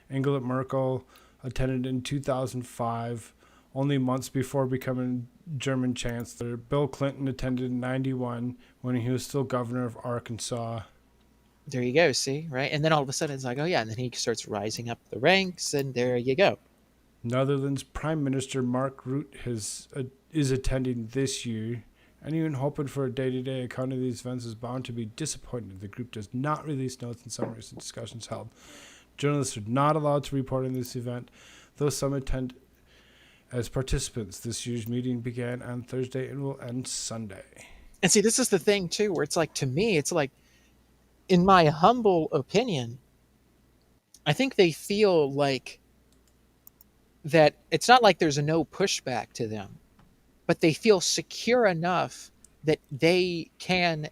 Angela Merkel attended in 2005, only months before becoming German chancellor. Bill Clinton attended in 1991 when he was still governor of Arkansas. There you go, see, right? And then all of a sudden it's like, oh yeah, and then he starts rising up the ranks, and there you go. Netherlands Prime Minister Mark Rutte is attending this year. Anyone hoping for a day-to-day account of these events is bound to be disappointed. The group does not release notes and summaries of discussions held. Journalists are not allowed to report on this event, though some attend as participants. This year's meeting began on Thursday and will end Sunday. And see, this is the thing too, where it's like, to me, it's like, in my humble opinion, I think they feel like that it's not like there's no pushback to them, but they feel secure enough that they can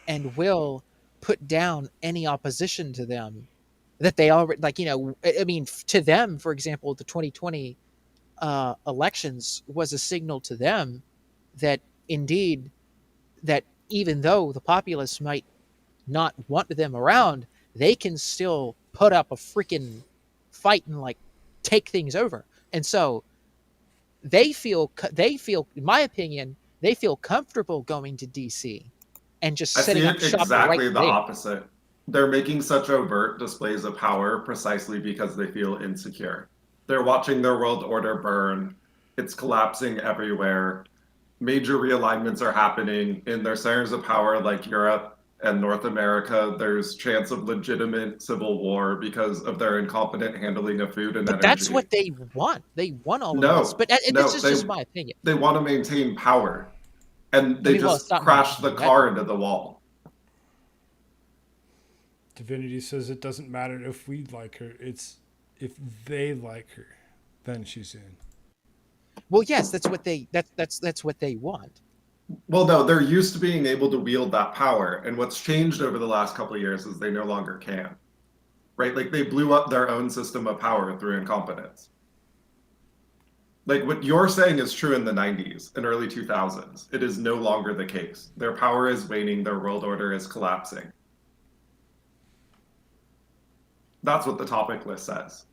and will put down any opposition to them, that they already, like, I mean, to them, for example, the 2020 elections was a signal to them that indeed, that even though the populace might not want them around, they can still put up a freaking fight and like take things over. And so they feel, in my opinion, they feel comfortable going to DC and just setting up shop exactly right the there. opposite. They're making such overt displays of power precisely because they feel insecure. They're watching their world order burn. It's collapsing everywhere. Major realignments are happening in their centers of power like Europe and North America. There's chance of legitimate civil war because of their incompetent handling of food and energy. But that's what they want. They want all of this. But this is just my opinion. They want to maintain power. And they just crash the car into the wall. Divinity says it doesn't matter if we like her. It's if they like her, then she's in. Well, yes, that's what they want. Well, no, they're used to being able to wield that power, and what's changed over the last couple of years is they no longer can. Right? Like, they blew up their own system of power through incompetence. Like, what you're saying is true in the 90s and early 2000s. It is no longer the case. Their power is waning, their world order is collapsing. That's what the topic list says.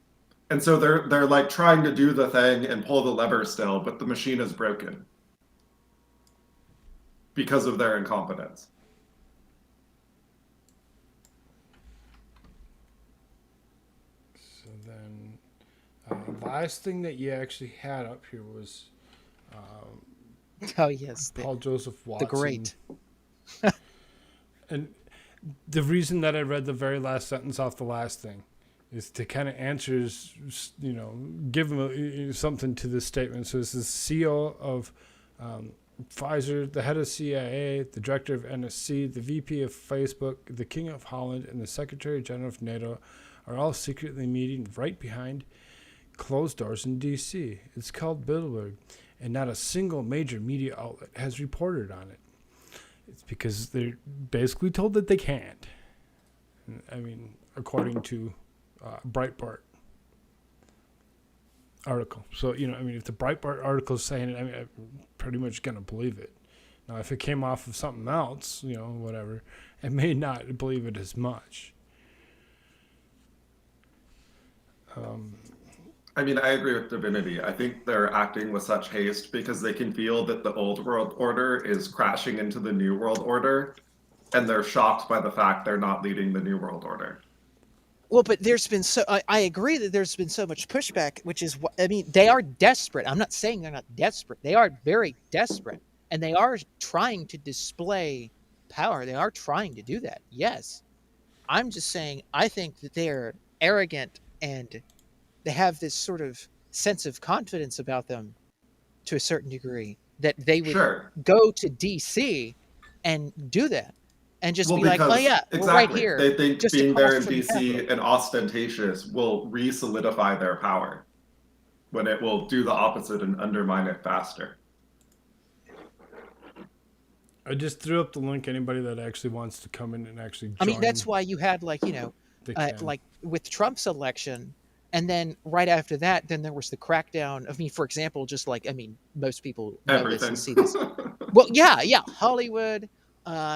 And so they're like trying to do the thing and pull the lever still, but the machine is broken because of their incompetence. So then, last thing that you actually had up here was oh yes, Paul Joseph Watson. The great. And the reason that I read the very last sentence off the last thing is to kind of answers, give them something to this statement. So this is CEO of Pfizer, the head of CIA, the director of NSC, the VP of Facebook, the King of Holland, and the Secretary General of NATO are all secretly meeting right behind closed doors in D.C. It's called Bilderberg, and not a single major media outlet has reported on it. It's because they're basically told that they can't. I mean, according to Breitbart article. So, you know, I mean, if the Breitbart article is saying it, I mean, I'm pretty much going to believe it. Now, if it came off of something else, you know, whatever, I may not believe it as much. I mean, I agree with Div Inity. I think they're acting with such haste because they can feel that the old world order is crashing into the new world order, and they're shocked by the fact they're not leading the new world order. Well, but there's been I agree that there's been so much pushback, which is what I mean. They are desperate. I'm not saying they're not desperate. They are very desperate, and they are trying to display power. They are trying to do that. Yes, I'm just saying I think that they're arrogant and they have this sort of sense of confidence about them to a certain degree that they would go to DC and do that. And just be like, oh yeah, exactly. we're right here. They think just being there in from the DC capital. and ostentatious will re-solidify their power, when it will do the opposite and undermine it faster. I just threw up the link. Anybody that actually wants to come in and actually join. I mean, that's why you had, like, you know, like with Trump's election, and then right after that, then there was the crackdown. I mean, for example, just like, I mean, most people know this and see this. Well, yeah, Hollywood,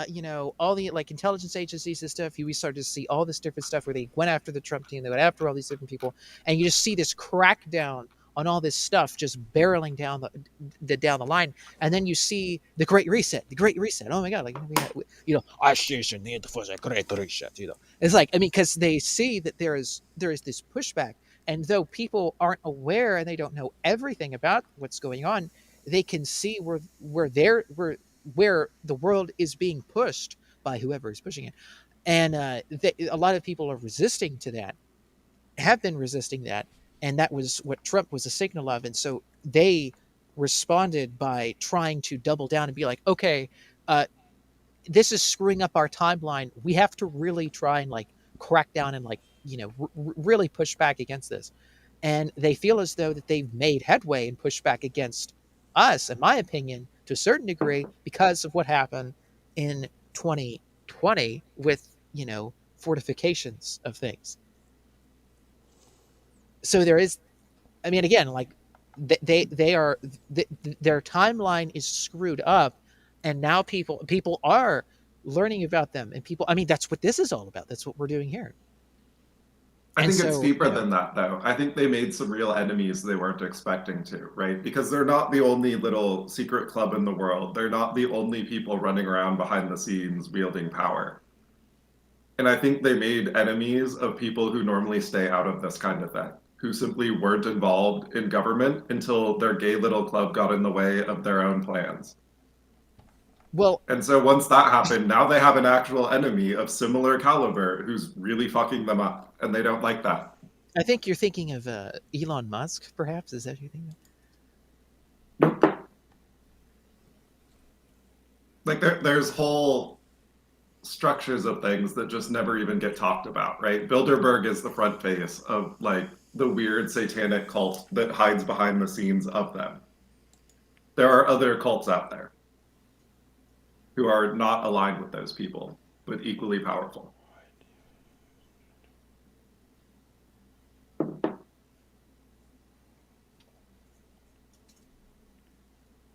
you know, all the like intelligence agencies and stuff. We started to see all this different stuff where they went after the Trump team, they went after all these different people, and you just see this crackdown on all this stuff just barreling down the line, and then you see the Great Reset. Oh my God! Like, you know, I see the need for the Great Reset. You know, it's like, I mean, because they see that there is this pushback, and though people aren't aware and they don't know everything about what's going on, they can see where the world is being pushed by whoever is pushing it, and a lot of people are resisting to that, have been resisting that. And that was what Trump was a signal of. And so they responded by trying to double down and be like, okay, this is screwing up our timeline. We have to really try and like crack down and like, you know, really push back against this. And they feel as though that they've made headway and pushed back against us, in my opinion, to a certain degree, because of what happened in 2020 with, you know, fortifications of things. So there is, I mean, again, like they are, their timeline is screwed up, and now people are learning about them, and people, I mean, that's what this is all about. That's what we're doing here. I think it's deeper than that, though. I think they made some real enemies they weren't expecting to, right? Because they're not the only little secret club in the world. They're not the only people running around behind the scenes wielding power. And I think they made enemies of people who normally stay out of this kind of thing, who simply weren't involved in government until their gay little club got in the way of their own plans. Well, and so once that happened, now they have an actual enemy of similar caliber who's really fucking them up, and they don't like that. I think you're thinking of Elon Musk, perhaps? Is that what you're thinking of? Like there's whole structures of things that just never even get talked about, right? Bilderberg is the front face of like the weird satanic cult that hides behind the scenes of them. There are other cults out there who are not aligned with those people, but equally powerful.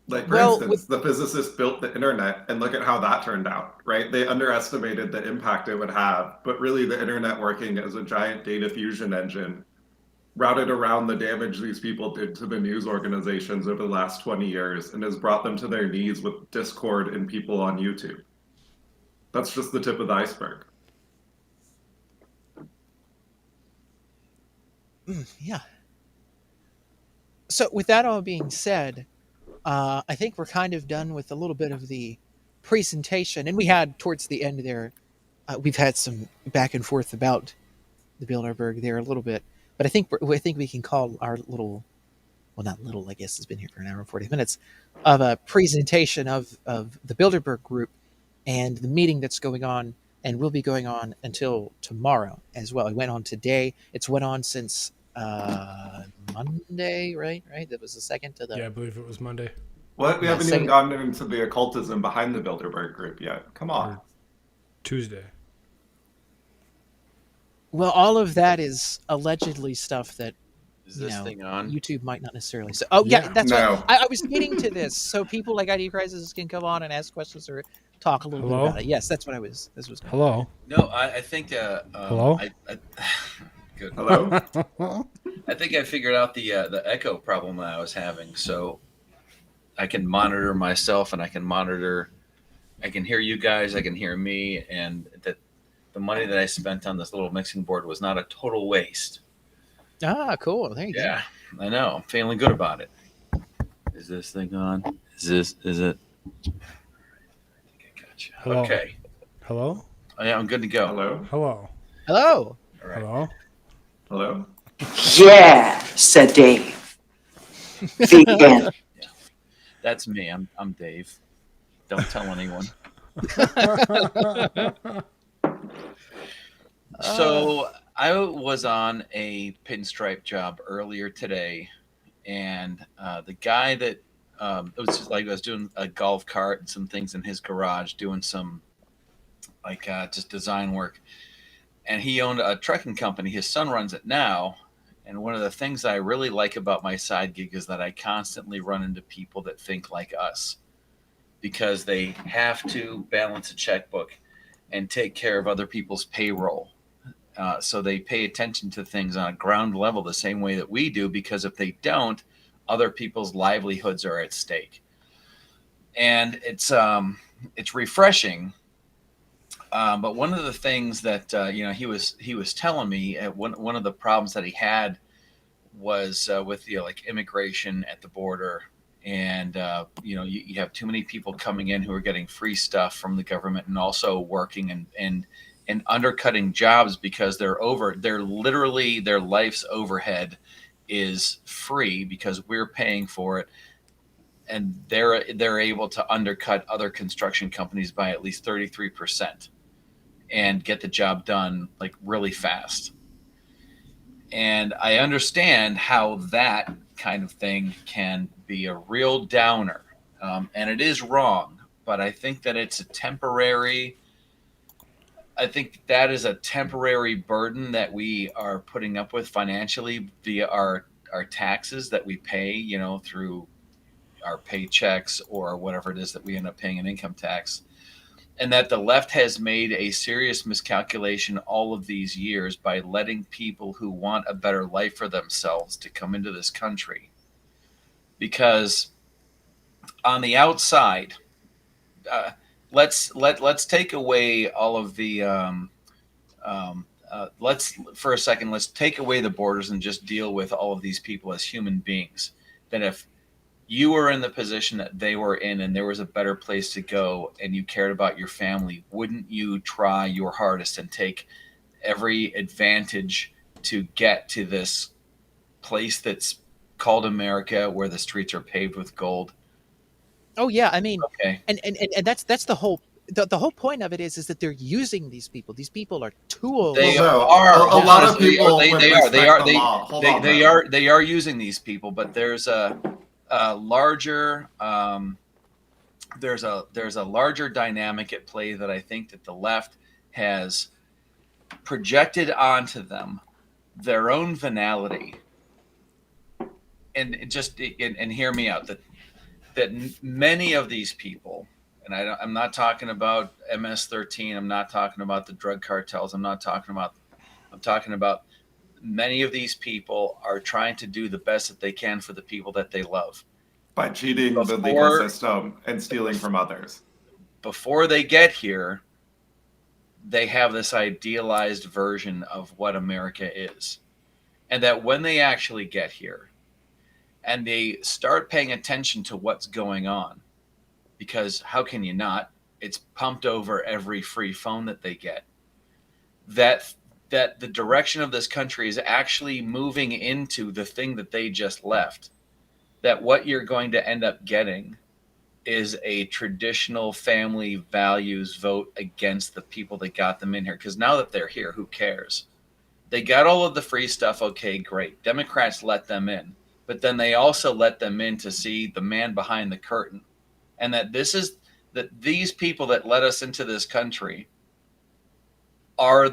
Like, for instance, the physicists built the internet, and look at how that turned out, right? They underestimated the impact it would have, but really the internet working as a giant data fusion engine routed around the damage these people did to the news organizations over the last 20 years and has brought them to their knees with Discord and people on YouTube. That's just the tip of the iceberg. Yeah. So with that all being said, I think we're kind of done with a little bit of the presentation. And we had, towards the end there, we've had some back and forth about the Bilderberg there a little bit. But I think we can call our little, well, not little, I guess it's been here for an hour and 40 minutes, of a presentation of the Bilderberg group and the meeting that's going on and will be going on until tomorrow as well. It went on today. It's went on since Monday, right? That was the second to the. Yeah, I believe it was Monday. What? We Yeah, haven't even gotten into the occultism behind the Bilderberg group yet. Come on. Or Tuesday. Well, all of that is allegedly stuff that Is this thing on? YouTube might not necessarily say. Oh yeah, that's No. what I was getting to this, so people like IDCrisis can come on and ask questions or talk a little bit about it. Yes, that's what I was. This was. Hello. No, I think. Hello. Good. Hello. I think I figured out the echo problem that I was having. So I can monitor myself, and I can hear you guys, I can hear me, and that the money that I spent on this little mixing board was not a total waste. Ah, cool. There you go. Yeah, I know. I'm feeling good about it. Is this thing on? Is it? I think I gotcha. Hello. Okay. Hello. Oh, yeah, I'm good to go. Hello. Hello. Hello. All right. Hello. Hello. Yeah, said Dave. The end. That's me. I'm Dave. Don't tell anyone. So I was on a pinstripe job earlier today, and the guy that it was just like I was doing a golf cart and some things in his garage, doing some just design work, and he owned a trucking company. His son runs it now. And one of the things I really like about my side gig is that I constantly run into people that think like us, because they have to balance a checkbook and take care of other people's payroll. So they pay attention to things on a ground level the same way that we do, because if they don't, other people's livelihoods are at stake. And it's refreshing. But one of the things that he was telling me, one of the problems that he had was with immigration at the border, and you have too many people coming in who are getting free stuff from the government and also working and undercutting jobs because they're literally their life's overhead is free because we're paying for it. And they're able to undercut other construction companies by at least 33% and get the job done really fast. And I understand how that kind of thing can be a real downer. And it is wrong, but I think that it's I think that is a temporary burden that we are putting up with financially via our taxes that we pay, through our paychecks or whatever it is that we end up paying in income tax. And that the left has made a serious miscalculation all of these years by letting people who want a better life for themselves to come into this country. Because on the outside, let's take away all of the let's take away the borders and just deal with all of these people as human beings. Then if you were in the position that they were in and there was a better place to go and you cared about your family, wouldn't you try your hardest and take every advantage to get to this place that's called America, where the streets are paved with gold? Oh yeah, I mean, okay. And that's the whole point of it is that they're using these people. These people are tools. They are a lot of people. They are using these people, but there's a larger there's a larger dynamic at play that I think that the left has projected onto them, their own venality, and hear me out, that many of these people, and I'm not talking about MS-13, I'm not talking about the drug cartels, I'm talking about many of these people are trying to do the best that they can for the people that they love. By cheating the legal system and stealing from others. Before they get here, they have this idealized version of what America is. And that when they actually get here and they start paying attention to what's going on, because how can you not? It's pumped over every free phone that they get. That the direction of this country is actually moving into the thing that they just left. That what you're going to end up getting is a traditional family values vote against the people that got them in here. Because now that they're here, who cares? They got all of the free stuff. Okay, great. Democrats let them in, but then they also let them in to see the man behind the curtain, and that these people that let us into this country are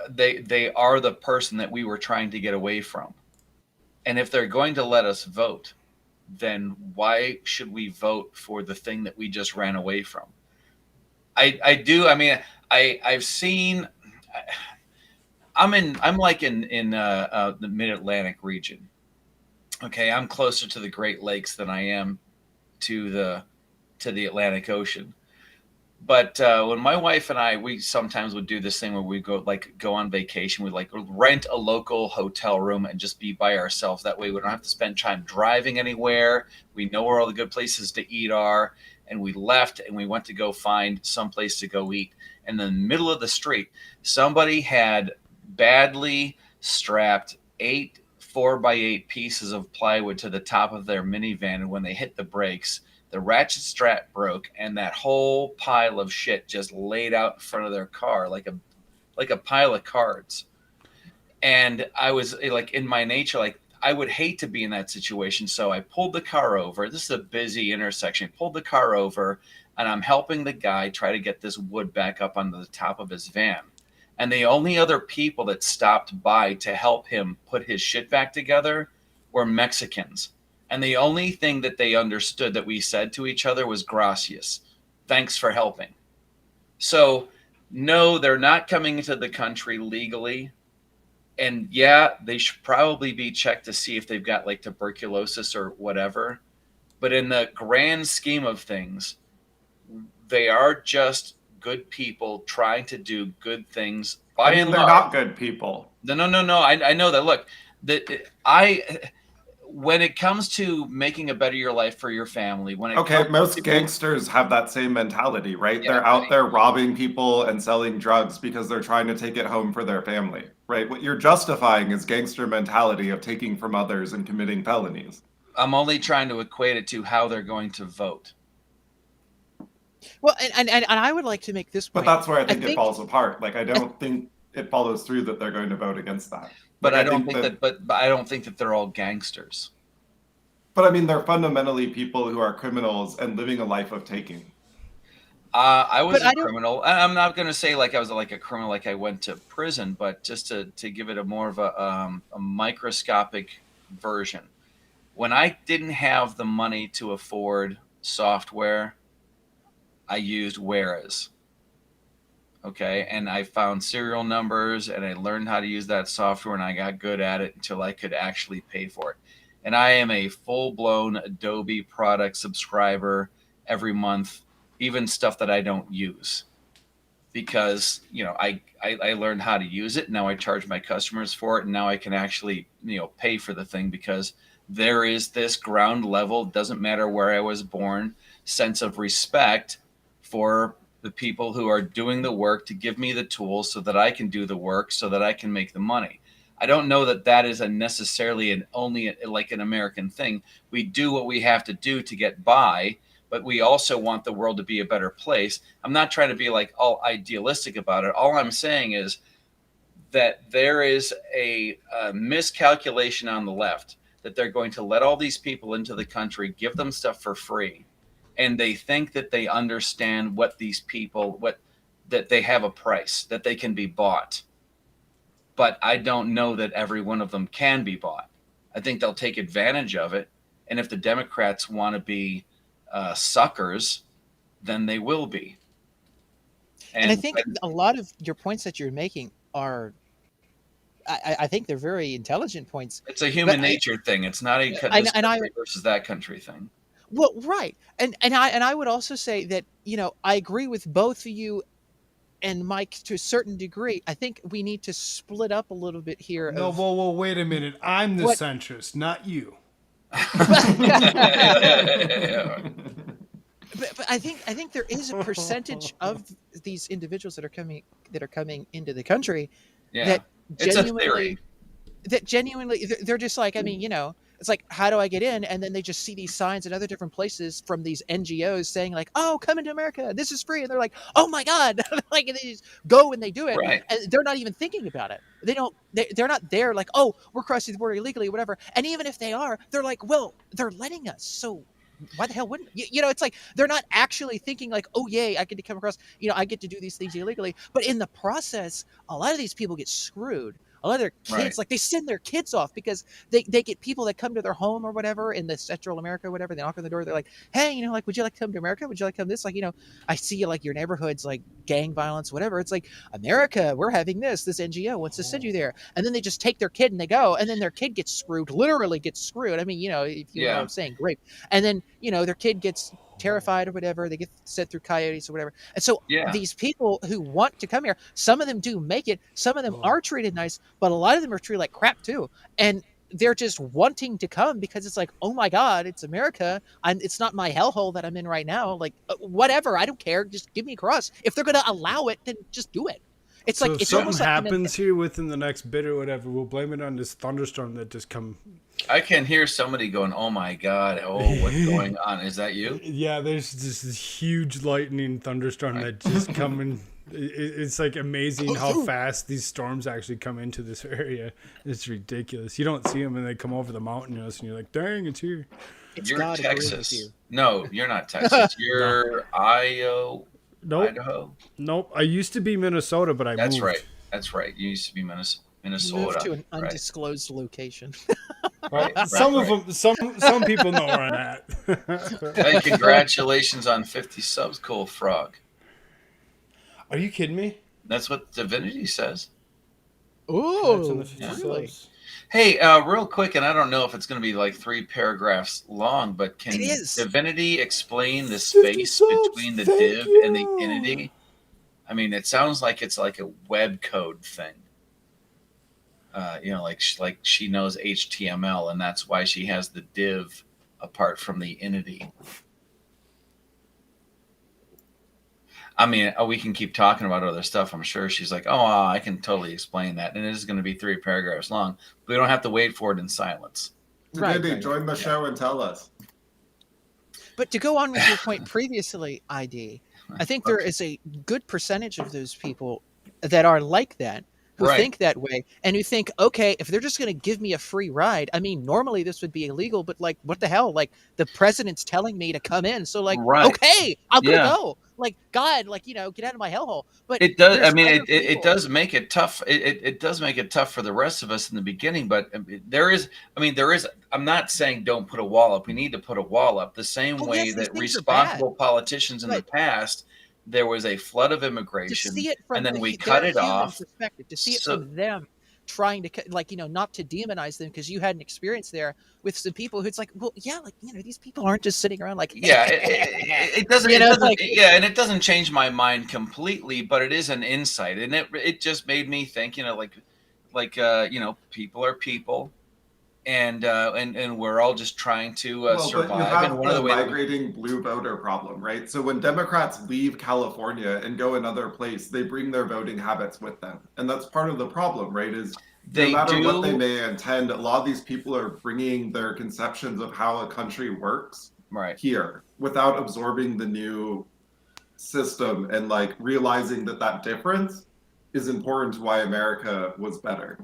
they are the person that we were trying to get away from. And if they're going to let us vote, then why should we vote for the thing that we just ran away from? I've seen. I'm like in the Mid-Atlantic region. Okay, I'm closer to the Great Lakes than I am to the Atlantic Ocean. But when my wife and we sometimes would do this thing where we go on vacation, we'd rent a local hotel room and just be by ourselves. That way we don't have to spend time driving anywhere. We know where all the good places to eat are. And we left and we went to go find some place to go eat. And in the middle of the street, somebody had badly strapped 8 4x8 pieces of plywood to the top of their minivan. And when they hit the brakes, the ratchet strap broke, and that whole pile of shit just laid out in front of their car like a pile of cards. And I was in my nature, I would hate to be in that situation. So I pulled the car over. This is a busy intersection. Pulled the car over, and I'm helping the guy try to get this wood back up onto the top of his van. And the only other people that stopped by to help him put his shit back together were Mexicans. And the only thing that they understood that we said to each other was gracias. Thanks for helping. So, no, they're not coming into the country legally. And yeah, they should probably be checked to see if they've got tuberculosis or whatever. But in the grand scheme of things, they are just good people trying to do good things. They're not good people. No. I know that. Look, when it comes to making a better life for your family, most gangsters have that same mentality, right? Yeah, they're out there robbing people and selling drugs because they're trying to take it home for their family, right? What you're justifying is gangster mentality of taking from others and committing felonies. I'm only trying to equate it to how they're going to vote. Well, and I would like to make this point. But that's where I think it falls apart. I don't think it follows through that they're going to vote against that. But I don't think that they're all gangsters. But I mean, they're fundamentally people who are criminals and living a life of taking. I was a criminal. I'm not going to say I was a criminal, I went to prison, but just to give it a more of a microscopic version. When I didn't have the money to afford software, I used Whereas. Okay, and I found serial numbers and I learned how to use that software and I got good at it until I could actually pay for it. And I am a full-blown Adobe product subscriber every month, even stuff that I don't use. Because, I learned how to use it. Now I charge my customers for it, and now I can actually, pay for the thing because there is this ground level, doesn't matter where I was born, sense of respect for the people who are doing the work to give me the tools so that I can do the work so that I can make the money. I don't know that is necessarily only an American thing. We do what we have to do to get by, but we also want the world to be a better place. I'm not trying to be all idealistic about it. All I'm saying is that there is a miscalculation on the left that they're going to let all these people into the country, give them stuff for free. And they think that they understand what these people, that they have a price, that they can be bought. But I don't know that every one of them can be bought. I think they'll take advantage of it. And if the Democrats want to be suckers, then they will be. And I think a lot of your points that you're making are, I think they're very intelligent points. It's a human nature thing. It's not this country versus that country thing. Well, right. And I would also say that, I agree with both of you and Mike to a certain degree. I think we need to split up a little bit here. No, whoa, wait a minute. I'm the centrist, not you. But I think there is a percentage of these individuals that are coming into the country that genuinely they're just It's like, how do I get in? And then they just see these signs in other different places from these NGOs saying like, oh, come into America, this is free. And they're like, oh my God. Like, and they just go and they do it. Right. And they're not even thinking about it. They're not there like, oh, we're crossing the border illegally, whatever. And even if they are, they're like, well, they're letting us. So why the hell wouldn't you know? It's like they're not actually thinking like, oh yay, I get to come across, I get to do these things illegally. But in the process, a lot of these people get screwed. A lot of their kids, like they send their kids off because they get people that come to their home or whatever in the Central America or whatever. They knock on the door. They're like, hey, like, would you like to come to America? Would you like to come this? Like, I see like your neighborhood's like gang violence, whatever. It's like, America, we're having this NGO wants to send you there. And then they just take their kid and they go. And then their kid gets screwed, literally gets screwed. I mean, if you know what I'm saying, great. And then, their kid gets terrified or whatever, they get sent through coyotes or whatever. And so these people who want to come here, some of them do make it, some of them are treated nice, but a lot of them are treated like crap too. And they're just wanting to come because it's like, oh my God, it's America. It's not my hellhole that I'm in right now. Like, whatever, I don't care. Just give me across. If they're going to allow it, then just do it. It's so like, if it's something almost happens here within the next bit or whatever, we'll blame it on this thunderstorm that just come. I can hear somebody going, oh my God, what's going on? Is that you? Yeah, there's just this huge lightning thunderstorm that just come in. It's like amazing how fast these storms actually come into this area. It's ridiculous. You don't see them and they come over the mountain, and you're like, dang, it's here. You're Texas. No, you're not Texas. You're Idaho. Nope. I used to be Minnesota, but I moved. That's right. You used to be Minnesota. Moved to an undisclosed location. Some people know where I'm at. Hey, congratulations on 50 subs, Koolfrogg. Are you kidding me? That's what Divinity says. Oh, really? Hey, real quick, and I don't know if it's going to be like 3 paragraphs long, but can Divinity explain the space between the div and the Inity? I mean, it sounds like it's like a web code thing. Like she knows HTML, and that's why she has the div apart from the Inity. I mean, we can keep talking about other stuff. I'm sure she's like, oh, I can totally explain that. And it is going to be 3 paragraphs long. We don't have to wait for it in silence. Right. Join the show and tell us. But to go on with your point previously, ID, I think there is a good percentage of those people that are like that, who think that way, and who think, okay, if they're just going to give me a free ride, I mean, normally this would be illegal, but like, what the hell? Like, the president's telling me to come in, so like, okay, I'm going to go. Like, God, like, get out of my hellhole. But it does. I mean, it does make it tough. It does make it tough for the rest of us in the beginning. But there is. I'm not saying don't put a wall up. We need to put a wall up the same way that responsible politicians in the past. There was a flood of immigration, and then we cut it off. To see it from them trying to, not to demonize them because you had an experience there with some people who it's like, well, yeah, like, these people aren't just sitting around like, it doesn't, and it doesn't change my mind completely, but it is an insight, and it just made me think, people are people. And we're all just trying to survive. But you have and one of the migrating blue voter problem, right? So when Democrats leave California and go another place, they bring their voting habits with them, and that's part of the problem, right? Is no matter what they may intend, a lot of these people are bringing their conceptions of how a country works here without absorbing the new system and like realizing that difference is important to why America was better.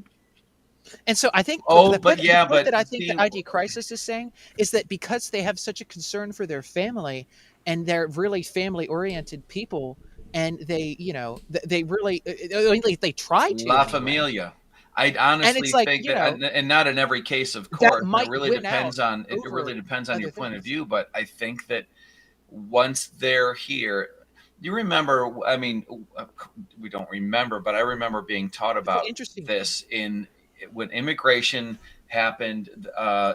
And so I think the point that I think that IDCrisis is saying is that because they have such a concern for their family and they're really family-oriented people, and they, they really, they try to. La Familia. I honestly think that, and not in every case, of course, it really depends on your point of view. But I think that once they're here, you remember, I mean, we don't remember, but I remember being taught about this when immigration happened,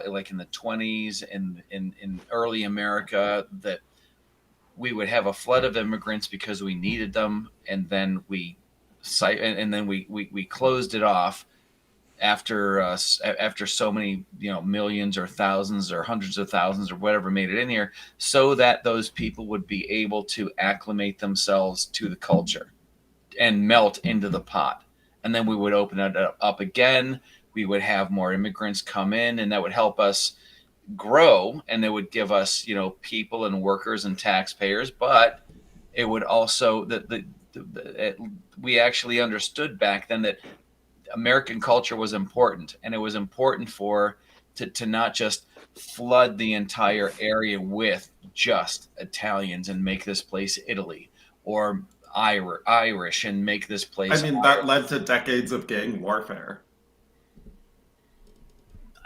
like in the 20s and in early America, that we would have a flood of immigrants because we needed them, and then we closed it off after so many millions or thousands or hundreds of thousands or whatever made it in here, so that those people would be able to acclimate themselves to the culture and melt into the pot. And then we would open it up again we would have more immigrants come in, and that would help us grow, and it would give us, people and workers and taxpayers. But it would also we actually understood back then that American culture was important, and it was important to not just flood the entire area with just Italians and make this place Italy, or Irish and make this place. I mean, that led to decades of gang warfare.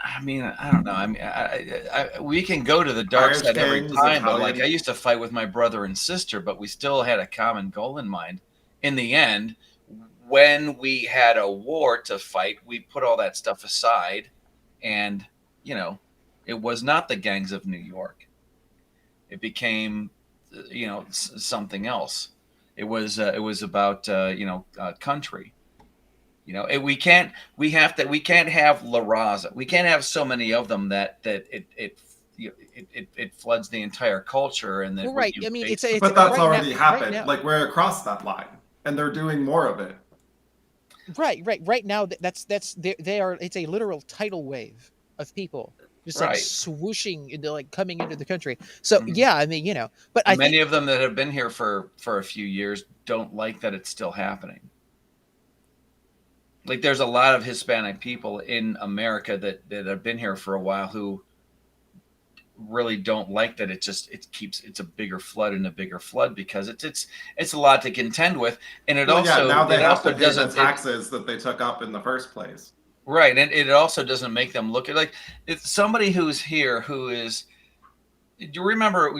I mean, I don't know. I mean, we can go to the dark side every time, but like I used to fight with my brother and sister, but we still had a common goal in mind. In the end, when we had a war to fight, we put all that stuff aside, and it was not the gangs of New York. It became, something else. It was about country. We can't have La Raza. We can't have so many of them that it floods the entire culture. And then well, right. I mean, it's but that's right already now, happened. Right now. Like, we're across that line, and they're doing more of it. Right now, it's a literal tidal wave of people just like swooshing into, like, coming into the country. So yeah, I mean, but many of them that have been here for a few years don't like that it's still happening. Like, there's a lot of Hispanic people in America that have been here for a while who really don't like that it's a bigger flood and a bigger flood, because it's a lot to contend with, and now they have to pay the taxes that they took up in the first place. Right, and it also doesn't make them look like it's somebody who's here who is. You remember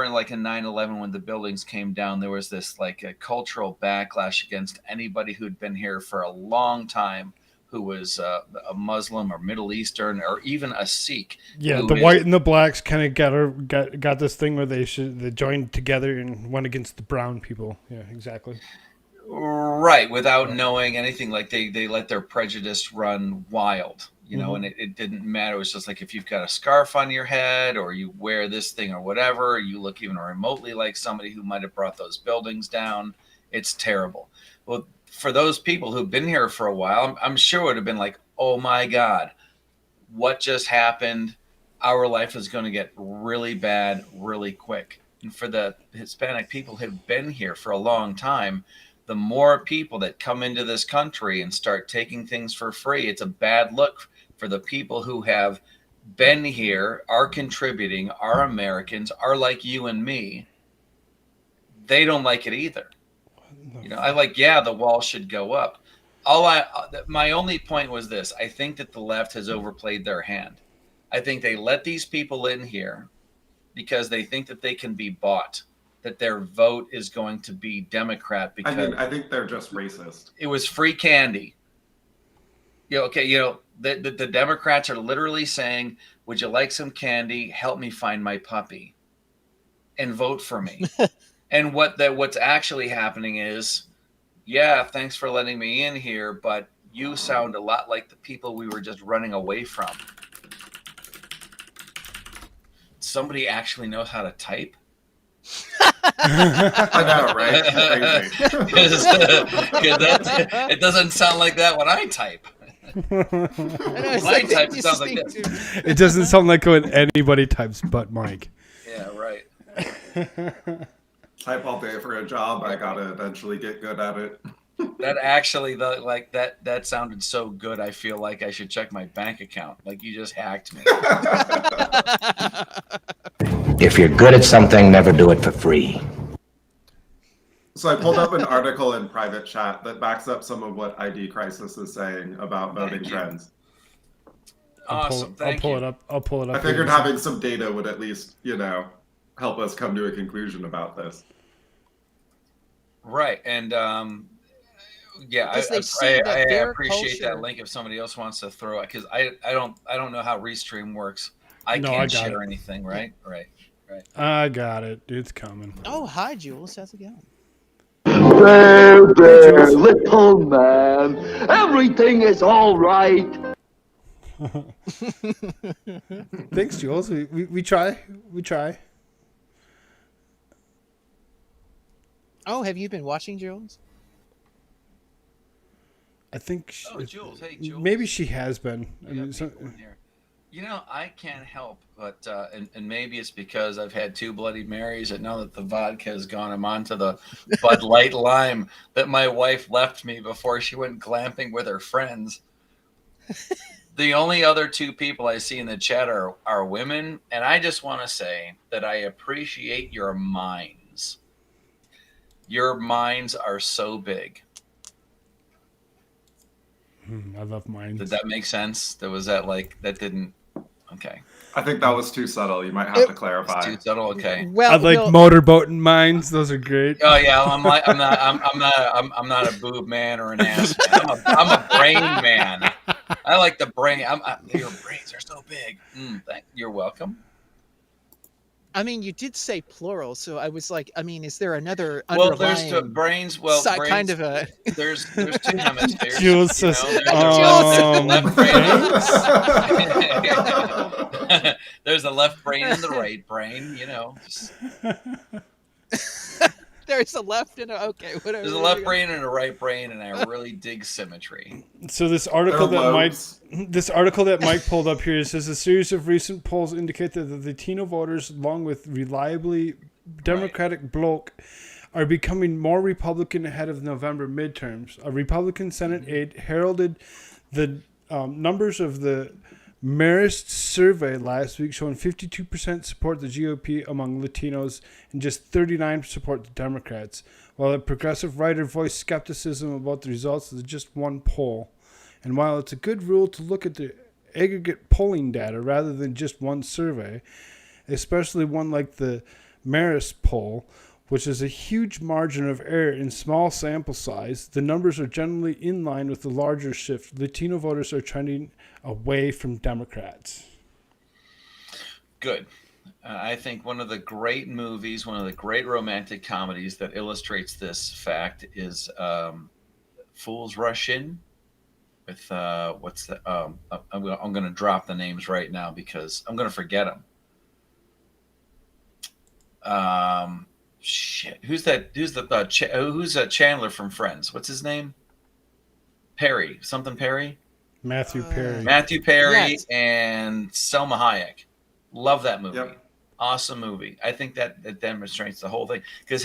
like in 9/11 when the buildings came down, there was this like a cultural backlash against anybody who'd been here for a long time, who was a Muslim or Middle Eastern or even a Sikh. Yeah, the white and the blacks kind of got this thing where they joined together and went against the brown people. Yeah, exactly. Right, without knowing anything. Like they let their prejudice run wild, and it didn't matter. It was just like, if you've got a scarf on your head or you wear this thing or whatever, you look even remotely like somebody who might have brought those buildings down. It's terrible. Well, for those people who've been here for a while, I'm sure it would have been like, oh my God, what just happened? Our life is going to get really bad really quick. And for the Hispanic people who've been here for a long time, the more people that come into this country and start taking things for free, it's a bad look for the people who have been here, are contributing, are Americans, are like you and me. They don't like it either. The wall should go up. My only point was this: I think that the left has overplayed their hand. I think they let these people in here because they think that they can be bought, that their vote is going to be Democrat. Because I think they're just racist. It was free candy. The Democrats are literally saying, "Would you like some candy? Help me find my puppy, and vote for me." And what's actually happening is, yeah, thanks for letting me in here, but you sound a lot like the people we were just running away from. Somebody actually knows how to type? I know, right? It doesn't sound like that when I type. When I type, it sounds like this. It doesn't sound like when anybody types but Mike. Yeah, right. Type all day for a job. I gotta eventually get good at it. That actually, that sounded so good. I feel like I should check my bank account. Like, you just hacked me. If you're good at something, never do it for free. So I pulled up an article in private chat that backs up some of what IDCrisis is saying about voting trends. Awesome. I'll pull it up. I figured having some data would at least, help us come to a conclusion about this. Right. And I appreciate that link if somebody else wants to throw it, because I don't know how Restream works. I can't share anything, right? Right. I got it. It's coming. Oh, hi, Jules. How's it going? There, little man. Everything is all right. Thanks, Jules. We try. Oh, have you been watching, Jules? I think. Jules. Hey, Jules. Maybe she has been. I mean, You know, I can't help but, and maybe it's because I've had 2 Bloody Marys, and now that the vodka has gone, I'm onto the Bud Light Lime that my wife left me before she went glamping with her friends. The only other 2 people I see in the chat are women, and I just want to say that I appreciate your minds. Your minds are so big. I love mine. Did that make sense? That didn't. Okay. I think that was too subtle. You might have to clarify. Too subtle. Okay. I like motorboat and mines. Those are great. Oh yeah, I'm not a boob man or an ass man. I'm a brain man. I like the brain. Your brains are so big. You're welcome. I mean, you did say plural, so I was like, I mean, is there another Well, there's underlying the brains. Well, brains, kind of a there's 2 hemispheres. Jules says, there's the left brain. There's the left brain and the right brain. You know. There's a left and a okay, whatever. There's a left brain and a right brain, and I really dig symmetry. So this article that Mike pulled up here says a series of recent polls indicate that the Latino voters, along with reliably Democratic bloc, are becoming more Republican ahead of November midterms. A Republican Senate aide heralded the numbers of the Marist survey last week, showing 52% support the GOP among Latinos and just 39% support the Democrats, while a progressive writer voiced skepticism about the results of just one poll. And while it's a good rule to look at the aggregate polling data rather than just one survey, especially one like the Marist poll, which is a huge margin of error in small sample size, the numbers are generally in line with the larger shift. Latino voters are trending away from Democrats. Good. I think one of the great movies, one of the great romantic comedies that illustrates this fact is Fools Rush In with, what's the, I'm going to drop the names right now because I'm going to forget them. Shit. Who's Chandler from Friends? What's his name? Perry. Something Perry? Matthew Perry. Matthew Perry Yes. and Selma Hayek. Love that movie. Yep. Awesome movie. I think that demonstrates the whole thing because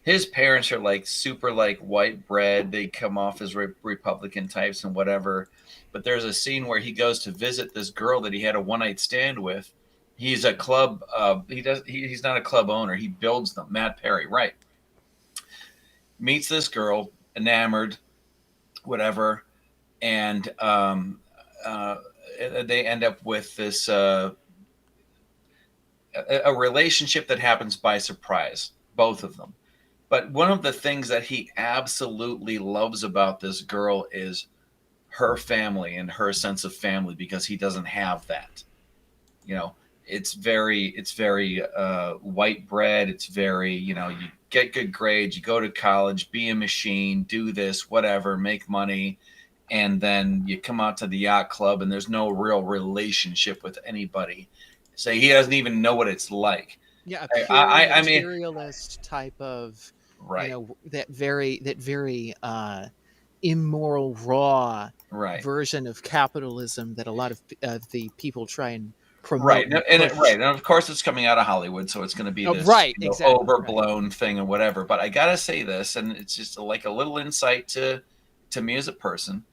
his parents are like super like white bread. They come off as Republican types and whatever. But there's a scene where he goes to visit this girl that he had a one-night stand with. He's a club. He's not a club owner. He builds them. Matt Perry, right? Meets this girl, enamored, whatever, and they end up with this a relationship that happens by surprise, both of them. But one of the things that he absolutely loves about this girl is her family and her sense of family because he doesn't have that, you know. It's very white bread. It's very, you get good grades, you go to college, be a machine, do this, whatever, make money. And then you come out to the yacht club and there's no real relationship with anybody. So he doesn't even know what it's like. Yeah, I mean, materialist type of, right. That very immoral, raw version of capitalism that a lot of the people try and promote. Right, and of course it's coming out of Hollywood, so it's going to be this exactly, overblown thing or whatever. But I got to say this, and it's just like a little insight to me as a person.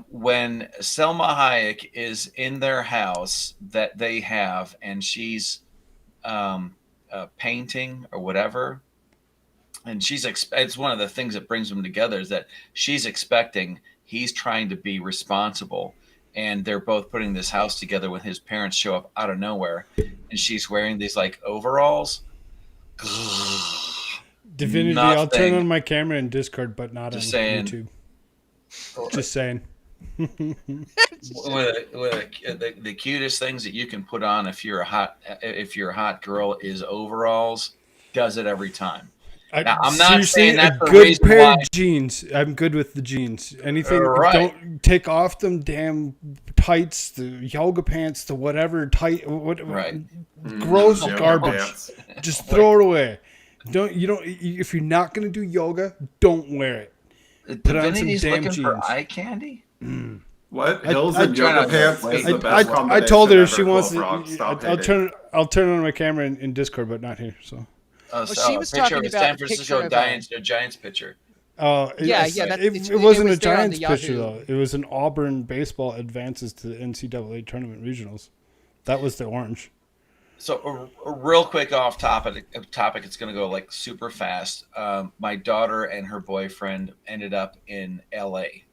When Selma Hayek is in their house that they have, and she's painting or whatever, and it's one of the things that brings them together is that she's expecting he's trying to be responsible. And they're both putting this house together when his parents show up out of nowhere. And she's wearing these like overalls. Div Inity, I'll turn on my camera in Discord, but not on YouTube. Just saying. The cutest things that you can put on if you're a hot girl is overalls. Does it every time. Now, I'm not saying that's a the good reason pair why. of jeans. I'm good with the jeans. Anything, Right. don't take off them damn tights, the yoga pants, the whatever Right. gross Yoga garbage. pants. Just throw it away. If you're not gonna do yoga, don't wear it. Divinity's looking for eye candy? What? Hills and yoga pants is the best combination. I told her ever, she wants Koolfrogg. to. Stop I'll turn on my camera in Discord, but not here. So. She was talking about San Francisco Giants pitcher. Oh, it wasn't a Giants pitcher though. It was an Auburn baseball advances to the NCAA tournament regionals. That was the orange. So a real quick off topic. It's going to go like super fast. My daughter and her boyfriend ended up in L.A.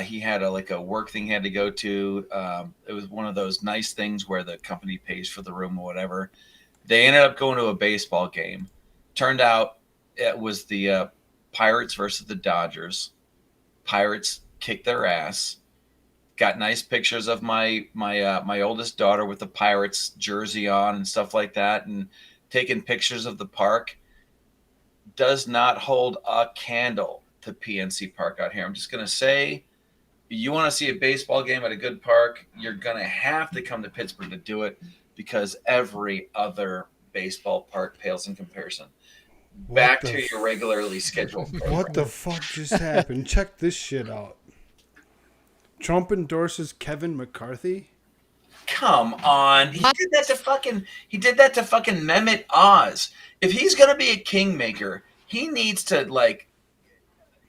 He had a work thing he had to go to. It was one of those nice things where the company pays for the room or whatever. They ended up going to a baseball game. Turned out it was the Pirates versus the Dodgers. Pirates kicked their ass. Got nice pictures of my oldest daughter with the Pirates jersey on and stuff like that, and taking pictures of the park. Does not hold a candle to PNC Park out here. I'm just gonna say, you want to see a baseball game at a good park, you're gonna have to come to Pittsburgh to do it, because every other baseball park pales in comparison. Back to your regularly scheduled program. What the fuck just happened? Check this shit out. Trump endorses Kevin McCarthy. Come on, he did that to fucking Mehmet Oz. If he's gonna be a kingmaker, he needs to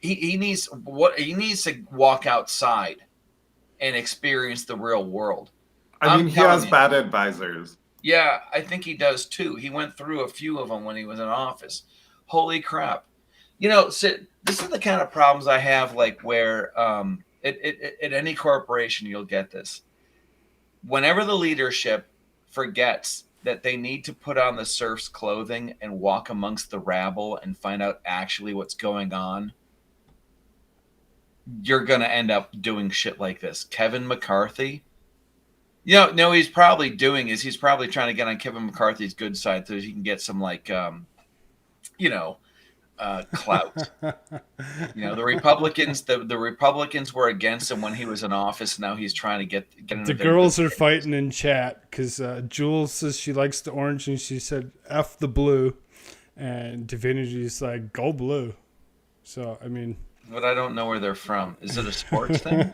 he needs to walk outside and experience the real world. I mean, he has bad advisors. Yeah, I think he does too. He went through a few of them when he was in office. Holy crap. This is the kind of problems I have, where at any corporation you'll get this. Whenever the leadership forgets that they need to put on the serf's clothing and walk amongst the rabble and find out actually what's going on, you're going to end up doing shit like this. Kevin McCarthy. No, he's probably trying to get on Kevin McCarthy's good side so he can get some clout. The Republicans were against him when he was in office. Now he's trying to get the girls are fighting in chat because Jules says she likes the orange and she said F the blue, and Divinity's like go blue. So I mean. But I don't know where they're from. Is it a sports thing?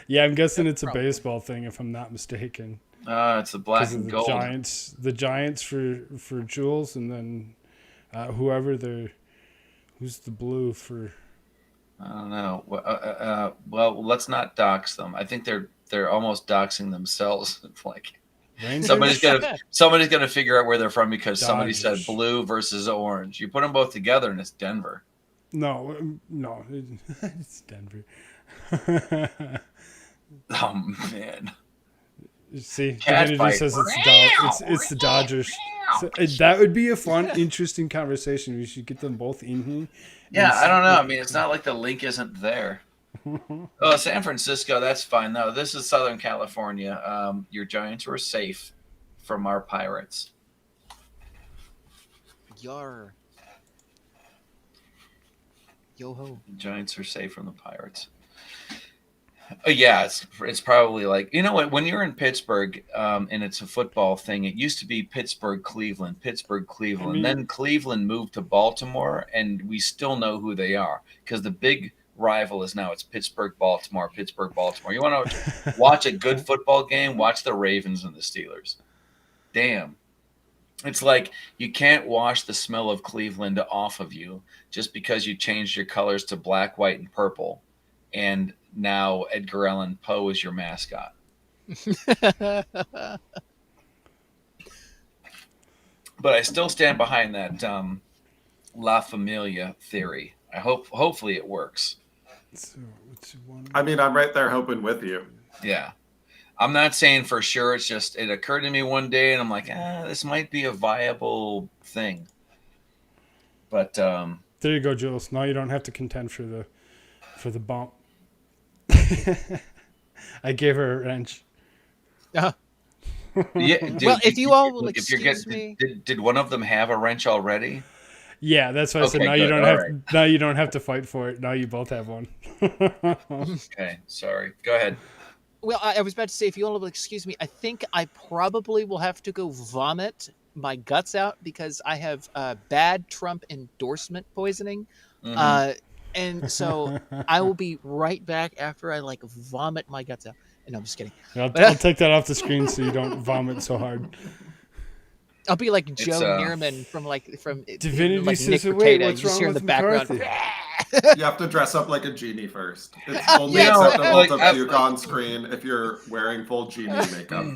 Yeah, I'm guessing it's a baseball thing, if I'm not mistaken. It's the black and gold. The Giants for Jules, and then who's the blue for? I don't know. Well, let's not dox them. I think they're almost doxing themselves. It's like somebody's gonna figure out where they're from because somebody said blue versus orange. You put them both together, and it's Denver. No, it's Denver. Oh man! See, Divinity says it's the Dodgers. So, that would be a fun, interesting conversation. We should get them both in here. Yeah, I don't know. I mean, it's not like the link isn't there. Oh, San Francisco, that's fine. No, this is Southern California. Your Giants were safe from our Pirates. Yar. Yo ho. The Giants are safe from the Pirates. Yeah, it's probably when you're in Pittsburgh and it's a football thing, it used to be Pittsburgh, Cleveland. Then Cleveland moved to Baltimore, and we still know who they are because the big rival is now it's Pittsburgh, Baltimore. You want to watch a good football game? Watch the Ravens and the Steelers. Damn. It's like you can't wash the smell of Cleveland off of you just because you changed your colors to black, white, and purple. And now Edgar Allan Poe is your mascot. But I still stand behind that La Familia theory. Hopefully it works. I mean, I'm right there hoping with you. Yeah. I'm not saying for sure. It's just it occurred to me one day, and I'm like, this might be a viable thing. But there you go, Jules. Now you don't have to contend for the bump. I gave her a wrench. Yeah. If you all will excuse me, did one of them have a wrench already? Yeah, that's why I said now you don't have now you don't have to fight for it. Now you both have one. Okay, sorry. Go ahead. Well, I was about to say, if you all will excuse me, I think I probably will have to go vomit my guts out because I have bad Trump endorsement poisoning. Mm-hmm. And so I will be right back after I like vomit my guts out. And no, I'm just kidding. I'll take that off the screen so you don't vomit so hard. I'll be like Joe Neerman from Divinity like says, Nick wait, Potato. what's You just wrong hear in with the background. McCarthy? You have to dress up like a genie first. It's only You know, acceptable like, to puke on screen if you're wearing full genie makeup.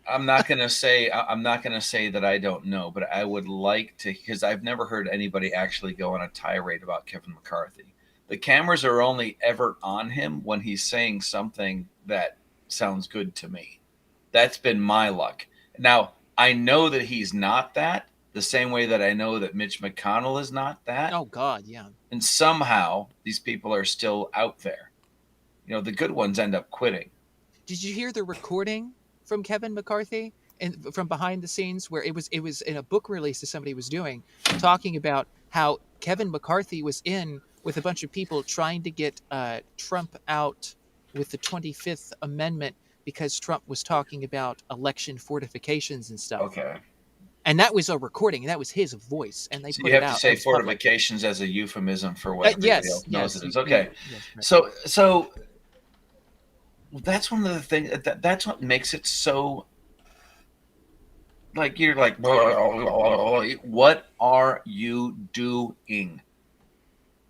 I'm not gonna say that I don't know, but I would like to, because I've never heard anybody actually go on a tirade about Kevin McCarthy. The cameras are only ever on him when he's saying something that sounds good to me. That's been my luck. Now, I know that he's not that, the same way that I know that Mitch McConnell is not that. Oh God, yeah. And somehow these people are still out there. You know, the good ones end up quitting. Did you hear the recording from Kevin McCarthy and from behind the scenes where it was in a book release that somebody was doing, talking about how Kevin McCarthy was in with a bunch of people trying to get Trump out with the 25th Amendment because Trump was talking about election fortifications and stuff. Okay. And that was a recording, and that was his voice, and they So put you it have out. to say It was public. fortifications as a euphemism for what everybody yes, else knows yes, it is. you- Okay. yes, right. So that's one of the things that's what makes it so, like, you're like, what are you doing?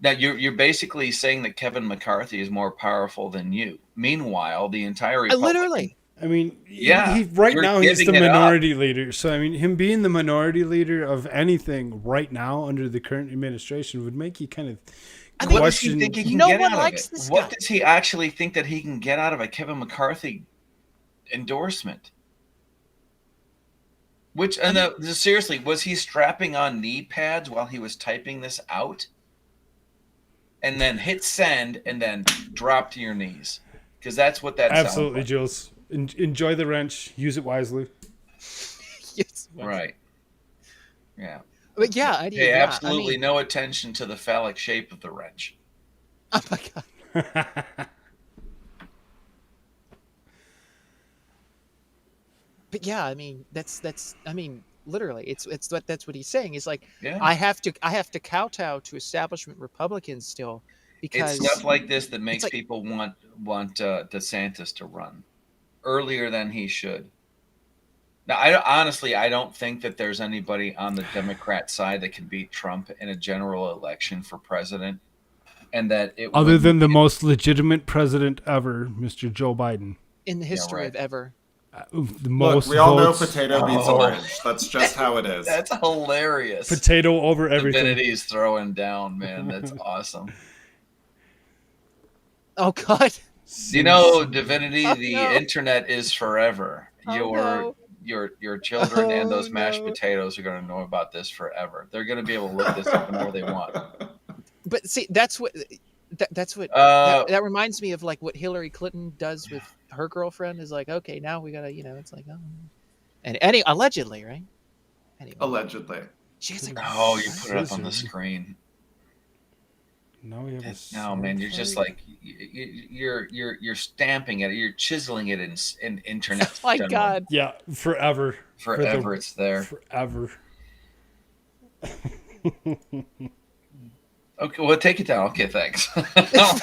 Now you're basically saying that Kevin McCarthy is more powerful than you. Meanwhile, the entire Republican, literally. I mean, yeah, he right you're now he's the giving it up. minority leader. So I mean, him being the minority leader of anything right now under the current administration would make you kind of What does question. he think he can No get one out likes of it? this What guy. does he actually think that he can get out of a Kevin McCarthy endorsement? Which, and seriously, was he strapping on knee pads while he was typing this out? And then hit send and then drop to your knees, because that's what that Absolutely, sounds Jules. Enjoy the wrench. Use it wisely. Yes. like. Right. Yeah. But yeah, Pay absolutely no attention to the phallic shape of the wrench. Oh my God. But yeah, I mean, that's I mean, literally, that's what he's saying. Is like, Yeah. I have to kowtow to establishment Republicans still, because It's stuff like this that makes like- people want DeSantis to run earlier than he should. Now, I don't think that there's anybody on the Democrat side that can beat Trump in a general election for president, and that it Other wouldn't than the be- most legitimate president ever, Mr. Joe Biden. in the history right. of ever. The Look, most we all know votes. potato beats orange. That's just how it is. That's hilarious. Potato over everything. Divinity's throwing down, man. That's awesome. Oh God. You know, Divinity, Oh, the no. internet is forever. Oh, Your children and those Oh, mashed no. potatoes are going to know about this forever. They're going to be able to look this up whenever they want. But see, that's what Uh, that reminds me of, like, what Hillary Clinton does with her girlfriend. Is like, okay, now we gotta, it's like, oh, and allegedly, right? Anyway, Allegedly. she gets like, Oh, you put it up on the screen. No, we have a No, man, you're just like you're stamping it, you're chiseling it in internet. Oh my general. God. Yeah, forever. Forever it's there. Forever. Okay, well, take it down. Okay, thanks. I'm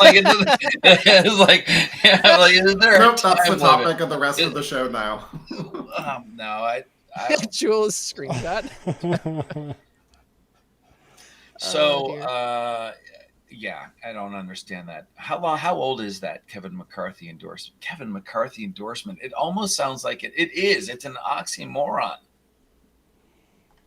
like, it's like, yeah, like, is there a Nope, that's the time topic limit? of the rest of the show now. No, I Jules screenshot. So, dear. yeah, I don't understand that. How old is that Kevin McCarthy endorsement? Kevin McCarthy endorsement. It almost sounds like it. It is. It's an oxymoron.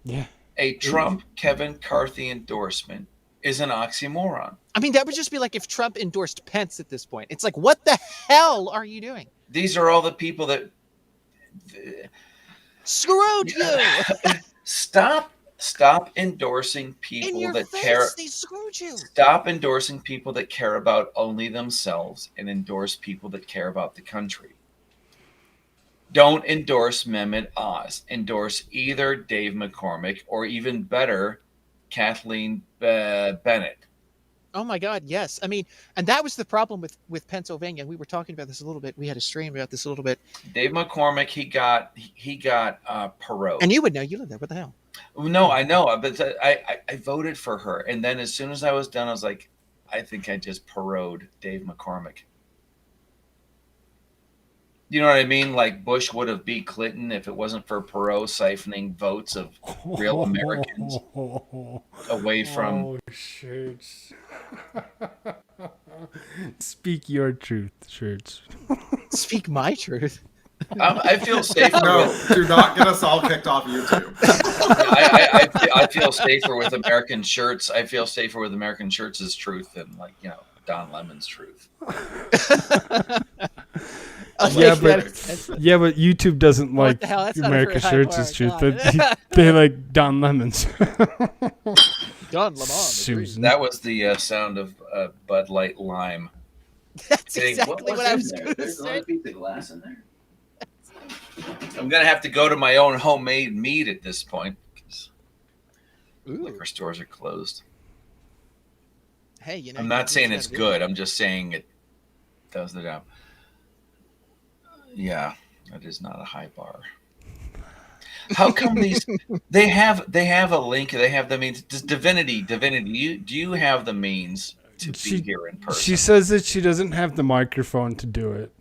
Yeah. A Trump Kevin McCarthy endorsement is an oxymoron. I mean, that would just be like if Trump endorsed Pence at this point. It's like, what the hell are you doing? These are all the people that Screwed you. Stop endorsing In people your that face, care. they screwed you. Stop endorsing people that care about only themselves and endorse people that care about the country. Don't endorse Mehmet Oz. Endorse either Dave McCormick or, even better, Kathleen Bennett. Oh my God, yes. I mean, and that was the problem with Pennsylvania. We were talking about this a little bit. We had a stream about this a little bit. Dave McCormick, he got Perot. And you would know. You live there. What the hell? No, I know, but I voted for her, and then as soon as I was done, I was like, I think I just parodied Dave McCormick. You know what I mean? Like Bush would have beat Clinton if it wasn't for Perot siphoning votes of real Americans away from. Oh, shirts. Speak your truth, shirts. Speak my truth. I feel safer. No, do not get us all kicked off YouTube. I feel safer with American Shirts. I feel safer with American Shirts' truth than Don Lemon's truth. Yeah, but YouTube doesn't like the hell? That's not a America very high Shirts' bar. truth. God. They like Don Lemon's. Don Lemon. Susan. That was the sound of Bud Light Lime. That's exactly what I was going to There's say. a piece of glass in there. I'm gonna have to go to my own homemade mead at this point because liquor stores are closed. Hey, I'm not saying it's good. I'm just saying it does the job. Yeah, that is not a high bar. How come these? They have a link. They have the means. Does Divinity? Do you have the means to be here in person? She says that she doesn't have the microphone to do it.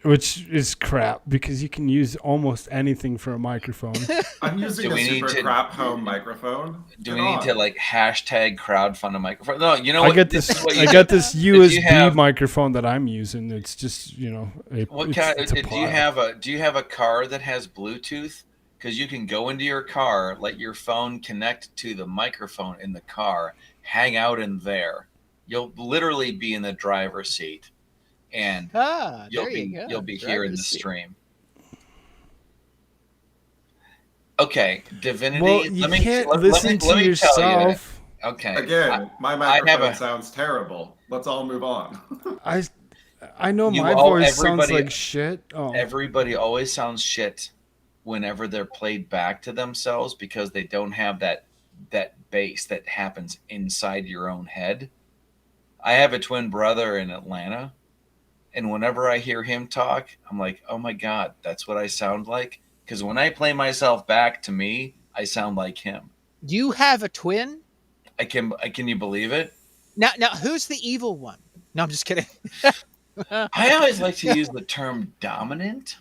Which is crap because you can use almost anything for a microphone. I'm using a super crap home microphone. Do we need to hashtag crowdfund a microphone? No, you know I what? got this. I got this USB microphone that I'm using. It's just do you have a car that has Bluetooth? Because you can go into your car, let your phone connect to the microphone in the car, hang out in there. You'll literally be in the driver's seat. And you'll be hearing the stream. Okay, Divinity. Well, you can't listen to yourself. Okay. Again, my microphone sounds terrible. Let's all move on. I know my voice sounds like shit. Oh. Everybody always sounds shit whenever they're played back to themselves because they don't have that bass that happens inside your own head. I have a twin brother in Atlanta. And whenever I hear him talk, I'm like, oh my God, that's what I sound like? Because when I play myself back to me, I sound like him. You have a twin? Can you believe it? Now, who's the evil one? No, I'm just kidding. I always like to use the term dominant.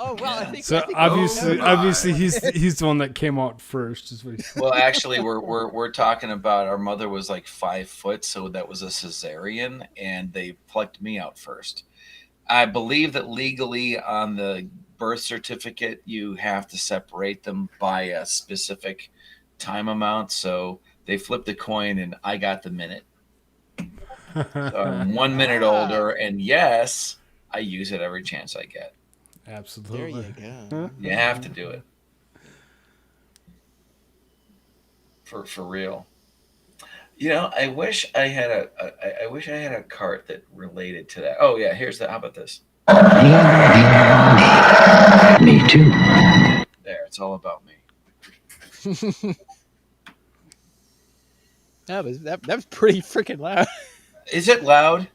Oh well, I think. So obviously, he's the one that came out first. Is what Well, actually, we're talking about our mother was like 5 foot, so that was a cesarean, and they plucked me out first. I believe that legally on the birth certificate you have to separate them by a specific time amount. So they flipped the coin, and I got the minute. So I'm 1 minute older, and yes, I use it every chance I get. Absolutely. There you go. You have to do it. For real. I wish I had a cart that related to that. Oh yeah, how about this? Me too. There, it's all about me. That was pretty freaking loud. Is it loud?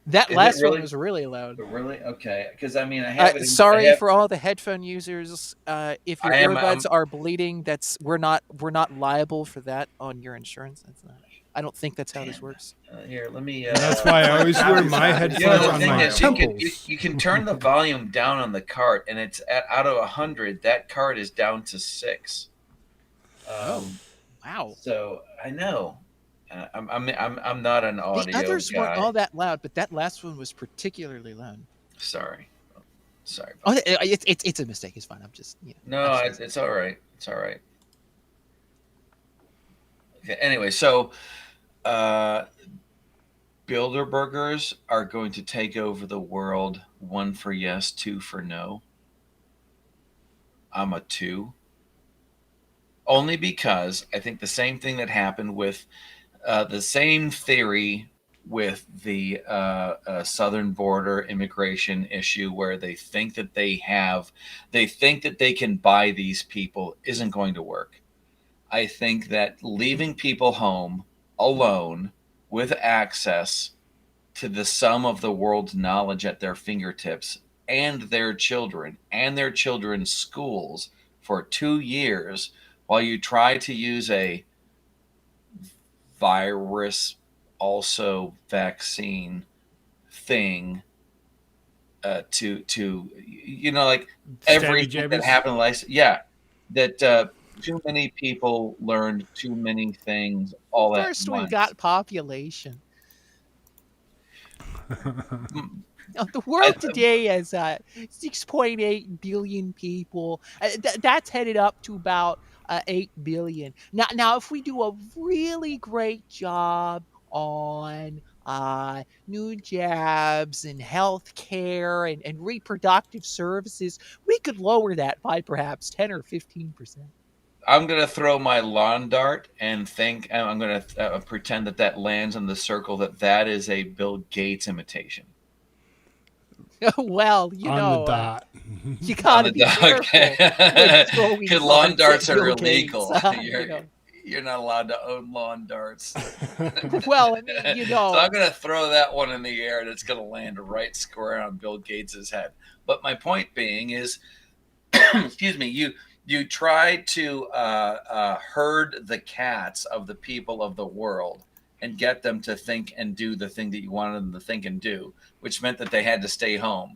That last one was really loud. Really? Okay. Because I have it. Sorry for all the headphone users. If your earbuds are bleeding, we're not liable for that on your insurance. That's not. I don't think that's how this works. Here, let me. That's why I always wear my headphones on my temples. You can turn the volume down on the cart, and it's out of 100. That cart is down to 6. Wow. So I know. I'm not an audio The others guy. weren't all that loud, but that last one was particularly loud. Sorry. Oh, it's a mistake. It's fine. I'm just No, it's all right. It's all right. Okay. Anyway, so Bilderbergers are going to take over the world. 1 for yes, 2 for no. I'm a 2. Only because I think the same thing that happened with the same theory with the southern border immigration issue, where they think that they can buy these people, isn't going to work. I think that leaving people home alone with access to the sum of the world's knowledge at their fingertips and their children and their children's schools for 2 years while you try to use a virus, also vaccine thing to like everything that happened that too many people learned too many things all at First, once. we've got population. The world today has 6.8 billion people. That's headed up to about 8 billion. Now, if we do a really great job on new jabs and health care and reproductive services, we could lower that by perhaps 10 or 15%. I'm going to throw my lawn dart and I'm going to pretend that lands in the circle, that is a Bill Gates imitation. Well, on the dot. You gotta be careful. Because lawn darts are Bill illegal. Gates, You're not allowed to own lawn darts. Well, I mean, So I'm going to throw that one in the air, and it's going to land right square on Bill Gates's head. But my point being is, excuse me, you try to herd the cats of the people of the world and get them to think and do the thing that you wanted them to think and do, which meant that they had to stay home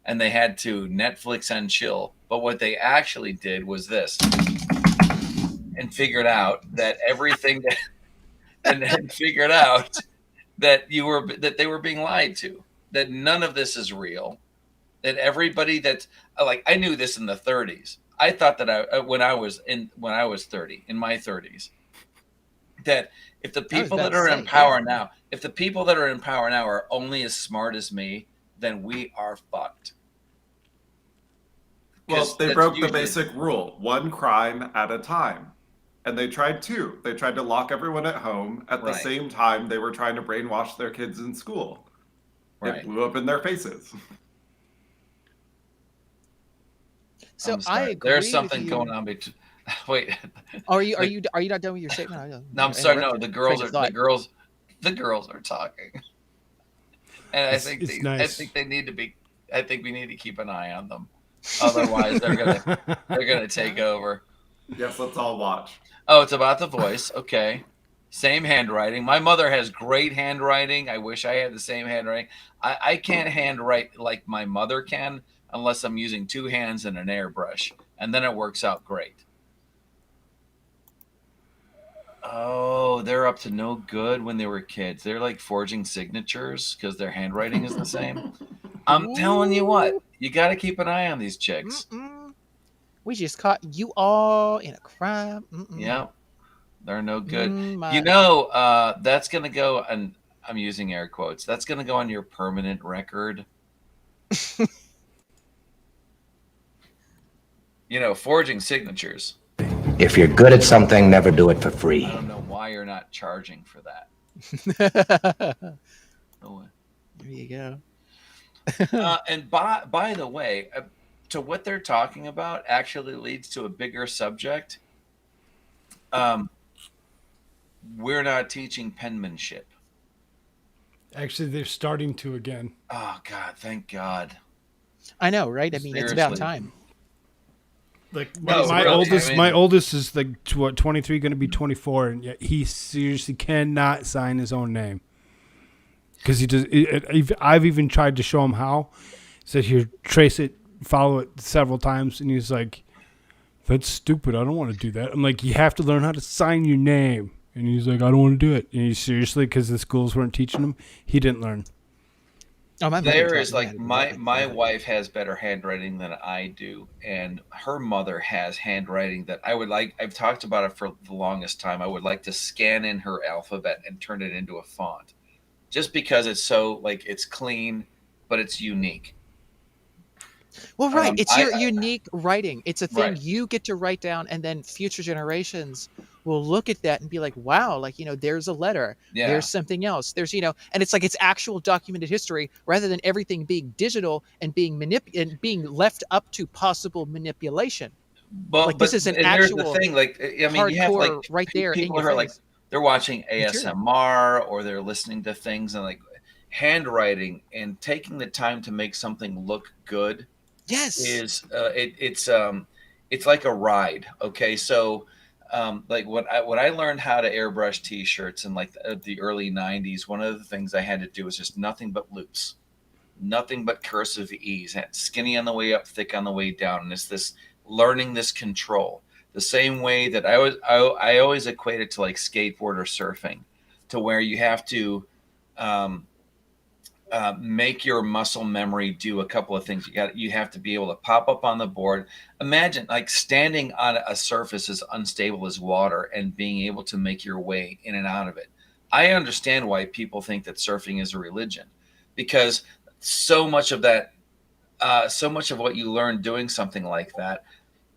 and they had to Netflix and chill. But what they actually did was this, and figured out that everything that, and then figured out that they were being lied to, that none of this is real, that everybody that, like, I knew this in the 30s. I thought that when I was 30, in my 30s, that if the people that are in power now, are only as smart as me, then we are fucked. Well, they broke the basic rule, one crime at a time. And they tried to. They tried to lock everyone at home. At the same time, they were trying to brainwash their kids in school. It blew up in their faces. So I agree. There's something going on between. Wait. Are you not done with your statement? No, I'm sorry. No, the girls are talking, and I think they need to be. I think we need to keep an eye on them. Otherwise, they're gonna take over. Yes, let's all watch. Oh, it's about the voice. Okay, same handwriting. My mother has great handwriting. I wish I had the same handwriting. I can't handwrite like my mother can unless I'm using two hands and an airbrush, and then it works out great. Oh, they're up to no good when they were kids. They're like forging signatures because their handwriting is the same. I'm telling you what, you got to keep an eye on these chicks. We just caught you all in a crime. Yeah, they're no good. That's going to go, and I'm using air quotes, that's going to go on your permanent record. Forging signatures. If you're good at something, never do it for free. I don't know why you're not charging for that. There you go. And by the way, to what they're talking about actually leads to a bigger subject. We're not teaching penmanship. Actually, they're starting to again. Oh, God, thank God. I know, right? I mean, Seriously. It's about time. Like my oldest is like 23, going to be 24, and yet he seriously cannot sign his own name because he does. I've even tried to show him how. Said here, trace it, follow it several times, and he's like, "That's stupid. I don't want to do that." I'm like, "You have to learn how to sign your name," and he's like, "I don't want to do it." And he seriously, because the schools weren't teaching him, he didn't learn. There is like my wife has better handwriting than I do, and her mother has handwriting that I would like. I've talked about it for the longest time. I would like to scan in her alphabet and turn it into a font, just because it's so it's clean, but it's unique. Well, right. It's your unique writing. It's a thing you get to write down, and then future generations will look at that and be like, wow, there's a letter. Yeah. There's something else. There's, and it's like it's actual documented history rather than everything being digital and being being left up to possible manipulation. But this is an actual thing. You have right there. People who are they're watching ASMR or they're listening to things and handwriting and taking the time to make something look good. Yes. Is it's like a ride. Okay. So like when I learned how to airbrush T-shirts in like the early '90s, one of the things I had to do was just nothing but loops, nothing but cursive E's, skinny on the way up, thick on the way down, and it's this learning this control. The same way that I always equate it to like skateboard or surfing, to where you have to make your muscle memory do a couple of things. You have to be able to pop up on the board. Imagine like standing on a surface as unstable as water and being able to make your way in and out of it. I understand why people think that surfing is a religion, because so much of that, so much of what you learn doing something like that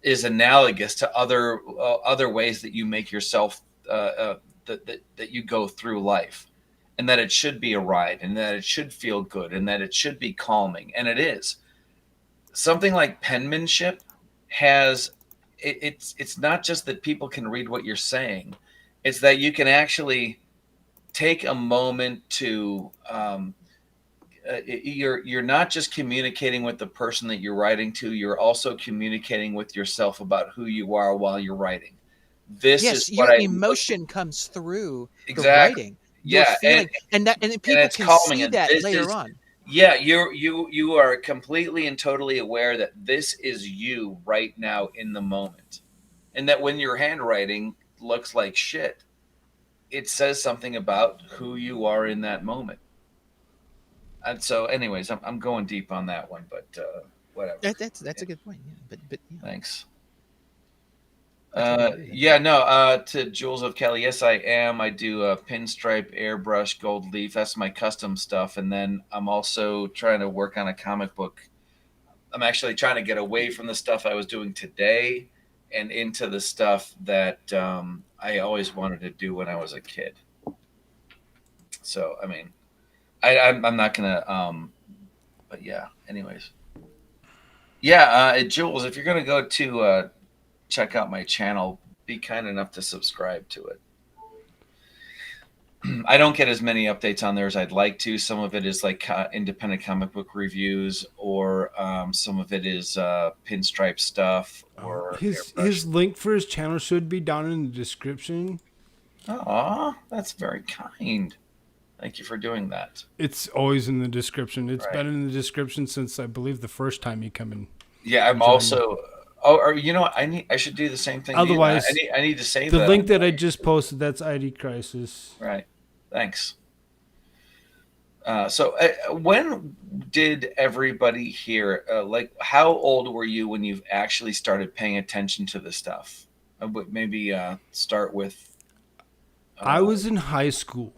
is analogous to other ways that you make yourself that you go through life, and that it should be a ride, and that it should feel good, and that it should be calming, and it is. Something like penmanship has it's not just that people can read what you're saying; it's that you can actually take a moment to you're not just communicating with the person that you're writing to, you're also communicating with yourself about who you are while you're writing. This is your what emotion comes through Exactly. the writing. Yeah, feeling, and people it's can calming, see and that this later is, on. Yeah, you are completely and totally aware that this is you right now in the moment, and that when your handwriting looks like shit, it says something about who you are in that moment. And so, anyways, I'm going deep on that one, but whatever. That's a good point. Yeah, but yeah. Thanks. That's To Jules of Kelly, yes, I am. I do a pinstripe, airbrush, gold leaf. That's my custom stuff. And then I'm also trying to work on a comic book. I'm actually trying to get away from the stuff I was doing today and into the stuff that I always wanted to do when I was a kid. So, I mean, I'm not going to, but yeah, anyways. Yeah, Jules, if you're going to go to check out my channel, be kind enough to subscribe to it. I don't get as many updates on there as I'd like to. Some of it is like independent comic book reviews, or some of it is pinstripe stuff. Or his link for his channel should be down in the description. Aw, that's very kind. Thank you for doing that. It's always in the description. It's Right. been in the description since I believe the first time you come in. Yeah, I'm also. Oh, or you know what? I should do the same thing. Otherwise, I need to save the link that I just posted. That's IDCrisis. Right. Thanks. So when did everybody here, like, how old were you when you actually started paying attention to this stuff? I would maybe start with. I was in high school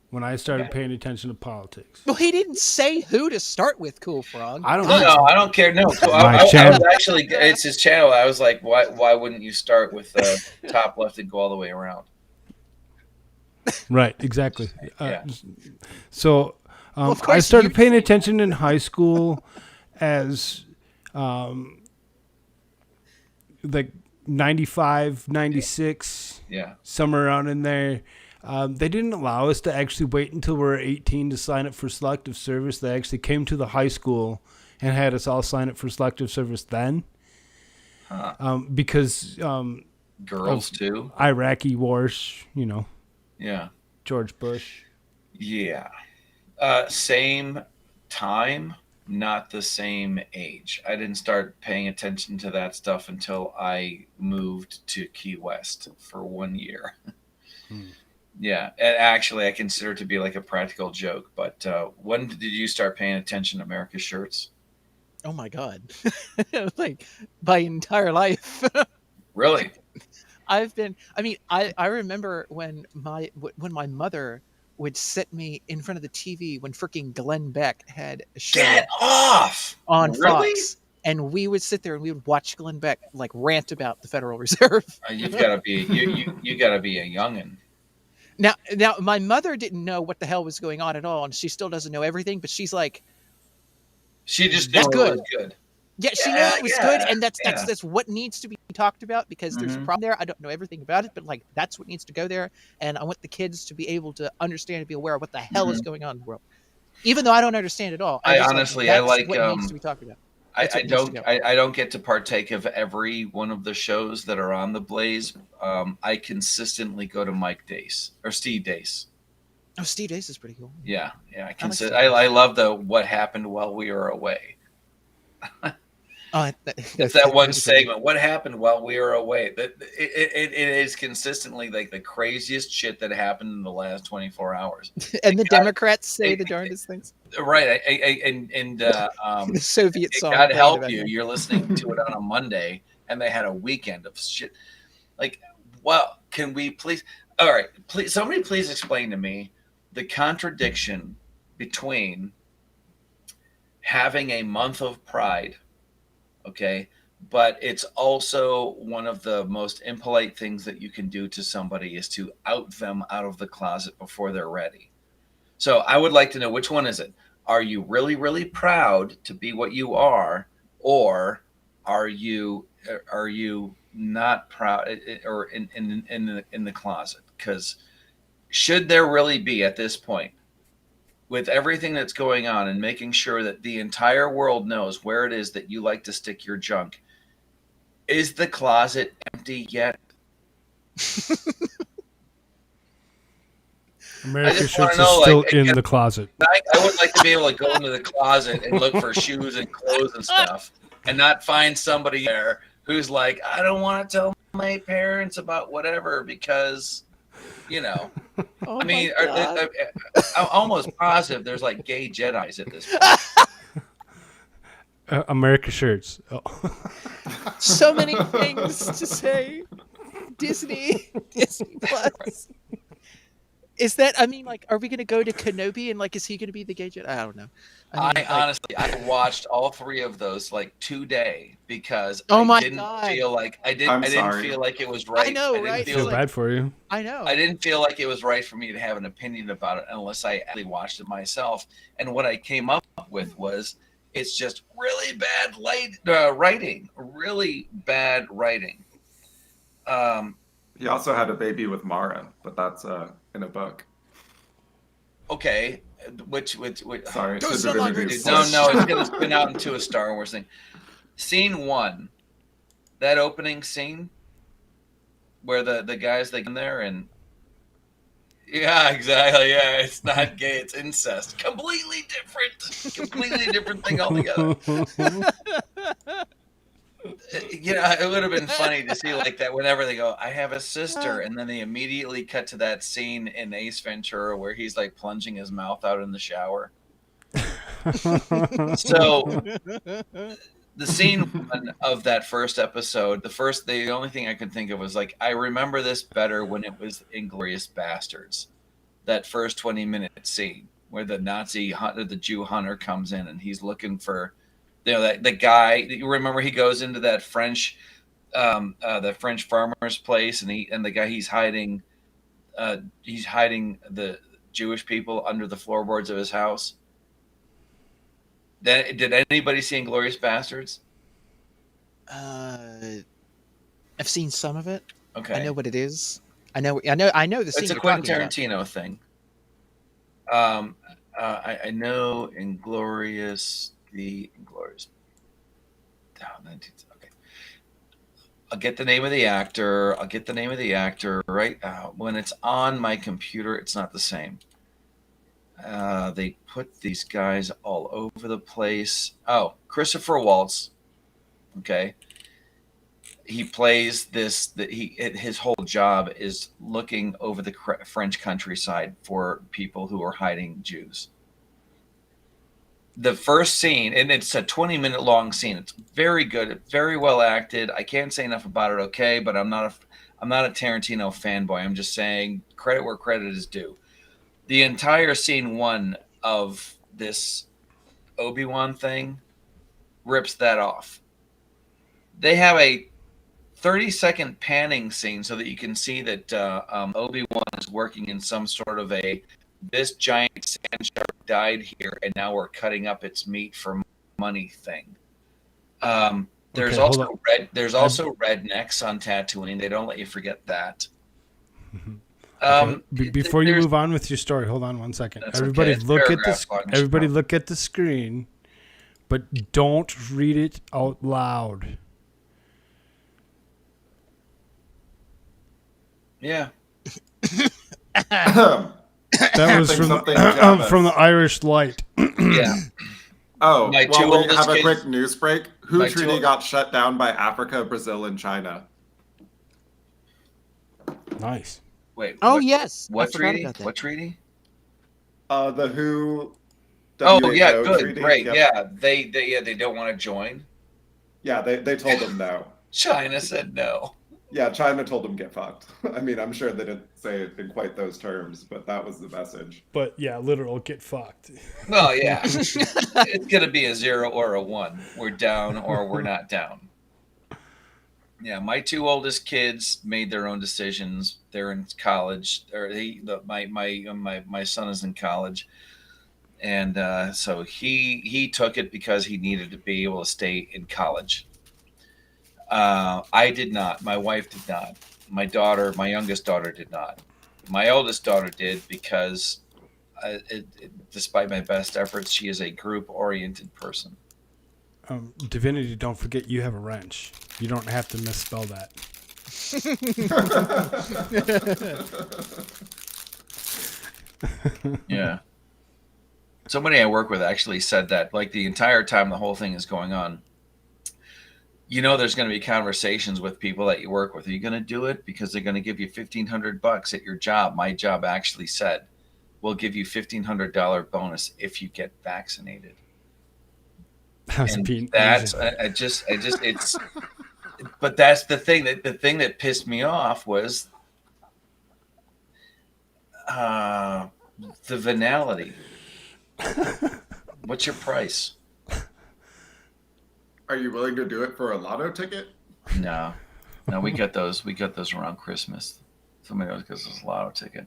when I started paying attention to politics. Well, he didn't say who to start with, Koolfrogg. I don't know. No, I don't care. No, I was actually, it's his channel. I was like, why wouldn't you start with the top left and go all the way around? Right, exactly. Yeah. So I started paying attention in high school as like 95, 96, somewhere around in there. They didn't allow us to actually wait until we were 18 to sign up for selective service. They actually came to the high school and had us all sign up for selective service then. Because girls too, Iraqi wars, you know. Yeah. George Bush. Yeah. Same time, not the same age. I didn't start paying attention to that stuff until I moved to Key West for 1 year. Yeah. And actually, I consider it to be like a practical joke. But when did you start paying attention to AmericaShirts? Oh, my God. Like, my entire life. Really? I remember when my mother would sit me in front of the TV when freaking Glenn Beck had a show Get off on really? Fox, and we would sit there and we would watch Glenn Beck like rant about the Federal Reserve. You've got to be you got to be a youngin'. Now, my mother didn't know what the hell was going on at all, and she still doesn't know everything. But she's like, she just knew that's it was good. Yeah, she knew it was good, and that's what needs to be talked about, because there's a problem there. I don't know everything about it, but like that's what needs to go there, and I want the kids to be able to understand and be aware of what the hell is going on in the world, even though I don't understand it all. I honestly, I like what needs to be talked about. That's what needs to go. I don't get to partake of every one of the shows that are on the Blaze. I consistently go to Mike Dace or Steve Dace. Oh, Steve Dace is pretty cool. Yeah, yeah. I I love the what happened while we were away. Oh, It's that one segment. What happened while we were away? It is consistently like the craziest shit that happened in the last 24 hours. And the Democrats say the darndest things. Right, The Soviet song. God help about you. that. You're listening to it on a Monday, and they had a weekend of shit. Like, well, can we please? All right, please. Somebody please explain to me the contradiction between having a month of Pride. Okay, but it's also one of the most impolite things that you can do to somebody is to out them out of the closet before they're ready. So I would like to know, which one is it? Are you really, really proud to be what you are, or are you not proud or in the closet? Because should there really be at this point, with everything that's going on and making sure that the entire world knows where it is that you like to stick your junk, is the closet empty yet? AmericaShirts is still in the closet. I would like to be able to go into the closet and look for shoes and clothes and stuff and not find somebody there who's like, I don't want to tell my parents about whatever because, you know. Oh I mean, I'm almost positive there's like gay Jedis at this point. AmericaShirts. Oh. So many things to say. Disney Plus. Is that? I mean, like, are we going to go to Kenobi and like, is he going to be the gay Jedi? I don't know. Honestly, I watched all three of those like today because I didn't feel like I didn't feel like it was right. I know, I feel bad for you. I know. I didn't feel like it was right for me to have an opinion about it unless I actually watched it myself. And what I came up with was it's just really bad writing, really bad writing. He also had a baby with Mara, but that's in a book. Okay, which sorry, no, it's gonna spin out into a Star Wars thing. Scene 1, that opening scene where the guys they get in there and yeah, exactly, yeah, it's not gay, it's incest, completely different thing altogether. You know, it would have been funny to see like that whenever they go, I have a sister, and then they immediately cut to that scene in Ace Ventura where he's like plunging his mouth out in the shower. So the scene 1 of that first episode, the only thing I could think of was like, I remember this better when it was Inglourious Bastards, that first 20-minute scene where the Nazi hunter, the Jew hunter comes in and he's looking for, you know, that the guy, you remember he goes into that French farmer's place and the guy he's hiding the Jewish people under the floorboards of his house. Did anybody see Inglourious Bastards? I've seen some of it. Okay, I know what it is. I know the scene. It's a Quentin Tarantino thing. I know Inglourious. The Inglorious. Okay. I'll get the name of the actor. Right when it's on my computer, it's not the same. They put these guys all over the place. Oh, Christopher Waltz. Okay. He plays this. His whole job is looking over the French countryside for people who are hiding Jews. The first scene, and it's a 20-minute long scene. It's very good, very well acted. I can't say enough about it. Okay, but I'm not a Tarantino fanboy. I'm just saying credit where credit is due. The entire scene 1 of this Obi-Wan thing rips that off. They have a 30-second panning scene so that you can see that Obi-Wan is working in some sort of this giant sand shark died here and now we're cutting up its meat for money thing. There's also rednecks on Tatooine. They don't let you forget that. Before you move on with your story, hold on one second. That's Everybody okay. look at the screen but don't read it out loud. Yeah. That was from the Irish Light. Yeah. Oh, My while two we oldest have a kids- quick news break, who my treaty two- got shut down by Africa, Brazil, and China? Nice. Wait. Oh, what- yes. I What forgot treaty? about that. What treaty? The WHO. Oh yeah, WHO good, treaty. great. Yep. Yeah, they don't want to join. Yeah, they told them no. China said no. Yeah, China told them get fucked. I mean, I'm sure they didn't say it in quite those terms, but that was the message. But yeah, literal get fucked. Well, yeah, it's gonna be a 0 or a 1. We're down or we're not down. Yeah, my two oldest kids made their own decisions. They're in college. My son is in college, and so he took it because he needed to be able to stay in college. I did not. My wife did not. My youngest daughter did not. My oldest daughter did because, despite my best efforts, she is a group-oriented person. Divinity, don't forget you have a wrench. You don't have to misspell that. Yeah. Somebody I work with actually said that, like, the entire time the whole thing is going on, there's going to be conversations with people that you work with. Are you going to do it? Because they're going to give you $1,500 at your job. My job actually said, we'll give you $1,500 bonus if you get vaccinated. But that's the thing that pissed me off was the venality. What's your price? Are you willing to do it for a lotto ticket? No, we got those around Christmas. Somebody else gets us a lotto ticket.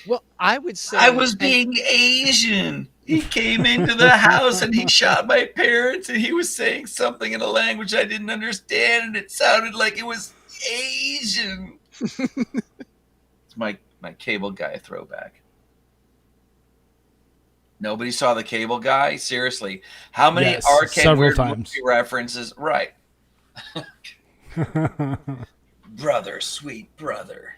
Well, I would say I was being Asian. He came into the house and he shot my parents, and he was saying something in a language I didn't understand, and it sounded like it was Asian. It's my Cable Guy throwback. Nobody saw the Cable Guy? Seriously. How many arcade weird movie references? Right. Brother, sweet brother.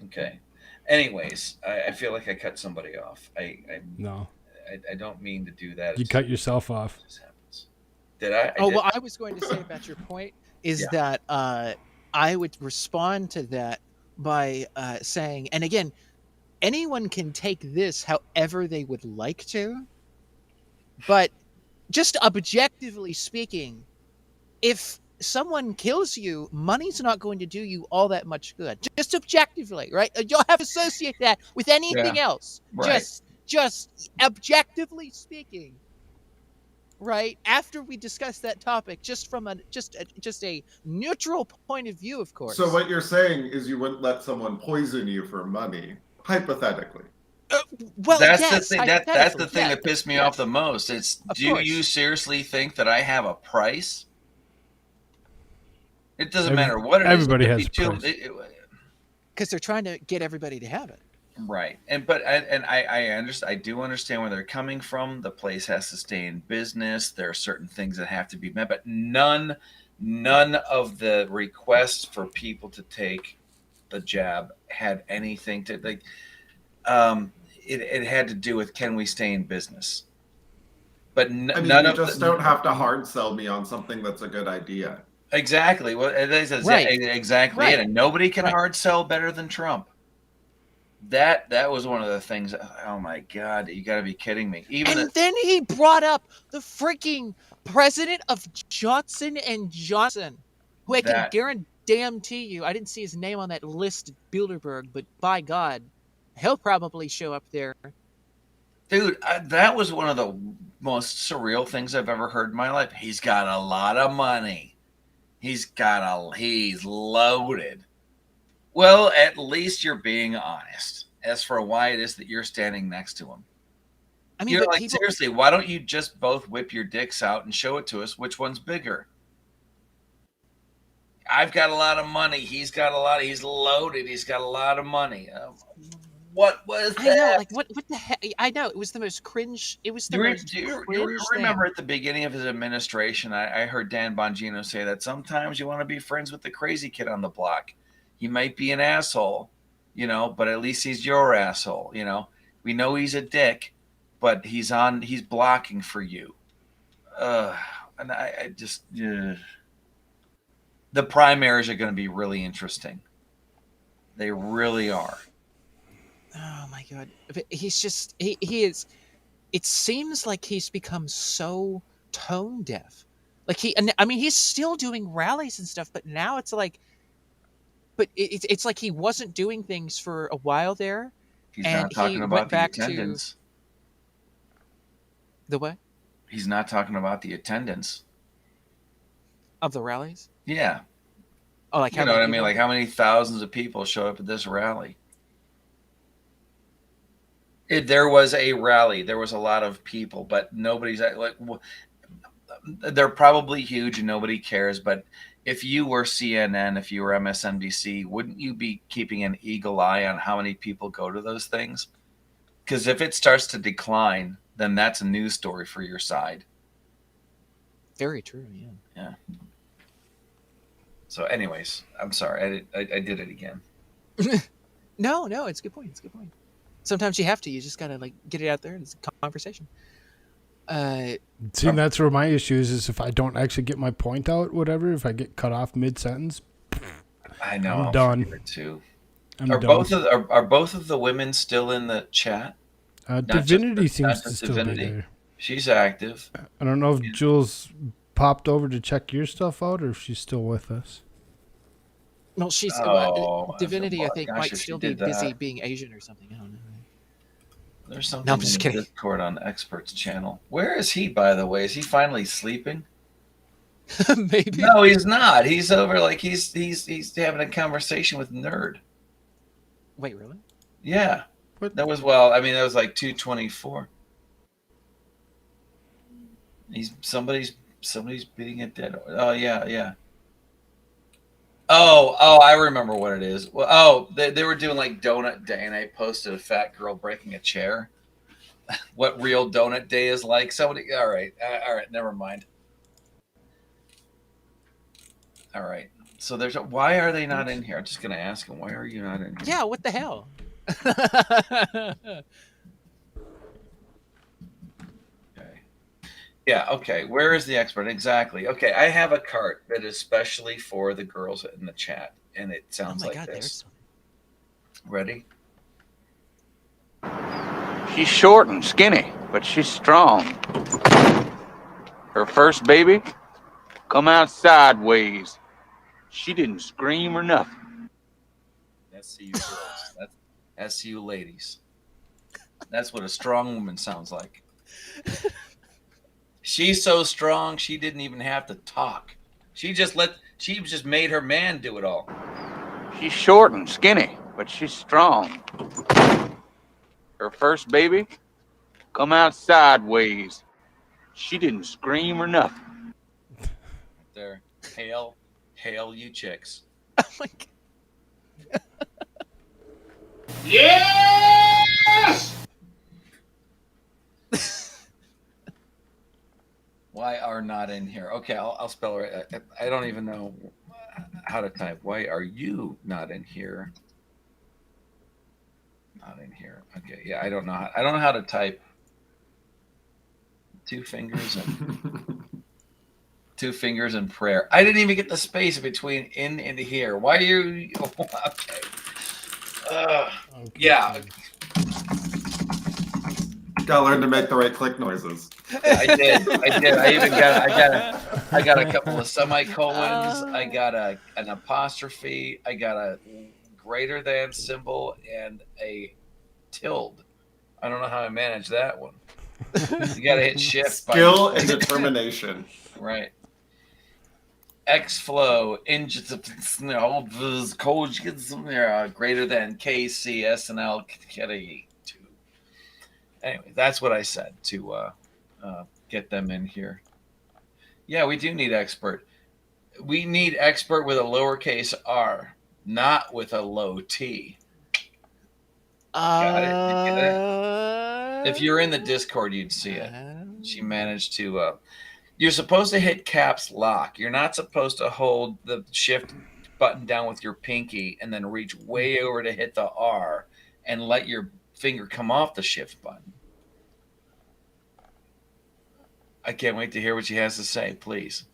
Okay. Anyways, I feel like I cut somebody off. No. I don't mean to do that. You cut yourself off. Did I? Well, I was going to say about your point is that I would respond to that by saying, and again, anyone can take this however they would like to, but just objectively speaking, if someone kills you, money's not going to do you all that much good. Just objectively, right? You'll have to associate that with anything else. Right. Just objectively speaking, right? After we discuss that topic, just from a neutral point of view, of course. So what you're saying is you wouldn't let someone poison you for money, hypothetically. Well, that's yes, the thing. That's the thing that pissed me off the most. It's do you seriously think that I have a price? It doesn't matter what it is. Everybody has a price. Because they're trying to get everybody to have it. Right. I understand. I do understand where they're coming from. The place has to stay in business. There are certain things that have to be met, but none of the requests for people to take the jab had anything to like. It had to do with can we stay in business? But none you of just don't have to hard sell me on something that's a good idea. Exactly. Well, that's exactly it. And nobody can hard sell better than Trump. That was one of the things. Oh my God! You got to be kidding me. Then he brought up the freaking president of Johnson and Johnson, who I can guarantee you, I didn't see his name on that list at Bilderberg, but by God, he'll probably show up there. Dude, that was one of the most surreal things I've ever heard in my life. He's got a lot of money. He's loaded. Well, at least you're being honest as for why it is that you're standing next to him. I mean, you're like, seriously, why don't you just both whip your dicks out and show it to us? Which one's bigger? I've got a lot of money. He's loaded. He's got a lot of money. What was that? I know, like what the heck? I know it was the most cringe. It was the most Do you cringe remember thing. at the beginning of his administration, I heard Dan Bongino say that sometimes you want to be friends with the crazy kid on the block. He might be an asshole, but at least he's your asshole. We know he's a dick, but he's blocking for you. And I just, the primaries are going to be really interesting. They really are. Oh my god, he's just he is. It seems like he's become so tone deaf. Like he's still doing rallies and stuff, but now it's like, it's like he wasn't doing things for a while there, He's and not talking he about went the back attendance. to the what? He's not talking about the attendance Of the rallies. Yeah. Oh, like you know what I mean? Like how many thousands of people show up at this rally? There was a rally. There was a lot of people, but nobody's like. They're probably huge and nobody cares. But if you were CNN, if you were MSNBC, wouldn't you be keeping an eagle eye on how many people go to those things? Because if it starts to decline, then that's a news story for your side. Very true. Yeah. Yeah. So, anyways, I'm sorry. I did it again. No, it's a good point. It's a good point. Sometimes you have to. You just gotta get it out there. It's a conversation. See, that's where my issue is if I don't actually get my point out, whatever. If I get cut off mid-sentence, I know. I'm done. Too. Are done. Are both of the women still in the chat? Divinity seems to still be there. She's active. I don't know if Jules popped over to check your stuff out or if she's still with us. Well, she's Divinity. I think might still be busy being Asian or something. I don't know. There's something No, I'm just in kidding. the Discord on Expert's channel. Where is he, by the way? Is he finally sleeping? Maybe. No, he's not. He's over he's having a conversation with Nerd. Wait, really? Yeah. That was like 2:24. Somebody's beating a dead. Oh yeah. Oh, I remember what it is. Well, they were doing like Donut Day, and I posted a fat girl breaking a chair. What real Donut Day is like. Somebody. All right. Never mind. All right. So why are they not in here? I'm just gonna ask them. Why are you not in here? Yeah. What the hell? Yeah, okay. Where is the expert? Exactly. Okay, I have a cart that is specially for the girls in the chat, and it sounds like this. Ready? She's short and skinny, but she's strong. Her first baby come out sideways. She didn't scream or nothing. That's you girls. That's you ladies. That's what a strong woman sounds like. She's so strong, she didn't even have to talk. She just made her man do it all. She's short and skinny, but she's strong. Her first baby come out sideways. She didn't scream or nothing. There. Hail you chicks. Oh my God. Yes! Why are not in here? Okay, I'll spell it. I don't even know how to type. Why are you not in here? Not in here. Okay, yeah, I don't know how to type. 2 fingers and prayer. I didn't even get the space between in and here. Why are you? Okay. Yeah. Gotta learn to make the right click noises. I did. I even got a couple of semicolons. I got an apostrophe. I got a greater than symbol and a tilde. I don't know how I managed that one. You got to hit shift. Skill and determination. Right. Xflow greater than KC SNL. Anyway, that's what I said to get them in here. Yeah, we do need expert. We need expert with a lowercase r, not with a low t. Got it. You get it? If you're in the Discord, you'd see it. She managed to. You're supposed to hit caps lock. You're not supposed to hold the shift button down with your pinky and then reach way over to hit the R and let your finger come off the shift button. I can't wait to hear what she has to say. Please.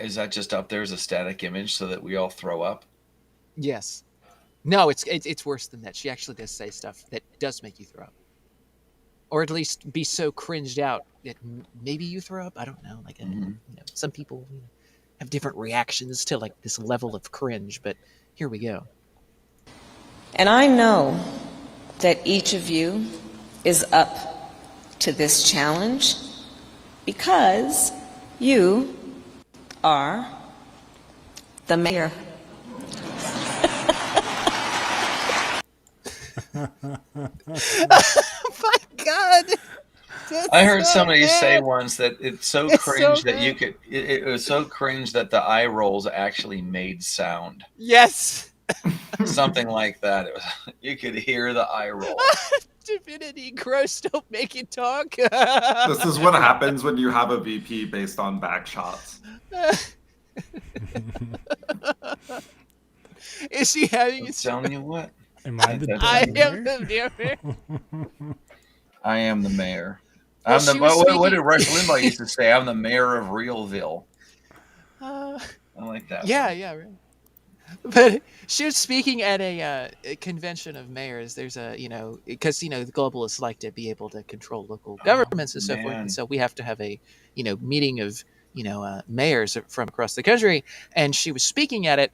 Is that just up there as a static image so that we all throw up? Yes. No, it's worse than that. She actually does say stuff that does make you throw up, or at least be so cringed out that maybe you throw up. I don't know. Like, some people have different reactions to like this level of cringe, but here we go. And I know that each of you is up to this challenge because you are the mayor. Oh my God. I heard somebody say once that it's so cringe that you could. It was so cringe that the eye rolls actually made sound. Yes. Something like that. It was, you could hear the eye roll. Divinity, gross, don't make it talk. This is what happens when you have a VP based on back shots. Is she having? I'm telling you what. Am I the I am mayor? the mayor. I am the mayor. Well, I'm the. she was What did speaking- Rush Limbaugh used to say? I'm the mayor of Realville. Uh, I like that. yeah, yeah, right. But she was speaking at a convention of mayors. There's a, because, the globalists like to be able to control local governments and so forth. man. And so we have to have a, meeting of, mayors from across the country. And she was speaking at it.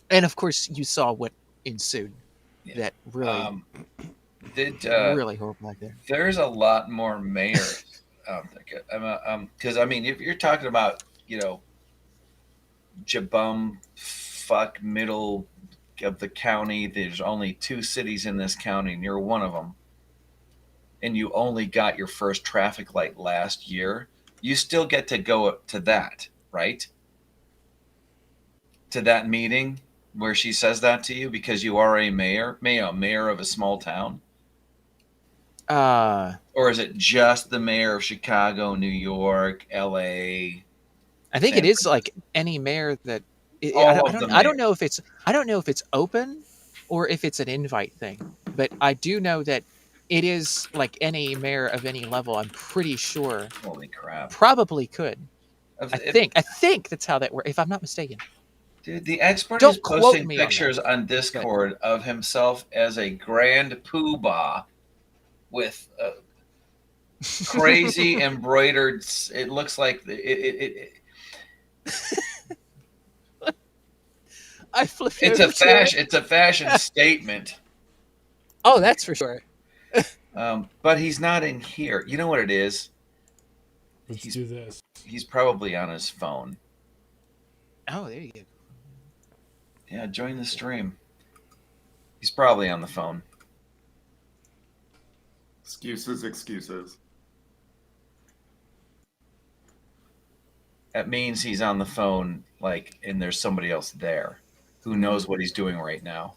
And of course, you saw what ensued. That really, really horrible back there. There's a lot more mayors out there. Because, if you're talking about, Jabum fuck middle of the county, there's only 2 cities in this county, and you're one of them, and you only got your first traffic light last year, you still get to go up to that, right? To that meeting where she says that to you because you are a mayor of a small town? Or is it just the mayor of Chicago, New York, LA? I think it is like any mayor that I don't know if it's open or if it's an invite thing, but I do know that it is like any mayor of any level. I'm pretty sure. Holy crap! Probably could. I think that's how that works, if I'm not mistaken. Dude, the expert Don't is quote posting me on pictures that. on Discord of himself as a grand poobah with crazy embroidered. It looks like I flipped. It's a fashion. It's a fashion statement. Oh, that's for sure. But he's not in here. You know what it is? Let's do this. He's probably on his phone. Oh, there you go. Yeah, join the stream. He's probably on the phone. Excuses. That means he's on the phone, and there's somebody else there who knows what he's doing right now.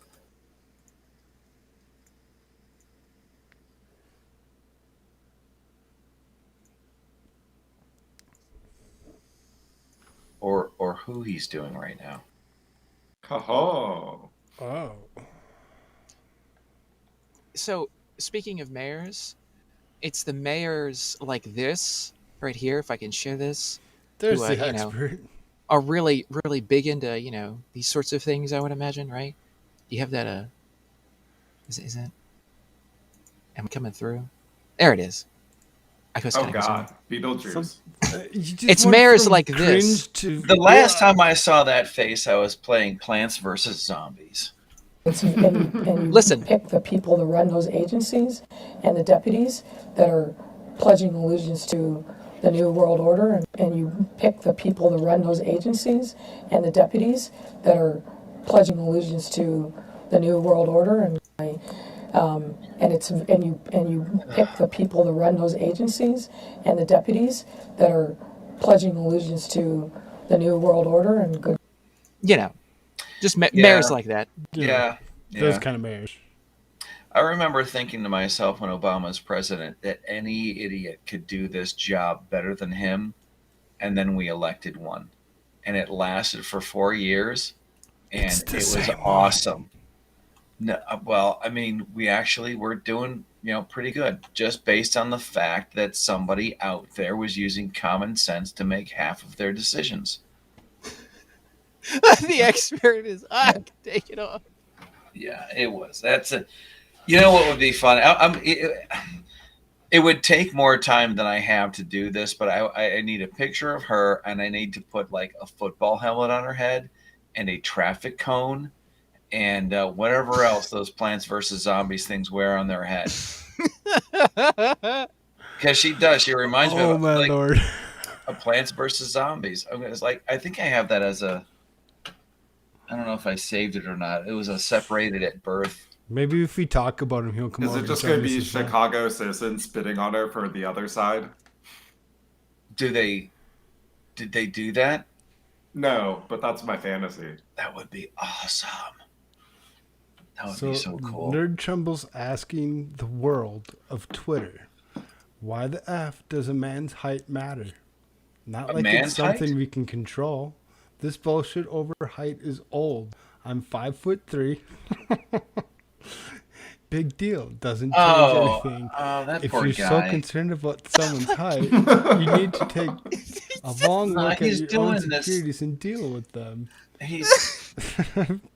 Or who he's doing right now. Oh. So, speaking of mayors, it's the mayors like this right here. If I can share this, There's who, the expert. are really, really big into these sorts of things. I would imagine, right? You have that. Is that? Am I coming through? There it is. Oh God, Beetlejuice. It's mayors like this. The last time I saw that face, I was playing Plants vs. Zombies. And Listen. Pick the people to run those agencies and the deputies that are pledging allegiance to the New World Order, and you pick the people to run those agencies and the deputies that are pledging allegiance to the New World Order, and you pick the people to run those agencies and the deputies that are pledging allegiance to the New World Order and good. Just mayors like that. Yeah. Those kind of mayors. I remember thinking to myself when Obama was president that any idiot could do this job better than him, and then we elected one, and it lasted for 4 years, and it was awesome. No, well, I mean, we actually were doing pretty good, just based on the fact that somebody out there was using common sense to make half of their decisions. The expert is on. Take it off. Yeah, it was. That's it. You know what would be fun? It would take more time than I have to do this, but I need a picture of her, and I need to put like a football helmet on her head and a traffic cone and whatever else those Plants vs. Zombies things wear on their head. Because she does. She reminds me of my Lord. a Plants vs. Zombies. It's like, I think I have that as a, I don't know if I saved it or not. It was a separated at birth. Maybe if we talk about him, he'll come over. Is it just going to be Chicago citizens spitting on her for the other side? Did they do that? No, but that's my fantasy. That would be awesome. That would So, be so cool. Nerd Chumble's asking the world of Twitter, why the F does a man's height matter? Not like it's something we can control. This bullshit over height is old. I'm 5'3". Big deal. Doesn't change anything. That if poor you're guy. so concerned about someone's height, you need to take a long look at your own insecurities and deal with them.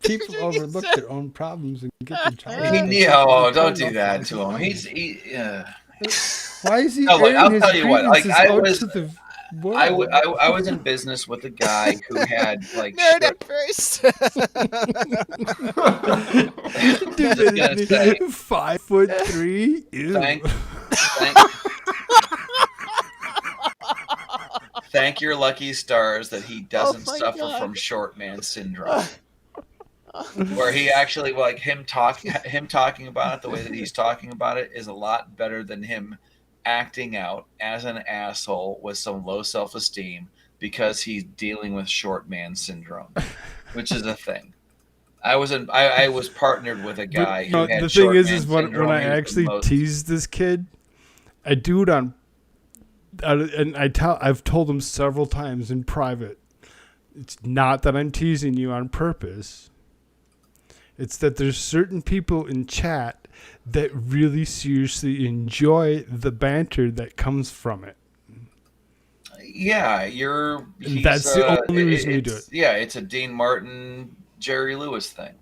People overlook their own problems and get the child. Don't do that to him. Why is he? Look, I'll his tell you what. Like grievances I was in business with a guy who had like nerd at first. 5'3". Ew. Thank your lucky stars that he doesn't Oh my suffer God. from short man syndrome. Where he actually, like, him talking about it the way that he's talking about it is a lot better than him acting out as an asshole with some low self-esteem because he's dealing with short man syndrome, which is a thing. I was partnered with a guy who had the short thing man is when syndrome. I He was the actually most- tease this kid, I do it on, and I've told him several times in private. It's not that I'm teasing you on purpose. It's that there's certain people in chat that really seriously enjoy the banter that comes from it. Yeah, That's the only reason we do it. Yeah, it's a Dean Martin, Jerry Lewis thing.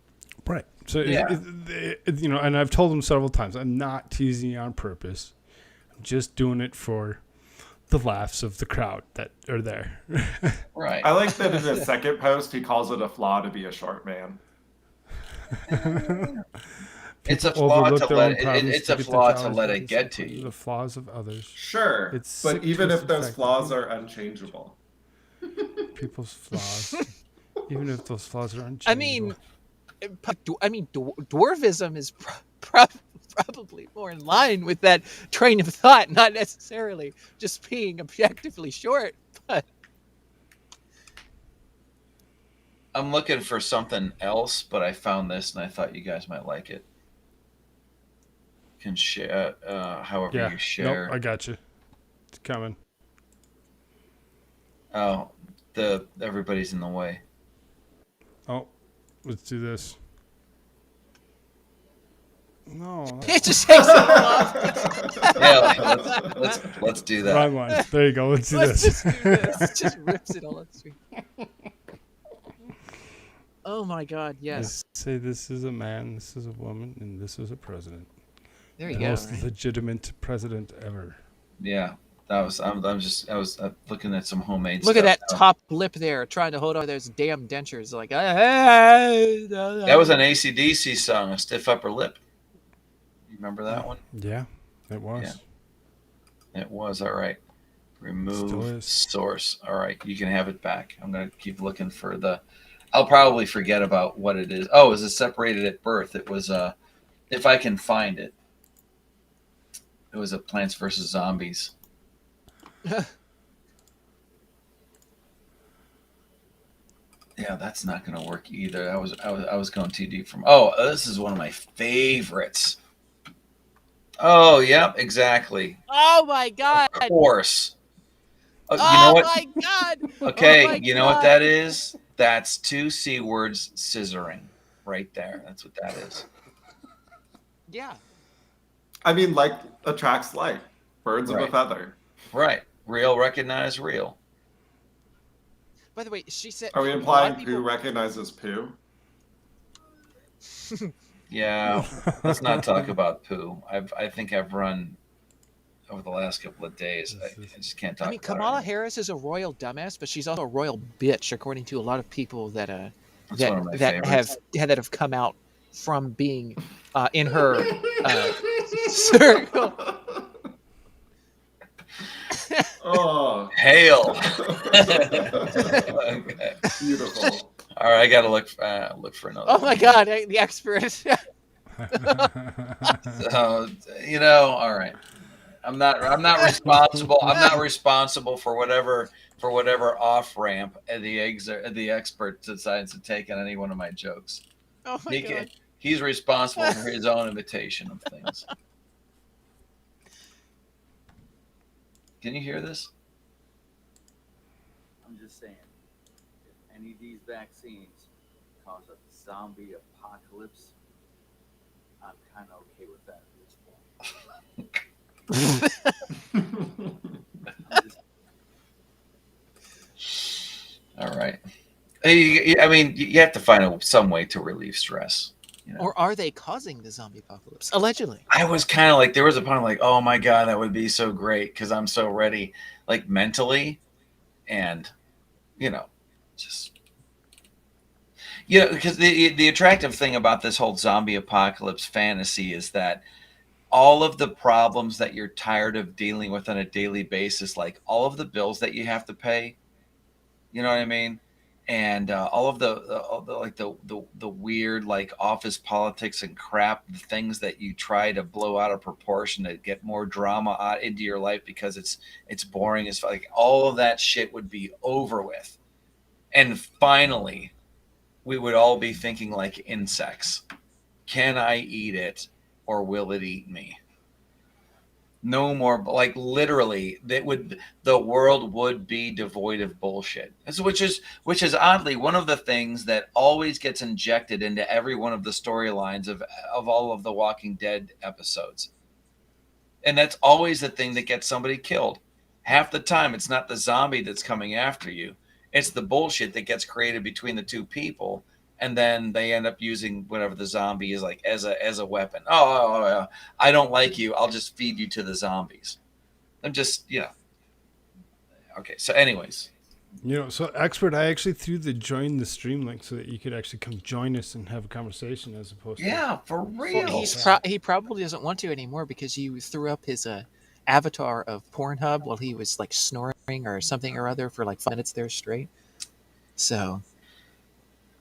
Right. So, Yeah. and I've told him several times, I'm not teasing you on purpose. I'm just doing it for the laughs of the crowd that are there. Right. I like that in his second post, he calls it a flaw to be a short man. It's a People flaw overlook to their own let problems it's a get the flaw to challenge let of it get to others, you. The flaws of others. Sure, It's but sick, even if twisted those fact. flaws are unchangeable. People's flaws. Even if those flaws are unchangeable. I mean, dwarvism is probably more in line with that train of thought, not necessarily just being objectively short, but I'm looking for something else, but I found this and I thought you guys might like it. Can share however you share. Nope, I got you. It's coming. Oh, everybody's in the way. Oh, let's do this. No. it just takes it off. Yeah, let's do that. Wrong one. There you go. Let's do Let's this. just do this. It just rips it all up. Oh my God! Yes. Say this is a man, this is a woman, and this is a president. There you the go. Most Right? legitimate president ever. Yeah, I was looking at some homemade Look stuff at that now. top lip there, trying to hold on those damn dentures. Like, That was an AC/DC song, A Stiff Upper Lip. You remember that one? Yeah, it was. Yeah. It was. All right. Still Remove is. source. All right. You can have it back. I'm going to keep looking for I'll probably forget about what it is. Oh, it was separated at birth. It was, if I can find it, it was a Plants vs. Zombies. Yeah, that's not going to work either. I was going too deep from. Oh, this is one of my favorites. Oh, yep, exactly. Oh my god! Of course. You know Oh what? my god! Okay, Oh my you know what god! that is? That's 2 C words scissoring right there. That's what that is. Yeah. I mean, like attracts like. Birds of a Right. feather. Right. Real recognize real. By the way, she said. Are we a lot implying of people- poo recognizes poo? Yeah. Let's not talk about poo. I think I've run over the last couple of days. I just can't talk I mean, about it. Kamala Harris is a royal dumbass, but she's also a royal bitch, according to a lot of people that That's one of my that favorites. have come out from being in her circle. Oh, hail! Okay. Beautiful. All right, I gotta look for another. Oh my god, the expert. So all right. I'm not responsible. I'm not responsible for whatever off ramp the expert decides to take on any one of my jokes. Oh my god. He's responsible for his own imitation of things. Can you hear this? I'm just saying, if any of these vaccines cause a zombie apocalypse, I'm kind of okay with that at this point. All right. I mean, you have to find some way to relieve stress. You know? Or are they causing the zombie apocalypse? Allegedly. I was kind of like, there was a point like, oh my God, that would be so great because I'm so ready, like mentally, and just because the attractive thing about this whole zombie apocalypse fantasy is that all of the problems that you're tired of dealing with on a daily basis, like all of the bills that you have to pay, you know what I mean? And all of the weird like office politics and crap, the things that you try to blow out of proportion to get more drama out into your life because it's boring as like all of that shit would be over with, and finally, we would all be thinking like insects: can I eat it, or will it eat me? No more, like literally, the world would be devoid of bullshit. Which is oddly one of the things that always gets injected into every one of the storylines of all of the Walking Dead episodes. And that's always the thing that gets somebody killed. Half the time, it's not the zombie that's coming after you. It's the bullshit that gets created between the two people. And then they end up using whatever the zombie is like as a weapon. Oh, I don't like you. I'll just feed you to the zombies. I'm just, Okay. So anyways. So expert, I actually threw the join the stream link so that you could actually come join us and have a conversation as opposed to. For real. He probably doesn't want to anymore because you threw up his avatar of Pornhub while he was like snoring or something or other for like 5 minutes there straight. So...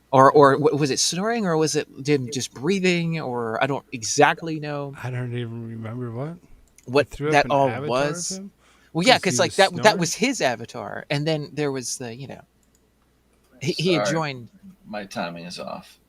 Or was it snoring, or was it him just breathing, or I don't exactly know. I don't even remember what that all was. Well, yeah, because like that was his avatar, and then there was the he had joined. My timing is off.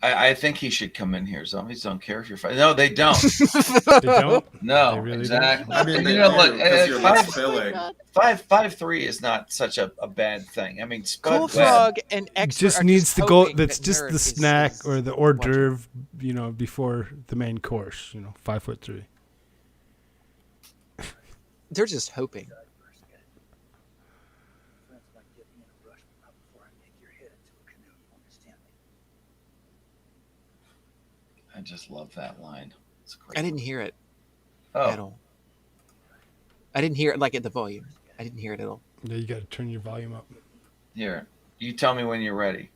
I think he should come in here. Zombies don't care if you're fighting. No, they don't. They don't? No, They really exactly. don't? I mean, look, you're misfilling. 5'3" is not such a bad thing. I mean, Koolfrogg and expert just needs to go. That's just the snack or the hors d'oeuvre, before the main course. 5'3". They're just hoping. I just love that line. It's great. I didn't hear it at all. I didn't hear it like at the volume. I didn't hear it at all. Yeah, you got to turn your volume up. Here, you tell me when you're ready.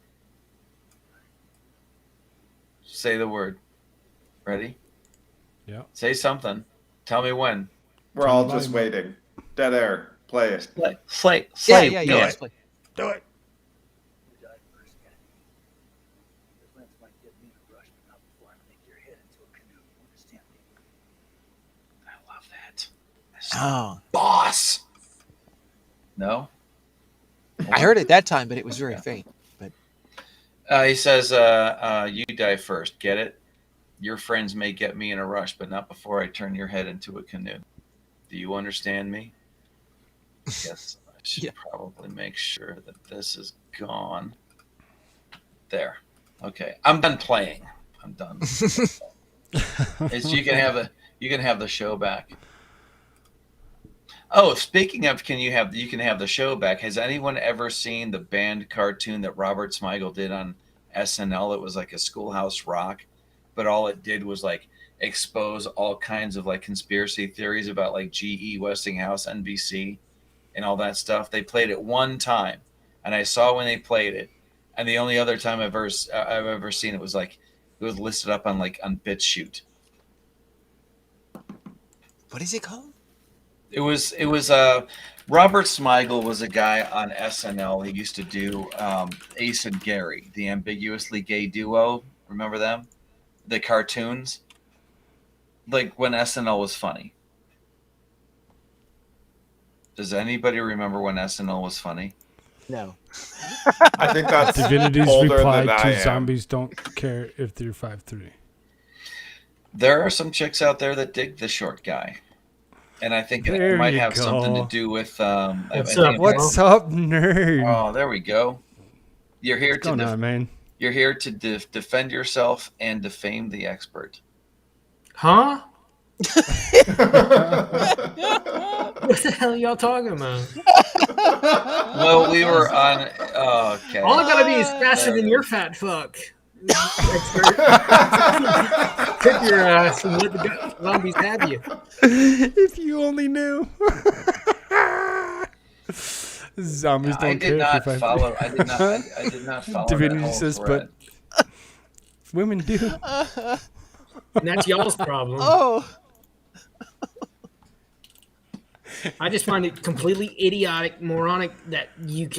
Say the word. Ready? Yeah. Say something. Tell me when. We're all just waiting. Dead air. Play it. Slay. Yeah. Do it. Play. Do it. Oh, boss. No. I heard it that time, but it was very faint. But He says, "You die first. Get it? Your friends may get me in a rush, but not before I turn your head into a canoe. Do you understand me?" Yes, I should probably make sure that this is gone. There. Okay, I'm done playing. I'm done. You can have the show back. Oh, speaking of, you can have the show back. Has anyone ever seen the banned cartoon that Robert Smigel did on SNL? It was like a Schoolhouse Rock, but all it did was like expose all kinds of like conspiracy theories about like GE, Westinghouse, NBC, and all that stuff. They played it one time, and I saw when they played it, and the only other time I've ever seen it was like it was listed up on BitChute. what is it called? It was Robert Smigel was a guy on SNL. He used to do Ace and Gary, the ambiguously gay duo. Remember them? The cartoons, like when SNL was funny. Does anybody remember when SNL was funny? No. I think that's Divinity's older reply than I to am. zombies don't care if they're 5'3". There are some chicks out there that dig the short guy, and I think There it might you have something to go. do with. What's up, nerd? Oh, there we go. You're here What's going on, man? You're here to defend yourself and defame the expert. Huh? What the hell are y'all talking about? Well, we were on. Oh, okay. All I gotta be is faster than your fat fuck. Expert. Took your ass and let the zombies have you. If you only knew. Zombies don't care if you're 5'3". I did not follow. Divinity that whole says, thread. but women do. And that's y'all's problem. Oh. I just find it completely idiotic, moronic that you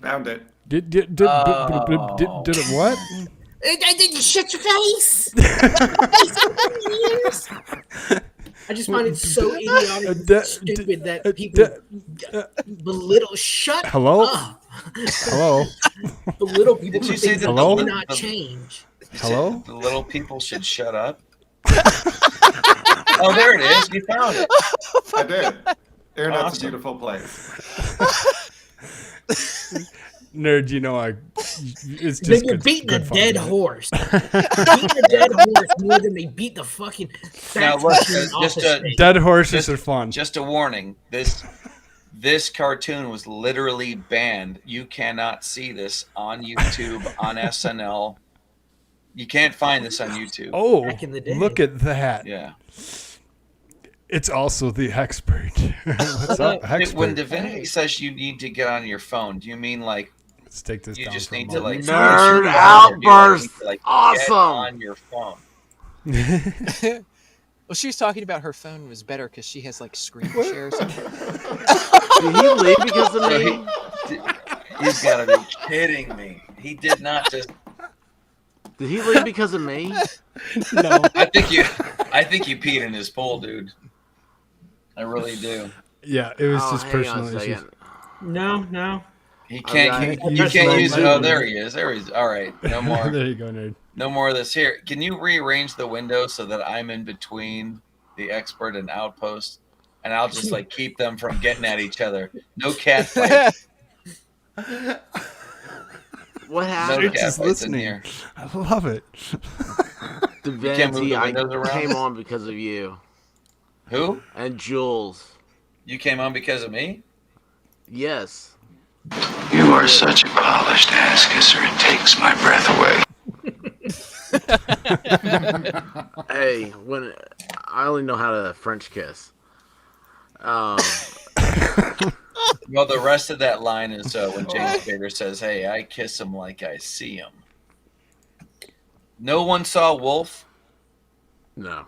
Found it. Did it what? I didn't shut your face. I just find it so idiotic and stupid that people belittle. Shut Hello? up. Hello? Belittle people Did for you say things that hello? do not change. Hello? The little people should shut up. Oh, there it is. You found it. I did. Internet's Awesome. a beautiful place. Nerd, you know it's Then just you're good, beating a good fun, dead right? horse. Beating a dead horse more than they beat the fucking Now, fax look, machine off just the a- stage. Dead horses are fun. Just a warning. This cartoon was literally banned. You cannot see this on YouTube, on SNL. You can't find this on YouTube. Oh, Back in the day. look at that. Yeah. It's also the expert. What's up, expert? When Divinity says you need to get on your phone, do you mean like Let's take this you down just for a need to like moment. Nerd you outburst. need to, like, Awesome. get on your phone? Well, she was talking about her phone was better because she has like screen shares. Did he leave because of me? You've got to be kidding me. He did not just. Did he leave because of me? No. I think you peed in his pool, dude. I really do. Yeah, it was just hang on a personal issues. second. No. He can't. I You just can't let use it. him Oh, leave. there he is. There he is. All right. No more. There you go, nerd. No more of this. Here, can you rearrange the window so that I'm in between the expert and Outpost, and I'll just like keep them from getting at each other. No cat fights. What No happened? cat Just fights in listening. here. I love it. Divinity, I windows around? came on because of you. Who? And Jules. You came on because of me? Yes. You are such a polished ass kisser, it takes my breath away. Hey, when I only know how to French kiss. Well, the rest of that line is when James Bader says, "Hey, I kiss him like I see him." No one saw Wolf? No.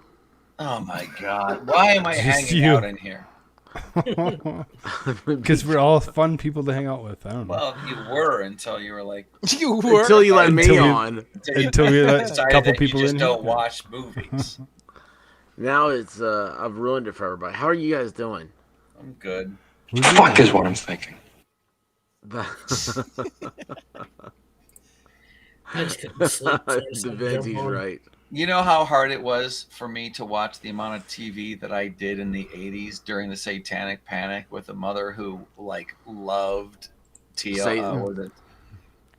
Oh my God! Why am I Just hanging you. out in here? Because we're all fun people to hang out with. I don't know. Well, you were until you were like You were Until you let me Until we- on. Until we let a decided couple that people you just in. don't watch movies. Now it's I've ruined it for everybody. How are you guys doing? I'm good. Fuck is what I'm thinking. I just couldn't sleep. So I just had to jump Vinty's on. right. You know how hard it was for me to watch the amount of TV that I did in the 80s during the Satanic Panic with a mother who loved Satan. was it?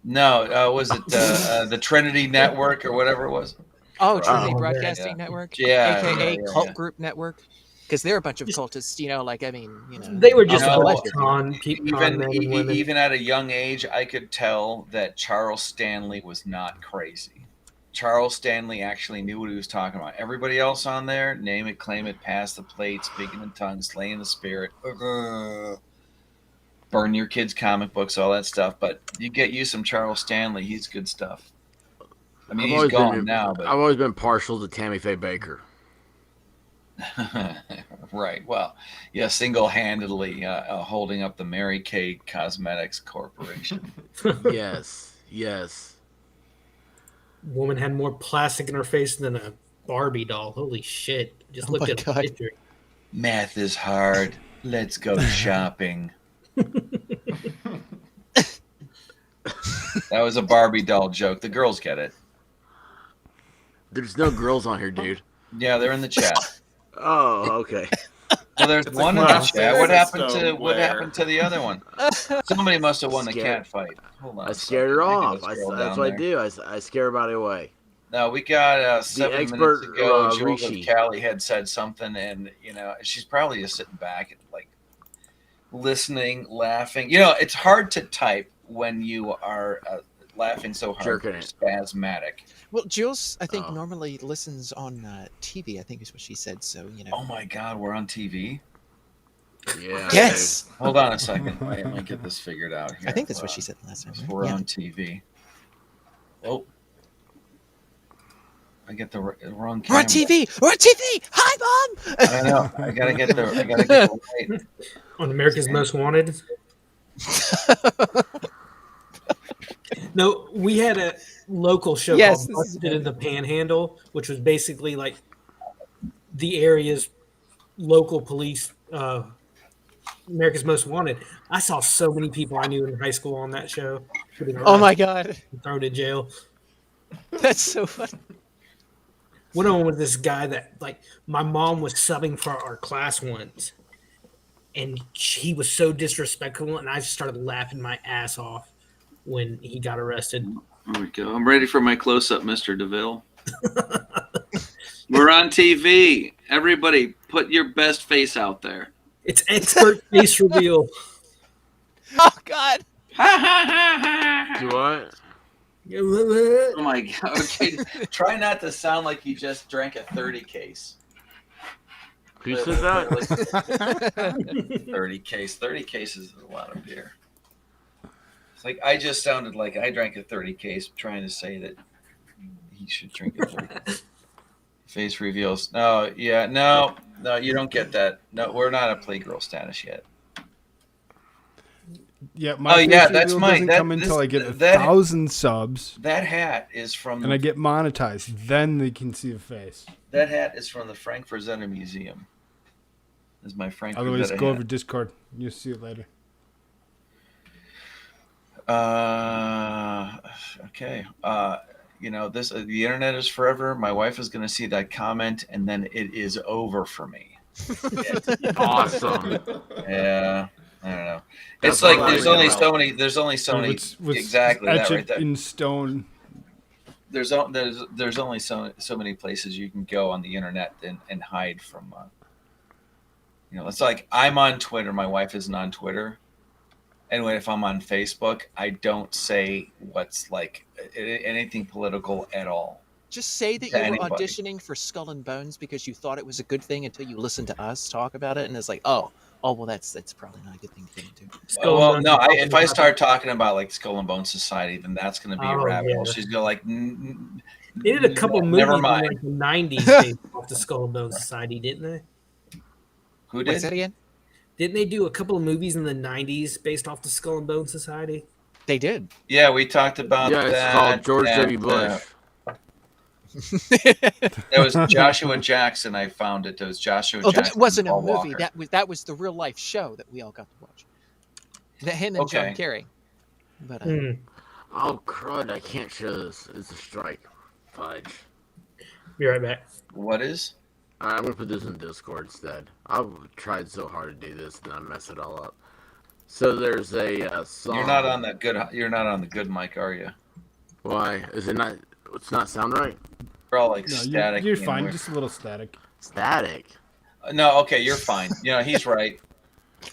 No, was it the Trinity Network or whatever it was? Oh, Trinity Oh, Broadcasting yeah. Network, Yeah, aka yeah, Cult yeah. Group Network, because they're a bunch of cultists. They were just No, con men and women. even at a young age, I could tell that Charles Stanley was not crazy. Charles Stanley actually knew what he was talking about. Everybody else on there, name it, claim it, pass the plate, speaking in tongues, slaying the spirit, burn your kids' comic books, all that stuff. But you get you some Charles Stanley, he's good stuff. I mean, he's gone now, but I've always been partial to Tammy Faye Baker. right. Well, yeah, single-handedly holding up the Mary Kay Cosmetics Corporation. Yes. Woman had more plastic in her face than a Barbie doll. Holy shit! Just looked at the picture. Math is hard. Let's go shopping. That was a Barbie doll joke. The girls get it. There's no girls on here, dude. Yeah, they're in the chat. Oh, okay. Well, there's It's one a in the class chat. What happened to system what where- happened to the other one? Somebody must have won the Scared. cat fight. Hold on. I a scared second. her Maybe off. let's That's scroll what down I there. do. I scare everybody away. No, we got 7 expert, minutes ago. Jules Rishi. and Callie had said something, and she's probably just sitting back and listening, laughing. It's hard to type when you are laughing so hard, Jerking you're it. spasmatic. Well, Jules, I think normally listens on TV. I think is what she said. So Oh my God, we're on TV. Yeah. Yes. Hold on a second. I might get this figured out here. I think that's what she said last time. right? We're Yeah. on TV. Oh. I get the wrong We're on camera. TV. We're on TV. Hi, Mom. I know. I gotta get the right. On America's Most Wanted. No, we had a local show Yes, called this is Busted in the Panhandle, which was basically like the area's local police, America's Most Wanted. I saw so many people I knew in high school on that show. Oh my God. Thrown in jail. That's so funny. Went on with this guy that my mom was subbing for our class once, and he was so disrespectful, and I just started laughing my ass off when he got arrested. There we go. I'm ready for my close-up, Mr. DeVille. We're on TV. Everybody, put your best face out there. It's expert face reveal. Oh God. Do what? Oh my God. Okay. Try not to sound like you just drank a 30 case. Who said that? 30 case. 30 cases is a lot of beer. It's like I just sounded like I drank a 30 case trying to say that he should drink a 30 case. Face reveals. No, yeah, no, you don't get that. No, we're not at Playgirl status yet. Yeah, my face that's reveal my doesn't come until I get 1,000 subs. That hat is from and I get monetized. Then they can see the face. That hat is from the Frank Frazetta Museum. This is my Frank Otherwise, Frazetta go hat. over Discord. You'll see it later. Okay. The internet is forever. My wife is going to see that comment, and then it is over for me. Awesome. Yeah. I don't know. That's It's like what there's I only know. so many. There's only so many. Exactly etch that it right there. in stone. There's only so many places you can go on the internet and hide from. It's like I'm on Twitter. My wife isn't on Twitter. Anyway, if I'm on Facebook, I don't say what's anything political at all. Just say that To you were anybody. auditioning for Skull and Bones because you thought it was a good thing until you listened to us talk about it, and it's like, oh, well, that's probably not a good thing to get into. Well, no. If I start talking about Skull and Bone Society, then that's going to be a Oh, rabbit hole. yeah. She's going They did a couple movies Never in mind. the 90s based off the Skull and Bones Society, didn't they? Who Wait, say that again? Didn't they do a couple of movies in the 90s based off the Skull and Bones Society? They did. Yeah, we talked about Yeah, it's that. called George and, W. Bush. That was Joshua Jackson. I found it. It was Joshua Oh, Jackson. that wasn't a Paul movie. Walker. That was the real life show that we all got to watch. That him and John Okay. Kerry. But Oh crud! I can't show this. It's a strike. Fudge. Be right back. What is? I'm gonna put this in Discord instead. I've tried so hard to do this, and I mess it all up. So there's a song. You're not on that good. You're not on the good mic, are you? Why is it not? It's not sound right. You're all like No, static. you're fine. Just a little static. Static. No, okay, you're fine. You know, he's right.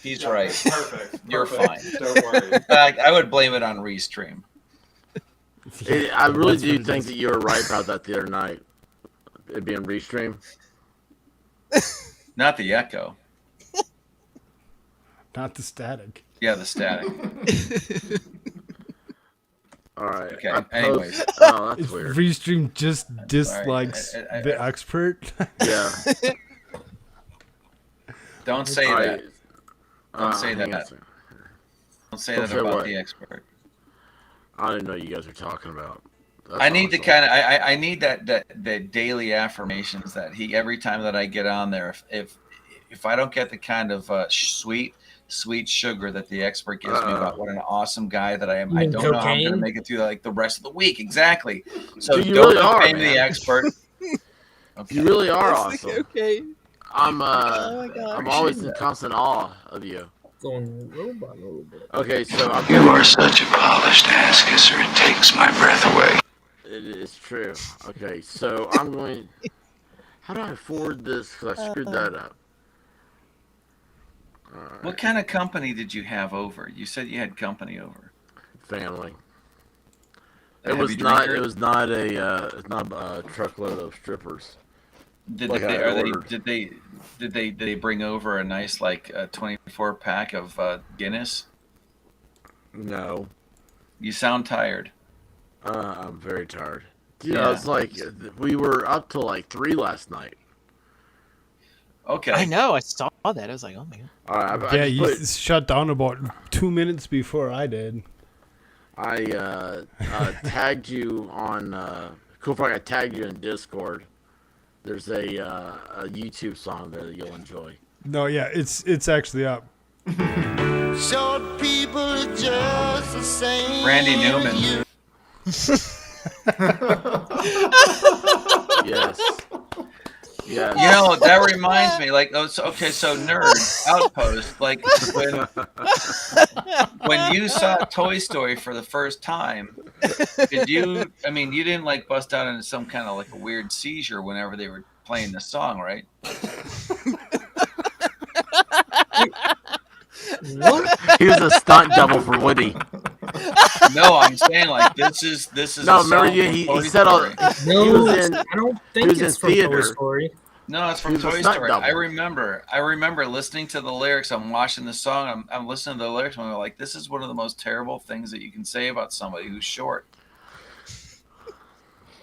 He's right. Perfect. You're Perfect. fine. Don't worry. In fact, I would blame it on Restream. I really do think that you were right about that the other night. It being Restream. Not the echo. Not the static. Yeah, the static. All right. Okay. I Anyways, oh, that's If weird. Restream just dislikes the expert. Yeah. Don't say All that. right. Don't say hang that. on a second. Don't say Don't that say about what? the expert. I didn't know you guys were talking about. That's I need the awesome. kind of I need that daily affirmations that he every time that I get on there. If I don't get the kind of sweet sugar that the expert gives me about what an awesome guy that I am, I don't know how I'm going to make it through like the rest of the week. Exactly. So Dude, you don't really are, pay me the man. expert. Okay. You really are awesome. Okay. I'm Oh my God. I'm always in constant awe of you. Going robot a little bit. Okay, so I'm You are such a polished ass kisser, it takes my breath away. It is true. Okay, so I'm going. How do I forward this? Because I screwed that up. What kind of company did you have over? You said you had company over. Family. A It was heavy not. drinker? It was not a. It's not a truckload of strippers. Did Like they, I are they, ordered. did they bring over a nice like 24 pack of Guinness? No. You sound tired. I'm very tired. Dude, Yeah. I was like, we were up till like 3 last night. Okay. I know. I saw that. I was like, oh my God. All right, I Yeah, just you put- shut down about 2 minutes before I did. I tagged you on Koolfrogg. I tagged you in Discord. There's a YouTube song there that you'll enjoy. No, yeah, it's actually up. Short people are just the same. Randy Newman. Yes. Yeah. You know, that reminds me, like, oh, so, okay, so Nerd, Outpost, like, when you saw Toy Story for the first time, did you, I mean, you didn't, like, bust out into some kind of, like, a weird seizure whenever they were playing the song, right? What? He was a stunt double for Woody. No, I'm saying, like, this is No, a remember song he from Toy said all. Story. No, he was in, I don't he think was it's in from Toy theater. Story. No, it's He from was a Toy stunt Story. double. I remember listening to the lyrics. I'm watching the song. I'm listening to the lyrics. And I'm like, this is one of the most terrible things that you can say about somebody who's short.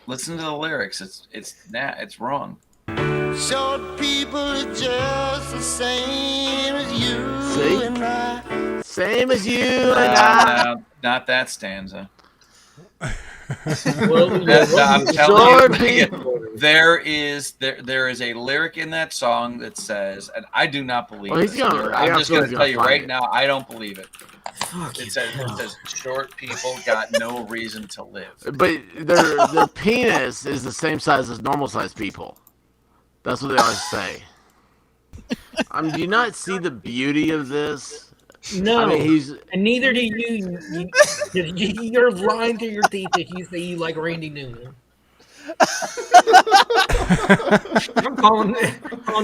Listen to the lyrics. It's wrong. Short people are just the same as you See? and I. Same as you and I. No, not that stanza. Well, I'm Short telling you, people. there is a lyric in that song that says, and I do not believe Well, he's it. gonna- I I'm got just a feeling going to he's tell you gonna right find it. now, I don't believe it. Fuck It says short people got no reason to live. But their penis is the same size as normal sized people. That's what they always say. Do you not see the beauty of this? No, I mean, and neither do you. You're lying to your teeth if you say you like Randy Newman. I'm calling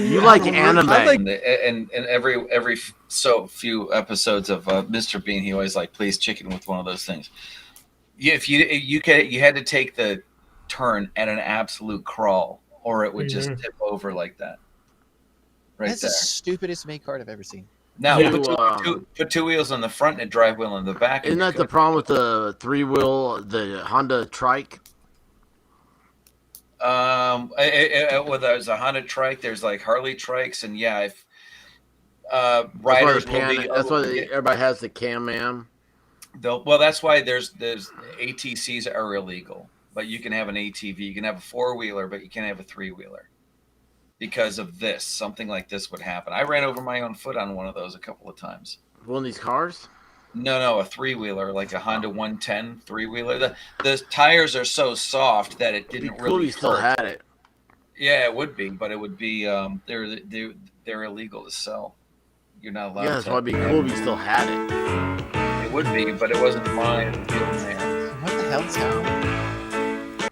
You like anime. And every so few episodes of Mr. Bean, he always like plays chicken with one of those things. If you had to take the turn at an absolute crawl, or it would just tip over like that. Right That's there. the stupidest make card I've ever seen. Now You, put two wheels on the front and a drive wheel on the back. Isn't that the problem with the 3-wheel, the Honda Trike? Well, there's a Honda Trike. There's like Harley Trikes, and yeah, if riders will be. That's why everybody has the Can-Am. Well, that's why there's ATCs are illegal, but you can have an ATV. You can have a 4-wheeler, but you can't have a 3-wheeler. Because of this, something like this would happen. I ran over my own foot on one of those a couple of times. One of these cars? No, a three-wheeler, like a Honda 110 three-wheeler. The tires are so soft that it didn't Cool, really you still hurt. had it. Yeah, it would be, but it would be they're illegal to sell. You're not allowed. Yeah, that's why it'd be cool if you still had it. It would be, but it wasn't mine. It was theirs. What the hell, Tom?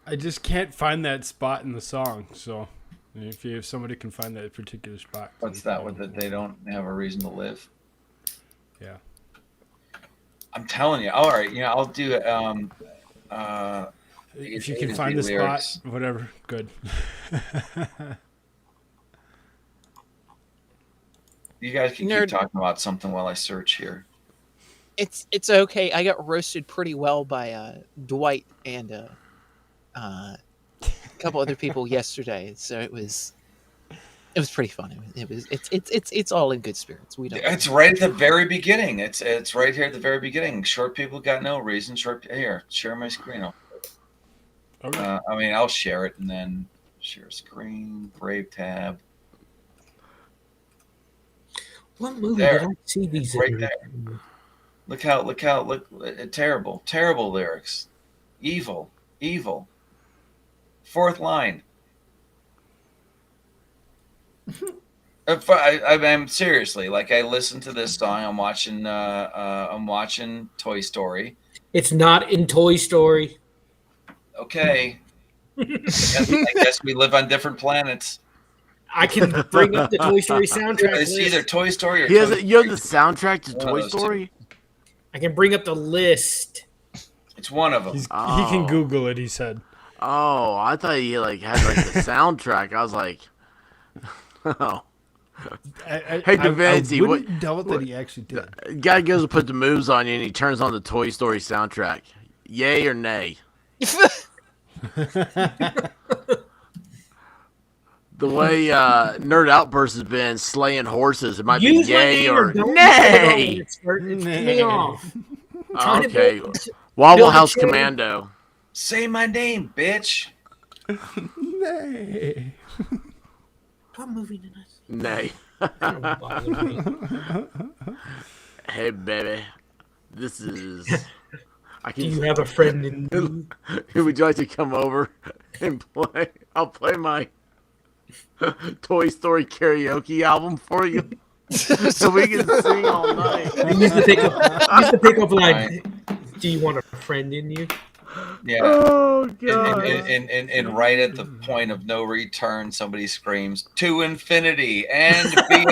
I just can't find that spot in the song. So, if somebody can find that particular spot, What's that? With that they don't have a reason to live. Yeah. I'm telling you. All right, I'll do. If you can find the spot, whatever, good. You guys can keep talking about something while I search here. It's okay. I got roasted pretty well by Dwight and a couple other people yesterday, so it was pretty fun. It's all in good spirits. We don't. It's right at the very beginning. It's right here at the very beginning. Short people got no reason. Here, share my screen. I'll share it and then share screen. Brave tab. What movie There. did I see these It's right in? there. Look, terrible lyrics. Evil. Fourth line. I'm seriously, like, I listened to this song. I'm watching Toy Story. It's not in Toy Story. Okay. I guess we live on different planets. I can bring up the Toy Story soundtrack. It's either Toy Story or you have the soundtrack to Toy Story? I can bring up the list. It's one of them. He can Google it, he said. Oh, I thought he had the soundtrack. I was like, oh. Hey, Divinity, I wouldn't doubt that he actually did. Guy goes to put the moves on you and he turns on the Toy Story soundtrack. Yay or nay? The way Nerd Outburst has been slaying horses, it might be yay or nay. Me off. Okay. Wobble House Commando. Say my name, bitch. Nay. What movie did I see? Nay. Hey, baby. This is... Do you have a friend in me? Would you like to come over and play? I'll play my Toy Story karaoke album for you, so we can sing all night. You used to pick up like, do you want a friend in you? Yeah. Oh god. And right at the point of no return, somebody screams, "To infinity and beyond!"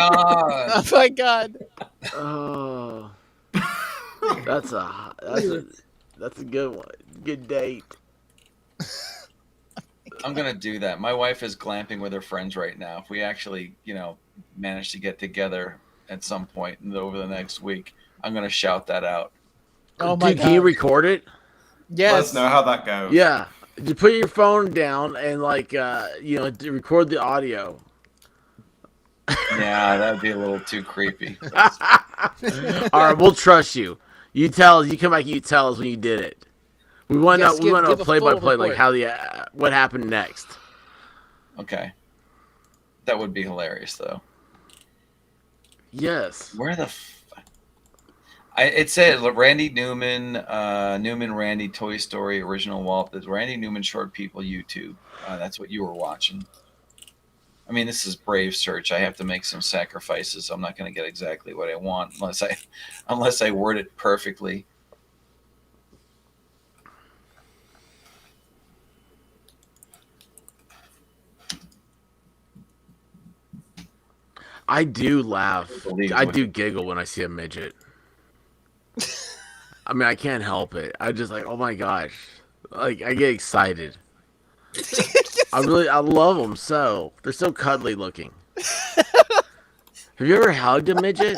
Oh my god. Oh. That's a good one. Good date. I'm gonna do that. My wife is glamping with her friends right now. If we actually, manage to get together at some point over the next week, I'm gonna shout that out. Oh my god. Can you record it? Yes. Let us know how that goes. Yeah. Just put your phone down and record the audio. Yeah, that'd be a little too creepy. All right, we'll trust you. You tell us. You come back and you tell us when you did it. We want to know play by play, like how what happened next. Okay. That would be hilarious, though. Yes. Where the it said Randy Newman, Randy Toy Story original Walt. There's Randy Newman Short People YouTube. That's what you were watching. I mean, this is brave search. I have to make some sacrifices. I'm not going to get exactly what I want unless I word it perfectly. I do laugh. I do giggle when I see a midget. I mean, I can't help it. I just like, oh my gosh. Like, I get excited. I love them so. They're so cuddly looking. Have you ever hugged a midget?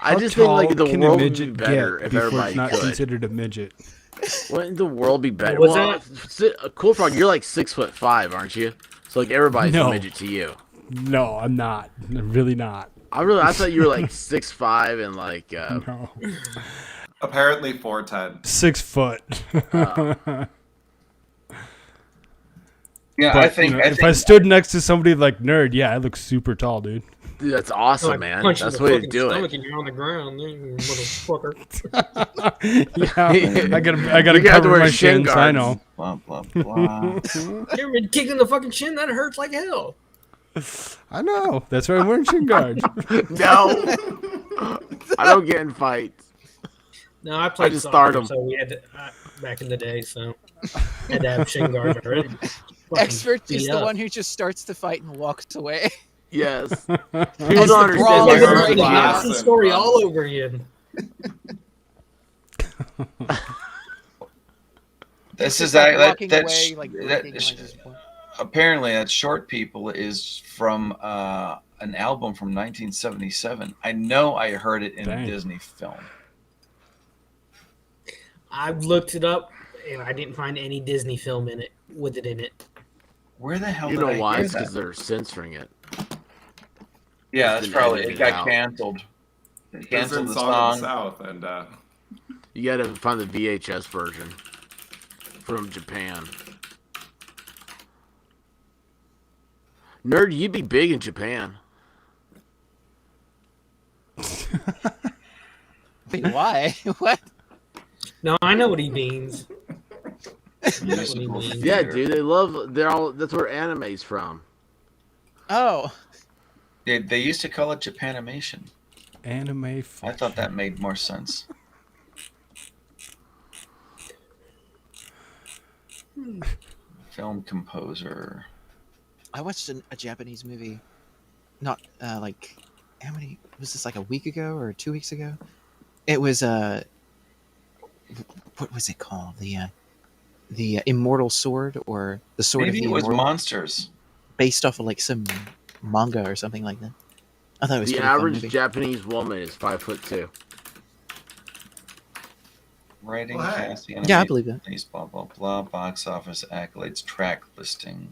I just think like the world would be better if everybody it's not could. considered a midget. Wouldn't the world be better? What was that? Koolfrogg, you're like 6'5", aren't you? So like everybody's a midget to you. No, I'm not. I'm really not. I thought you were like 6'5" and like. No. Apparently 4'10". 6 foot. Yeah, But, I think if I stood next to somebody like Nerd, yeah, I look super tall, dude. Dude, that's awesome, Like, man. punch you That's in the way to fucking do stomach it. and you're on the ground, then you motherfucker. Yeah, I gotta You're gonna have to cover wear my shin shins. I guards. know. Blah blah blah. You ever been kicked in the fucking shin? That hurts like hell. I know. That's why I'm wearing shin guards. No, I don't get in fights. No, I played just soccer, start 'em. so we had to, back in the day, so had to have shin guards already. Expert is beat the up. one who just starts the fight and walks away. Yes. As People the don't understand brawl the is hurt breaking of out. It's the story all over again. This is like that, walking that, away, like that breaking, like, his point. apparently that Short People is from an album from 1977. I know I heard it in a Disney film. I've looked it up and I didn't find any Disney film in it with it in it. Where the hell You did know I why? hear It's because that? they're censoring it. Yeah, It's that's been probably it. edited Got out. canceled. They It's canceled in the Song of song. the South, and You gotta find the VHS version from Japan. Nerd, you'd be big in Japan. Wait, why? What? No, I know what he means. Yeah, dude, they love. They're all. That's where anime's from. Oh. They used to call it Japanimation. Anime. I thought that made more sense. Film composer. I watched a Japanese movie. Not like how many was this? Like a week ago or 2 weeks ago? It was what was it called? The Immortal Sword or the Sword Maybe of it the was Immortal, Monsters. based off of like some manga or something like that. I thought it was a The pretty fun average movie. Japanese woman is 5'2". Writing, Well, hey. casting, Yeah, I believe that. These blah blah blah. Box office accolades, track listing.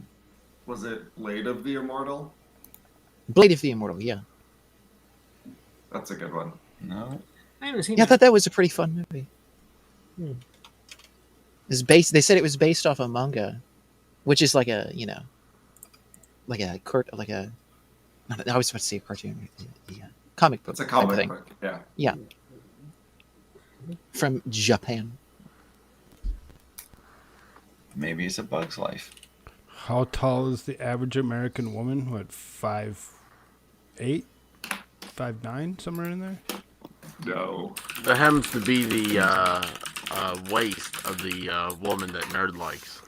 was it Blade of the Immortal? Blade of the Immortal, yeah. That's a good one. No. I haven't seen Yeah, I that. thought that was a pretty fun movie. Hmm. It's based. They said it was based off a manga, which is like a like a I was about to say a cartoon, comic book. It's a type comic thing. book, yeah. Yeah. From Japan. Maybe it's a Bug's Life. How tall is the average American woman? What, 5'8", 5'9", somewhere in there? No. That happens to be the waist of the woman that Nerd likes.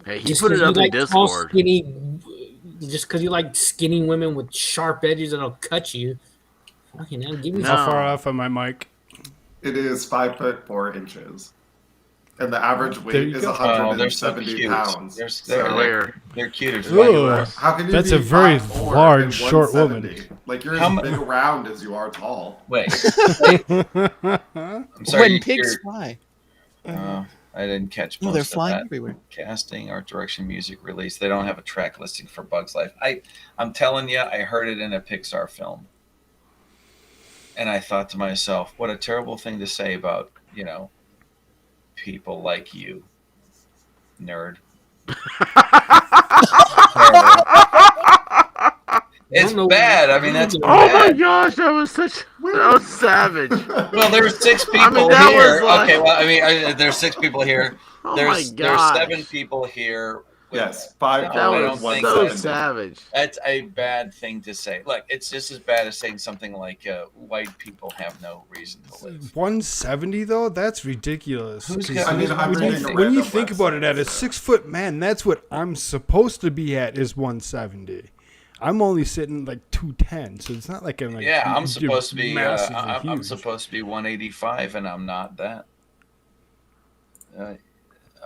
Hey, he Just put 'cause it up you in like tall, Discord. skinny, just because you like skinny women with sharp edges that'll cut you. Fucking hell, give me How far off am I, Mike? It is 5'4". And the average There weight you is go. Oh, they're so 170 cute. pounds. They're So, they're cute as Ooh, how can you that's be a very 5'4" large, and short 170? woman. Like, you're How as mu- big around as you are tall. Wait. I'm sorry. When pigs you're- fly. I didn't catch most No, they're of flying that. everywhere. Casting, art direction, music release. They don't have a track listing for Bug's Life. I'm telling you, I heard it in a Pixar film. And I thought to myself, what a terrible thing to say about, people like you, nerd. It's bad. I mean, that's Oh my bad. gosh, that was savage. Well, there's 6 people I mean, that here. was like- Okay, well, I mean, there's 6 people here. Oh there's my there's gosh. 7 people here. Yes, No, 5'4" That I was don't think so that's- savage. That's a bad thing to say. Look, it's just as bad as saying something like white people have no reason to live. 170 though? That's ridiculous. Who's 'Cause got- I mean, I'm when reading you, a when you random think about it, website, at a 6-foot man, that's what I'm supposed to be at is 170. I'm only sitting like 210, so it's not like I'm like Yeah, I'm supposed to be. massive or I'm huge. supposed to be 185, and I'm not that.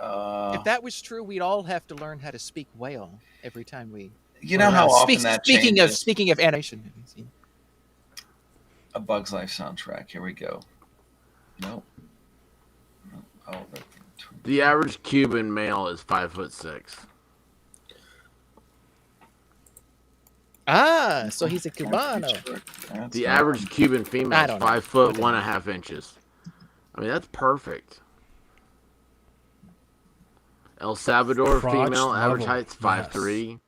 If that was true, we'd all have to learn how to speak whale every time we. You know how often that speaking changes? speaking of animation movies. A Bug's Life soundtrack. Here we go. Nope. Oh, The average Cuban male is 5'6". Ah, so he's a Cubano. The average Cuban female I is don't know. 5 foot 1.5 inches. I mean, that's perfect. El Salvador Crotch female average level. height's 5'3".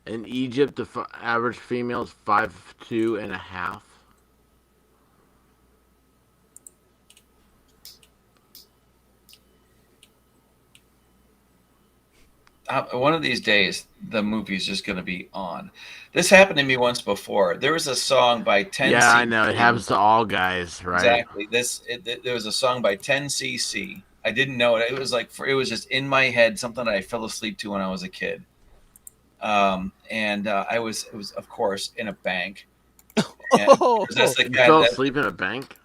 In Egypt, the average female is 5'2.5". One of these days, the movie's just going to be on. This happened to me once before. There was a song by 10cc. Yeah, I know. It happens to all guys, right? Exactly. There was a song by 10cc. I didn't know it. It was like it was just in my head, something that I fell asleep to when I was a kid. It was of course in a bank. That's the You kind fell that, asleep in a bank?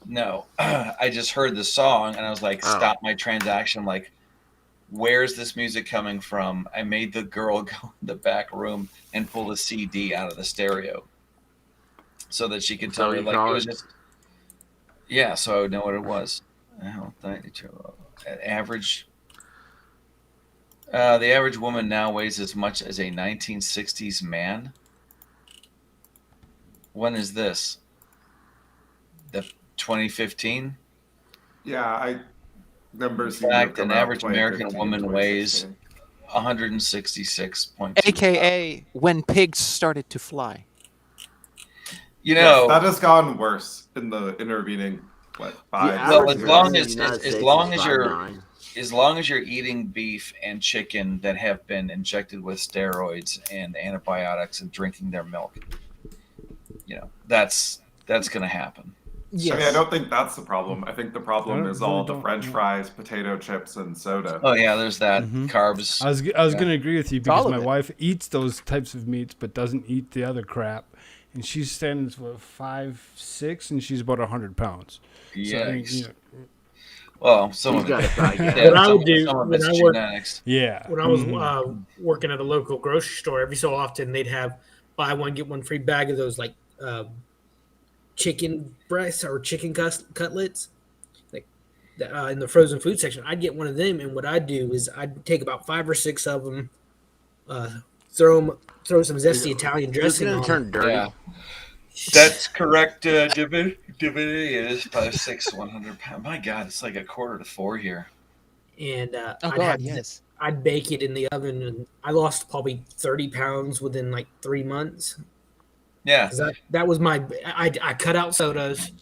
No, I just heard the song and I was like, stop my transaction. I'm like, where's this music coming from? I made the girl go in the back room and pull the CD out of the stereo so that she could tell me, like, it was just, yeah, so I would know what it was. Average. The average woman now weighs as much as a 1960s man. When is this? The 2015? Yeah, In fact, an average American woman weighs 166.2. AKA when pigs started to fly. You know, that has gone worse in the intervening 5 well, years. as long as you're eating beef and chicken that have been injected with steroids and antibiotics and drinking their milk, that's going to happen. Yes. I mean, I don't think that's the problem. I think the problem is all the French fries, potato chips, and soda. Oh yeah, there's that carbs. I was going to agree with you because my wife eats those types of meats but doesn't eat the other crap, and she stands 5'6" and she's about 100 pounds. Yeah. So, I mean, well, some of What I would do when I was working at a local grocery store, every so often they'd have buy one get one free bag of those like chicken breasts or chicken cutlets, like in the frozen food section. I'd get one of them, and what I'd do is I'd take about 5 or 6 of them, throw some zesty Italian dressing on. Turn dirty. Yeah. That's correct, Divinity is 5'6", 100 pounds. My God, it's like 3:45 here. And I'd bake it in the oven, and I lost probably 30 pounds within like 3 months. Yeah, that was my. I cut out sodas.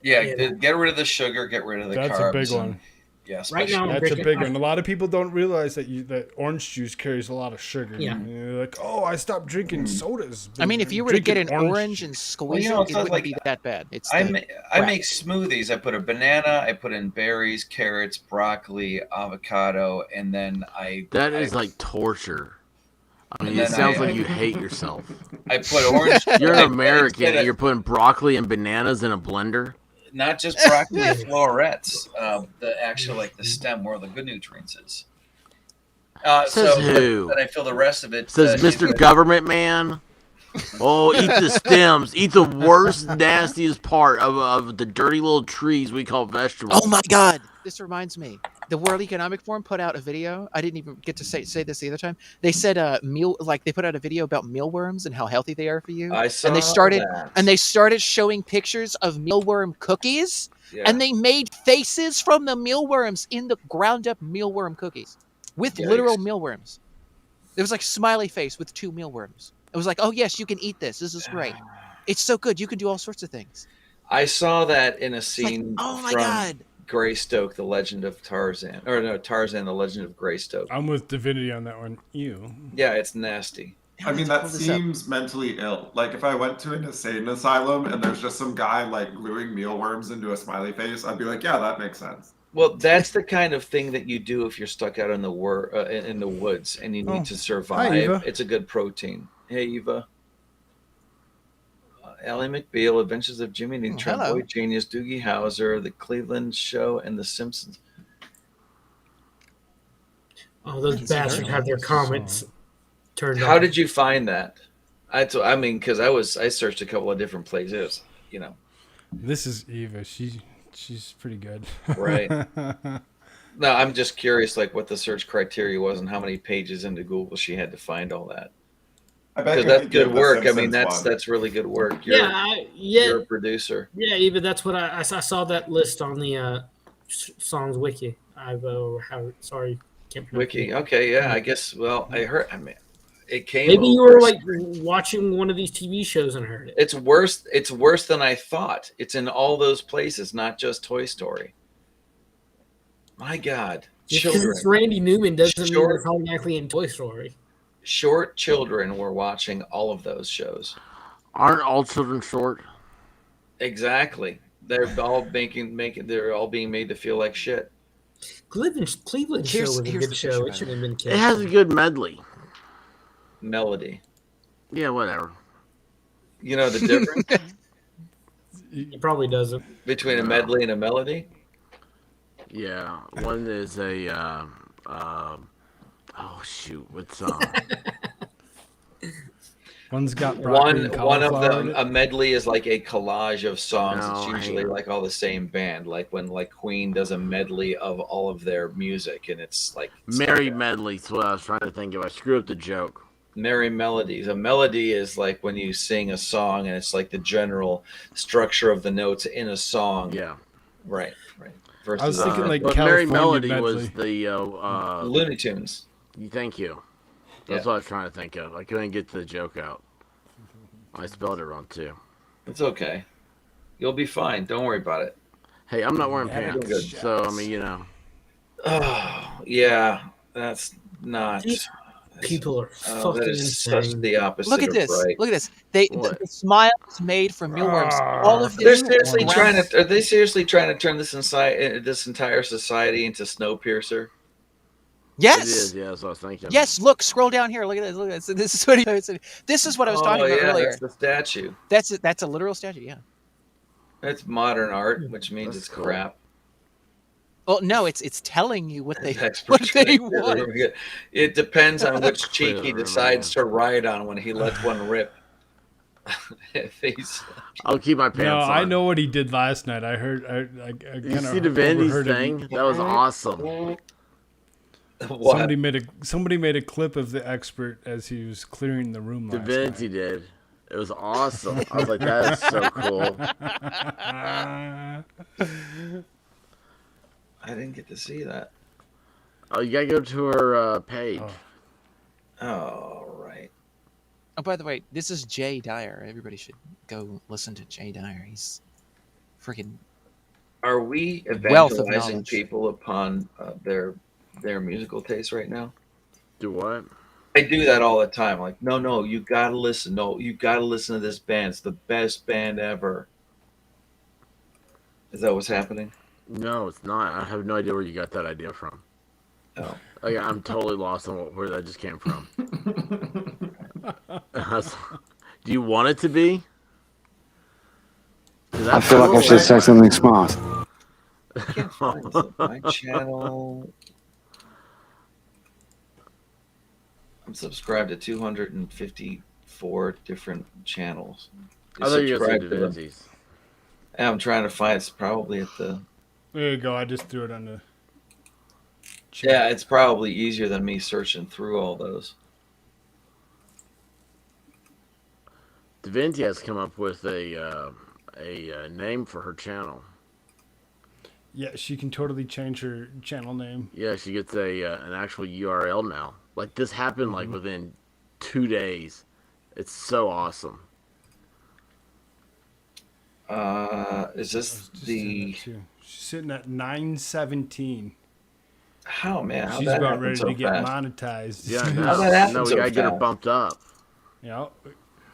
Yeah, get rid of the sugar, get rid of the carbs. That's a big one. Yes, right now that's a big one. A lot of people don't realize that orange juice carries a lot of sugar. Yeah, and you're like, oh, I stopped drinking sodas. I mean, if you were to get an orange and squeeze it, it wouldn't be that bad. I make smoothies. I put a banana, I put in berries, carrots, broccoli, avocado, and then That is like torture. I mean, it sounds like you hate yourself. I put orange. You're an American and you're putting broccoli and bananas in a blender? Not just broccoli and florets, the actual, like the stem where the good nutrients is. Says who? But I feel the rest of it. Says Mr. Government Man. Oh, eat the stems. Eat the worst, nastiest part of the dirty little trees we call vegetables. Oh my God! This reminds me. The World Economic Forum put out a video. I didn't even get to say this the other time. They said they put out a video about mealworms and how healthy they are for you. I saw and they started showing pictures of mealworm cookies, and they made faces from the mealworms in the ground up mealworm cookies with literal mealworms. It was like smiley face with 2 mealworms. It was like, oh yes, you can eat this. This is great. It's so good. You can do all sorts of things. I saw that in a scene. Oh my God. Greystoke, The Legend of Tarzan. Or no, Tarzan, The Legend of Greystoke. I'm with Divinity on that one. Ew. Yeah, it's nasty. I mean, that seems mentally ill. Like, if I went to an insane asylum and there's just some guy, like, gluing mealworms into a smiley face, I'd be like, yeah, that makes sense. Well, that's the kind of thing that you do if you're stuck out in the woods and you need to survive. Hi, Eva. It's a good protein. Hey, Eva. Ally McBeal, Adventures of Jimmy Neutron, Boy Genius, Doogie Howser, The Cleveland Show, and The Simpsons. Oh, those bastards have their comments turned off. How did you find that? I mean, because I searched a couple of different places. This is Eva. She's pretty good. Right. No, I'm just curious, like what the search criteria was and how many pages into Google she had to find all that. Because that's good work. I mean, that's really good work. You're a producer. Yeah, even that's what I saw that list on the songs wiki. Sorry, can't pronounce wiki. it. Okay, yeah, I guess. Well, I heard. I mean, It came. Maybe you over. were like watching one of these TV shows and heard it. It's worse. It's worse than I thought. It's in all those places, not just Toy Story. My God, Just because children. it's Randy Newman doesn't mean Short- it's automatically in Toy Story. Short children were watching all of those shows. Aren't all children short? Exactly. They're all they're all being made to feel like shit. Cleveland show was a good show. It shouldn't have been It kids. has a good medley. Melody. Yeah, whatever. You know the difference He probably doesn't. between a medley and a melody? Yeah, one is a oh shoot, what's One's got broccoli and one of cauliflower them, in it. a medley is like a collage of songs. No, It's usually hang on. like all the same band, like when like Queen does a medley of all of their music, and it's like Merry Medley's what I was trying to think of. I screwed up the joke. merry melodies. A melody is like when you sing a song, and it's like the general structure of the notes in a song. Yeah, right. I was thinking like but Merry California Melody medley. was the Looney Tunes. Thank you. That's what I was trying to think of. I couldn't get the joke out. I spelled it wrong too. It's okay. You'll be fine. Don't worry about it. Hey, I'm not wearing Yeah, pants, good. so I mean, you know. Oh, yeah. That's not. These people are Oh, fucking that is such insane. the opposite. Look at of this. right. Look at this. The smile is made from mealworms. All of They're this. seriously trying to. Are they seriously trying to turn this entire society into Snowpiercer? Yes. It is, yeah, that's what I was thinking. Yes. Look. Scroll down here. Look at this. Look at this. This is what This is what I was talking about earlier. That's the statue. That's a literal statue. Yeah. That's modern art, which means it's crap. Well, no, it's telling you what they That's what they want. It depends on which cheek he Clearly, decides to ride on when he lets one rip. If he's I'll keep my pants No, on. I know what he did last night. I heard. I You kind of see Div Inity's overheard thing? him. That was awesome. What? Somebody made a clip of the expert as he was clearing the room last Divinity night. did. It was awesome. I was like, that is so cool. I didn't get to see that. Oh, you gotta go to her page. Oh, right. Oh, by the way, this is Jay Dyer. Everybody should go listen to Jay Dyer. He's freaking. Are we Wealth of evangelizing knowledge. people upon their musical taste right now? Do what? I do that all the time. Like, no, you gotta listen. No, you gotta listen to this band. It's the best band ever. Is that what's happening? No, it's not. I have no idea where you got that idea from. Oh. Like, I'm totally lost on where that just came from. Do you want it to be? I feel like I should say something smart. I can't find it. My channel. I'm subscribed to 254 different channels. I thought you were going to say Subscribe to them. Divinity's. Yeah, I'm trying to find. It's probably at the. There you go. I just threw it on the. Yeah, it's probably easier than me searching through all those. Divinity has come up with a name for her channel. Yeah, she can totally change her channel name. Yeah, she gets an actual URL now. Like, this happened like within 2 days. It's so awesome. Is this the? She's sitting at 917. How, man? How'd She's that about happen ready so to get fast? monetized. Yeah, How'd that happen no, we so gotta get her fast? bumped up. Yeah.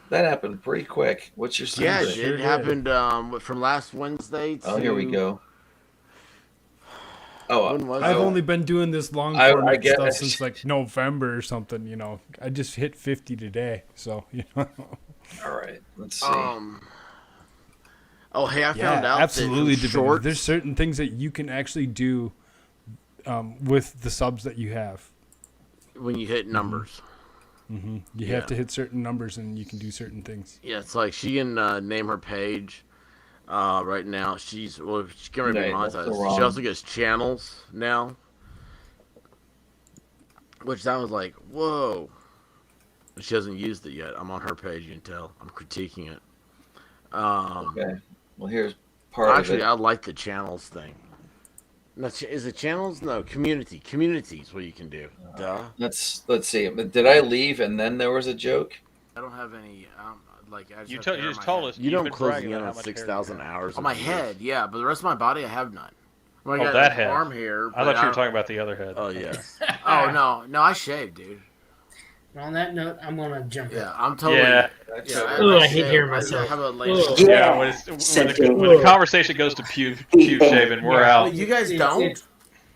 That happened pretty quick. What's your Yeah, secret? it happened from last Wednesday to... Oh, here we go. Oh, when was I've it? only been doing this long I format get stuff it. since like November or something, you know. I just hit 50 today, so you know. All right, let's see. Oh, hey, I found out absolutely. that Shorts. There's certain things that you can actually do with the subs that you have. When you hit numbers. You Yeah. have to hit certain numbers and you can do certain things. Yeah, it's like she can name her page. Right now, she's getting ready to be Right, that's the monetized. wrong- She also gets channels now, which that was like, whoa. She hasn't used it yet. I'm on her page. You can tell. I'm critiquing it. Okay. Well, here's part actually, of it. I like the channels thing. No, is it channels? No, community. Community is what you can do. Duh. Let's see. Did I leave and then there was a joke? I don't have any. Like I just You have told hair you in just my told head. us You know you've I'm been closing bragging in about on how much hair you 6,000 have. hours. On of my years. head, yeah, but the rest of my body I have none. Well, I Oh, got that like head. arm hair. I but thought you were don't- talking about the other head. Oh yes. Oh no, I shaved, dude. On that note, I'm gonna jump Yeah, out. I'm totally. Yeah. I hate hearing myself. How about Ugh. Yeah, when the conversation goes to pube shaving, we're Yeah. out. You guys don't?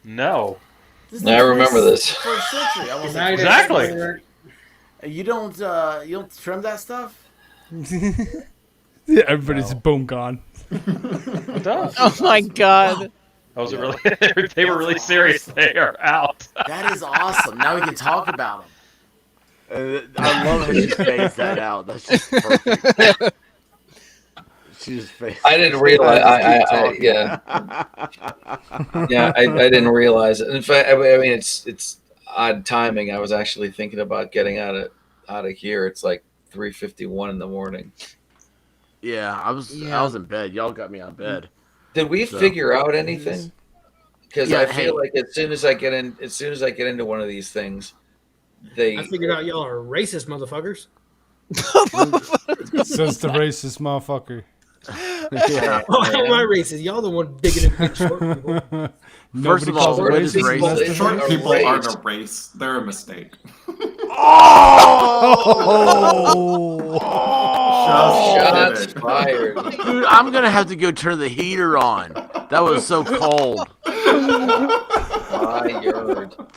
No. This is I the remember this. First century. I was Night, Exactly. Explorer. You don't trim that stuff? Yeah, everybody's boom gone. It does. Oh my god. Oh, was it really? They were really serious. They are out. That is awesome. Now we can talk about them. I love how she phased that out. That's just perfect. She just phased. I didn't realize. Yeah, I didn't realize it. In fact, I mean, it's odd timing. I was actually thinking about getting out of here. It's like 3:51 in the morning. Yeah, I was in bed. Y'all got me out of bed. Did we figure out anything? Because Yeah, I feel like as soon as I get into one of these things, I figured out y'all are racist motherfuckers. Says the racist motherfucker. Yeah. Oh, how am I racist? Y'all the one bigoted big short people. First of all, what is racist? Short people aren't a race. They're a mistake. Shots fired. Dude, I'm gonna have to go turn the heater on. That was so cold.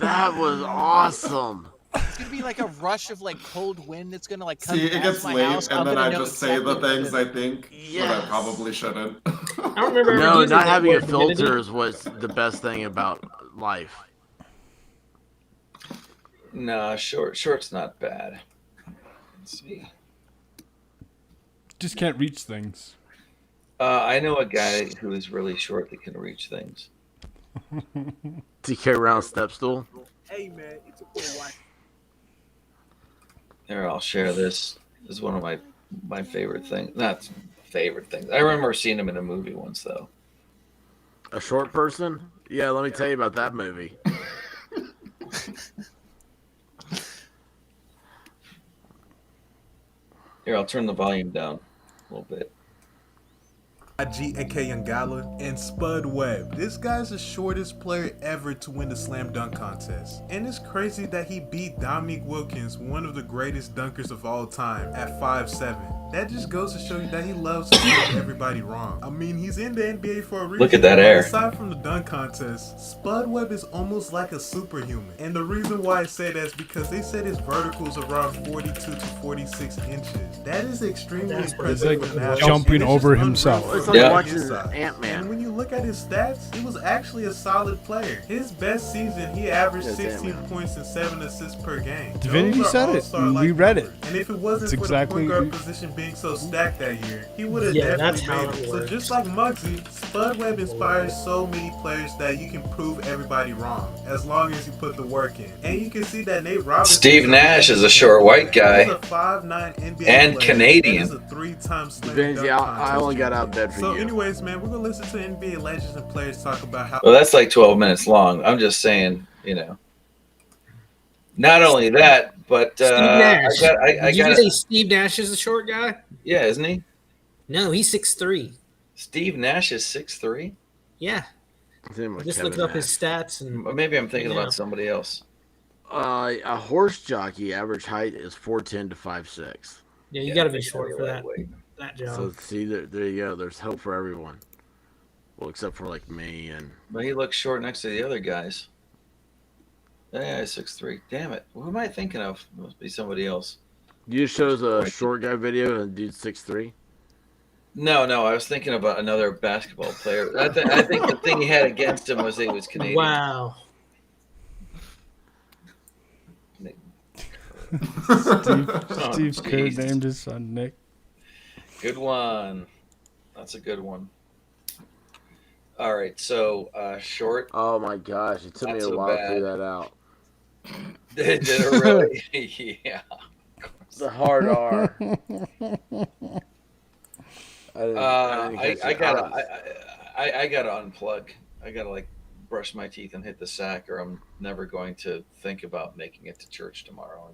That was awesome. It's gonna be like a rush of like cold wind that's gonna like come See, it past gets my late, house. and I'm then gonna I know just say the exactly what it things is. I think that I probably shouldn't. I don't remember. No, using not that having a word, Divinity. filter is what's the best thing about life. Nah, short's not bad. Let's see. Just can't reach things. I know a guy who is really short that can reach things. Do you carry around a step stool? Hey man, it's a cool one. Here, I'll share this. This is one of my favorite things. Not favorite things. I remember seeing him in a movie once, though. A short person? Yeah, let me tell you about that movie. Here, I'll turn the volume down a little bit. IG, aka Yangala, and Spud Webb. This guy's the shortest player ever to win the slam dunk contest. And it's crazy that he beat Dominique Wilkins, one of the greatest dunkers of all time, at 5'7". That just goes to show you that he loves to prove everybody wrong. I mean, he's in the NBA for a reason. Look at that air. Aside from the dunk contest, Spud Webb is almost like a superhuman. And the reason why I say that is because they said his vertical is around 42 to 46 inches. That is extremely impressive. He's like for an athlete. jumping And it's over just himself. unreal It's for like him watching inside. Ant-Man. And when you look at his stats, he was actually a solid player. His best season, he averaged Yes, 16 Ant-Man. points and 7 assists per game. Divinity Those are said it. all-star-like We read it. numbers. And if it wasn't It's for exactly- the point guard position being so stacked that year, he would have Yeah, that's definitely how made it it. So works. just like Muggsy, Spud Webb inspires so many players that you can prove everybody wrong as long as you put the work in. And you can see that Nate Robinson. Steve Nash is a short white guy. He's a 5'9" NBA And player. Canadian. That is a 3-time slam Benji, dunk I only got out of bed for So you. anyways, man, we're gonna listen to NBA legends and players talk about how. Well, that's like 12 minutes long. I'm just saying, Not only that, but Steve Nash. I Did you got. say Steve Nash is a short guy? Yeah, isn't he? No, he's 6'3". Steve Nash is 6'3". Yeah. Just looked up his stats and Maybe I'm thinking Yeah. about somebody else. A horse jockey average height is 4'10" to 5'6". yeah, you got to be short for that job. So see, there you go. There's hope for everyone. Well, except for like me and. But he looks short next to the other guys. Yeah, 6'3". Damn it. Who am I thinking of? Must be somebody else. You just shows a short guy video and dude's 6'3". No, I was thinking about another basketball player. I think the thing he had against him was he was Canadian. Wow. Steve's Kerr jeez. named his son Nick. Good one. That's a good one. All right, so short. Oh my gosh, it took me Not a so while to bad. figure that out. Did it really? Yeah. The hard R. I I gotta unplug. I gotta like brush my teeth and hit the sack, or I'm never going to think about making it to church tomorrow.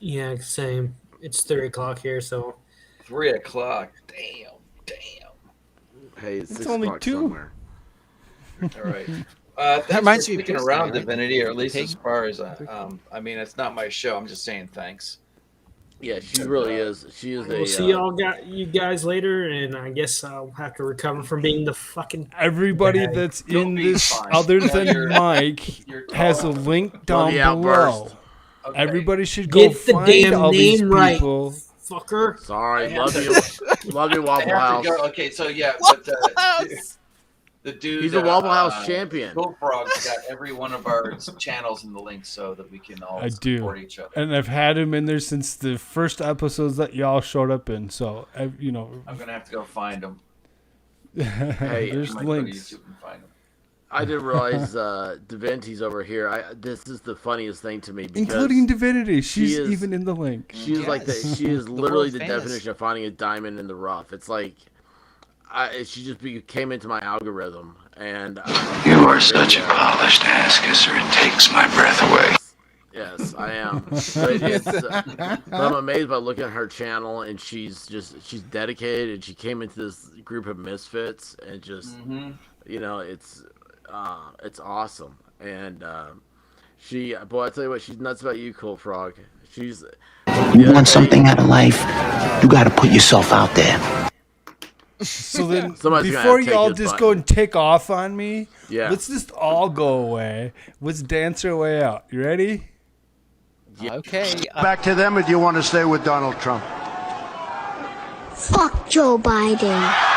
Yeah, same. It's 3 o'clock here, so 3 o'clock. Damn. Hey, it's 6 only o'clock 2. somewhere. All right. That Thanks reminds for me of sticking yesterday, around, right? Divinity, or at least Pig? as far as I mean, it's not my show. I'm just saying thanks. Yeah, she really is. She is we'll see you guys later, and I guess I'll have to recover from being the fucking Everybody bag. that's You'll in be this, fine. other Yeah, than you're- Mike, you're has a tall. link down the below. outburst. Okay. Everybody should go Get the find damn all these name right, people. fucker. Sorry, I love have you, to- love you, I Waffle have House. to go. Okay, so yeah, but the dude. He's a Waffle House champion. Koolfrogg's got every one of our channels in the link so that we can all I support do, each other. and I've had him in there since the first episodes that y'all showed up in. So you know, I'm gonna have to go find them. Hey, there's I might go to links. YouTube and find them. I didn't realize Divinity's over here. This is the funniest thing to me, because Including Divinity, she's she is- even in the link. She is like she is The literally world the famous. definition of finding a diamond in the rough. It's like she just came into my algorithm, and You are such a polished ass kisser, it takes my breath away. yes, I am. But I'm amazed by looking at her channel, and she's dedicated, and she came into this group of misfits, and just you know, it's awesome. And boy, I tell you what, she's nuts about you, Koolfrogg. She's You want something out of life, you gotta put yourself out there. So then, Somebody's gonna before have to take y'all this just button. go and take off on me, Yeah. let's just all go away. Let's dance our way out. You ready? Okay. Back to them, or do you want to stay with Donald Trump? Fuck Joe Biden.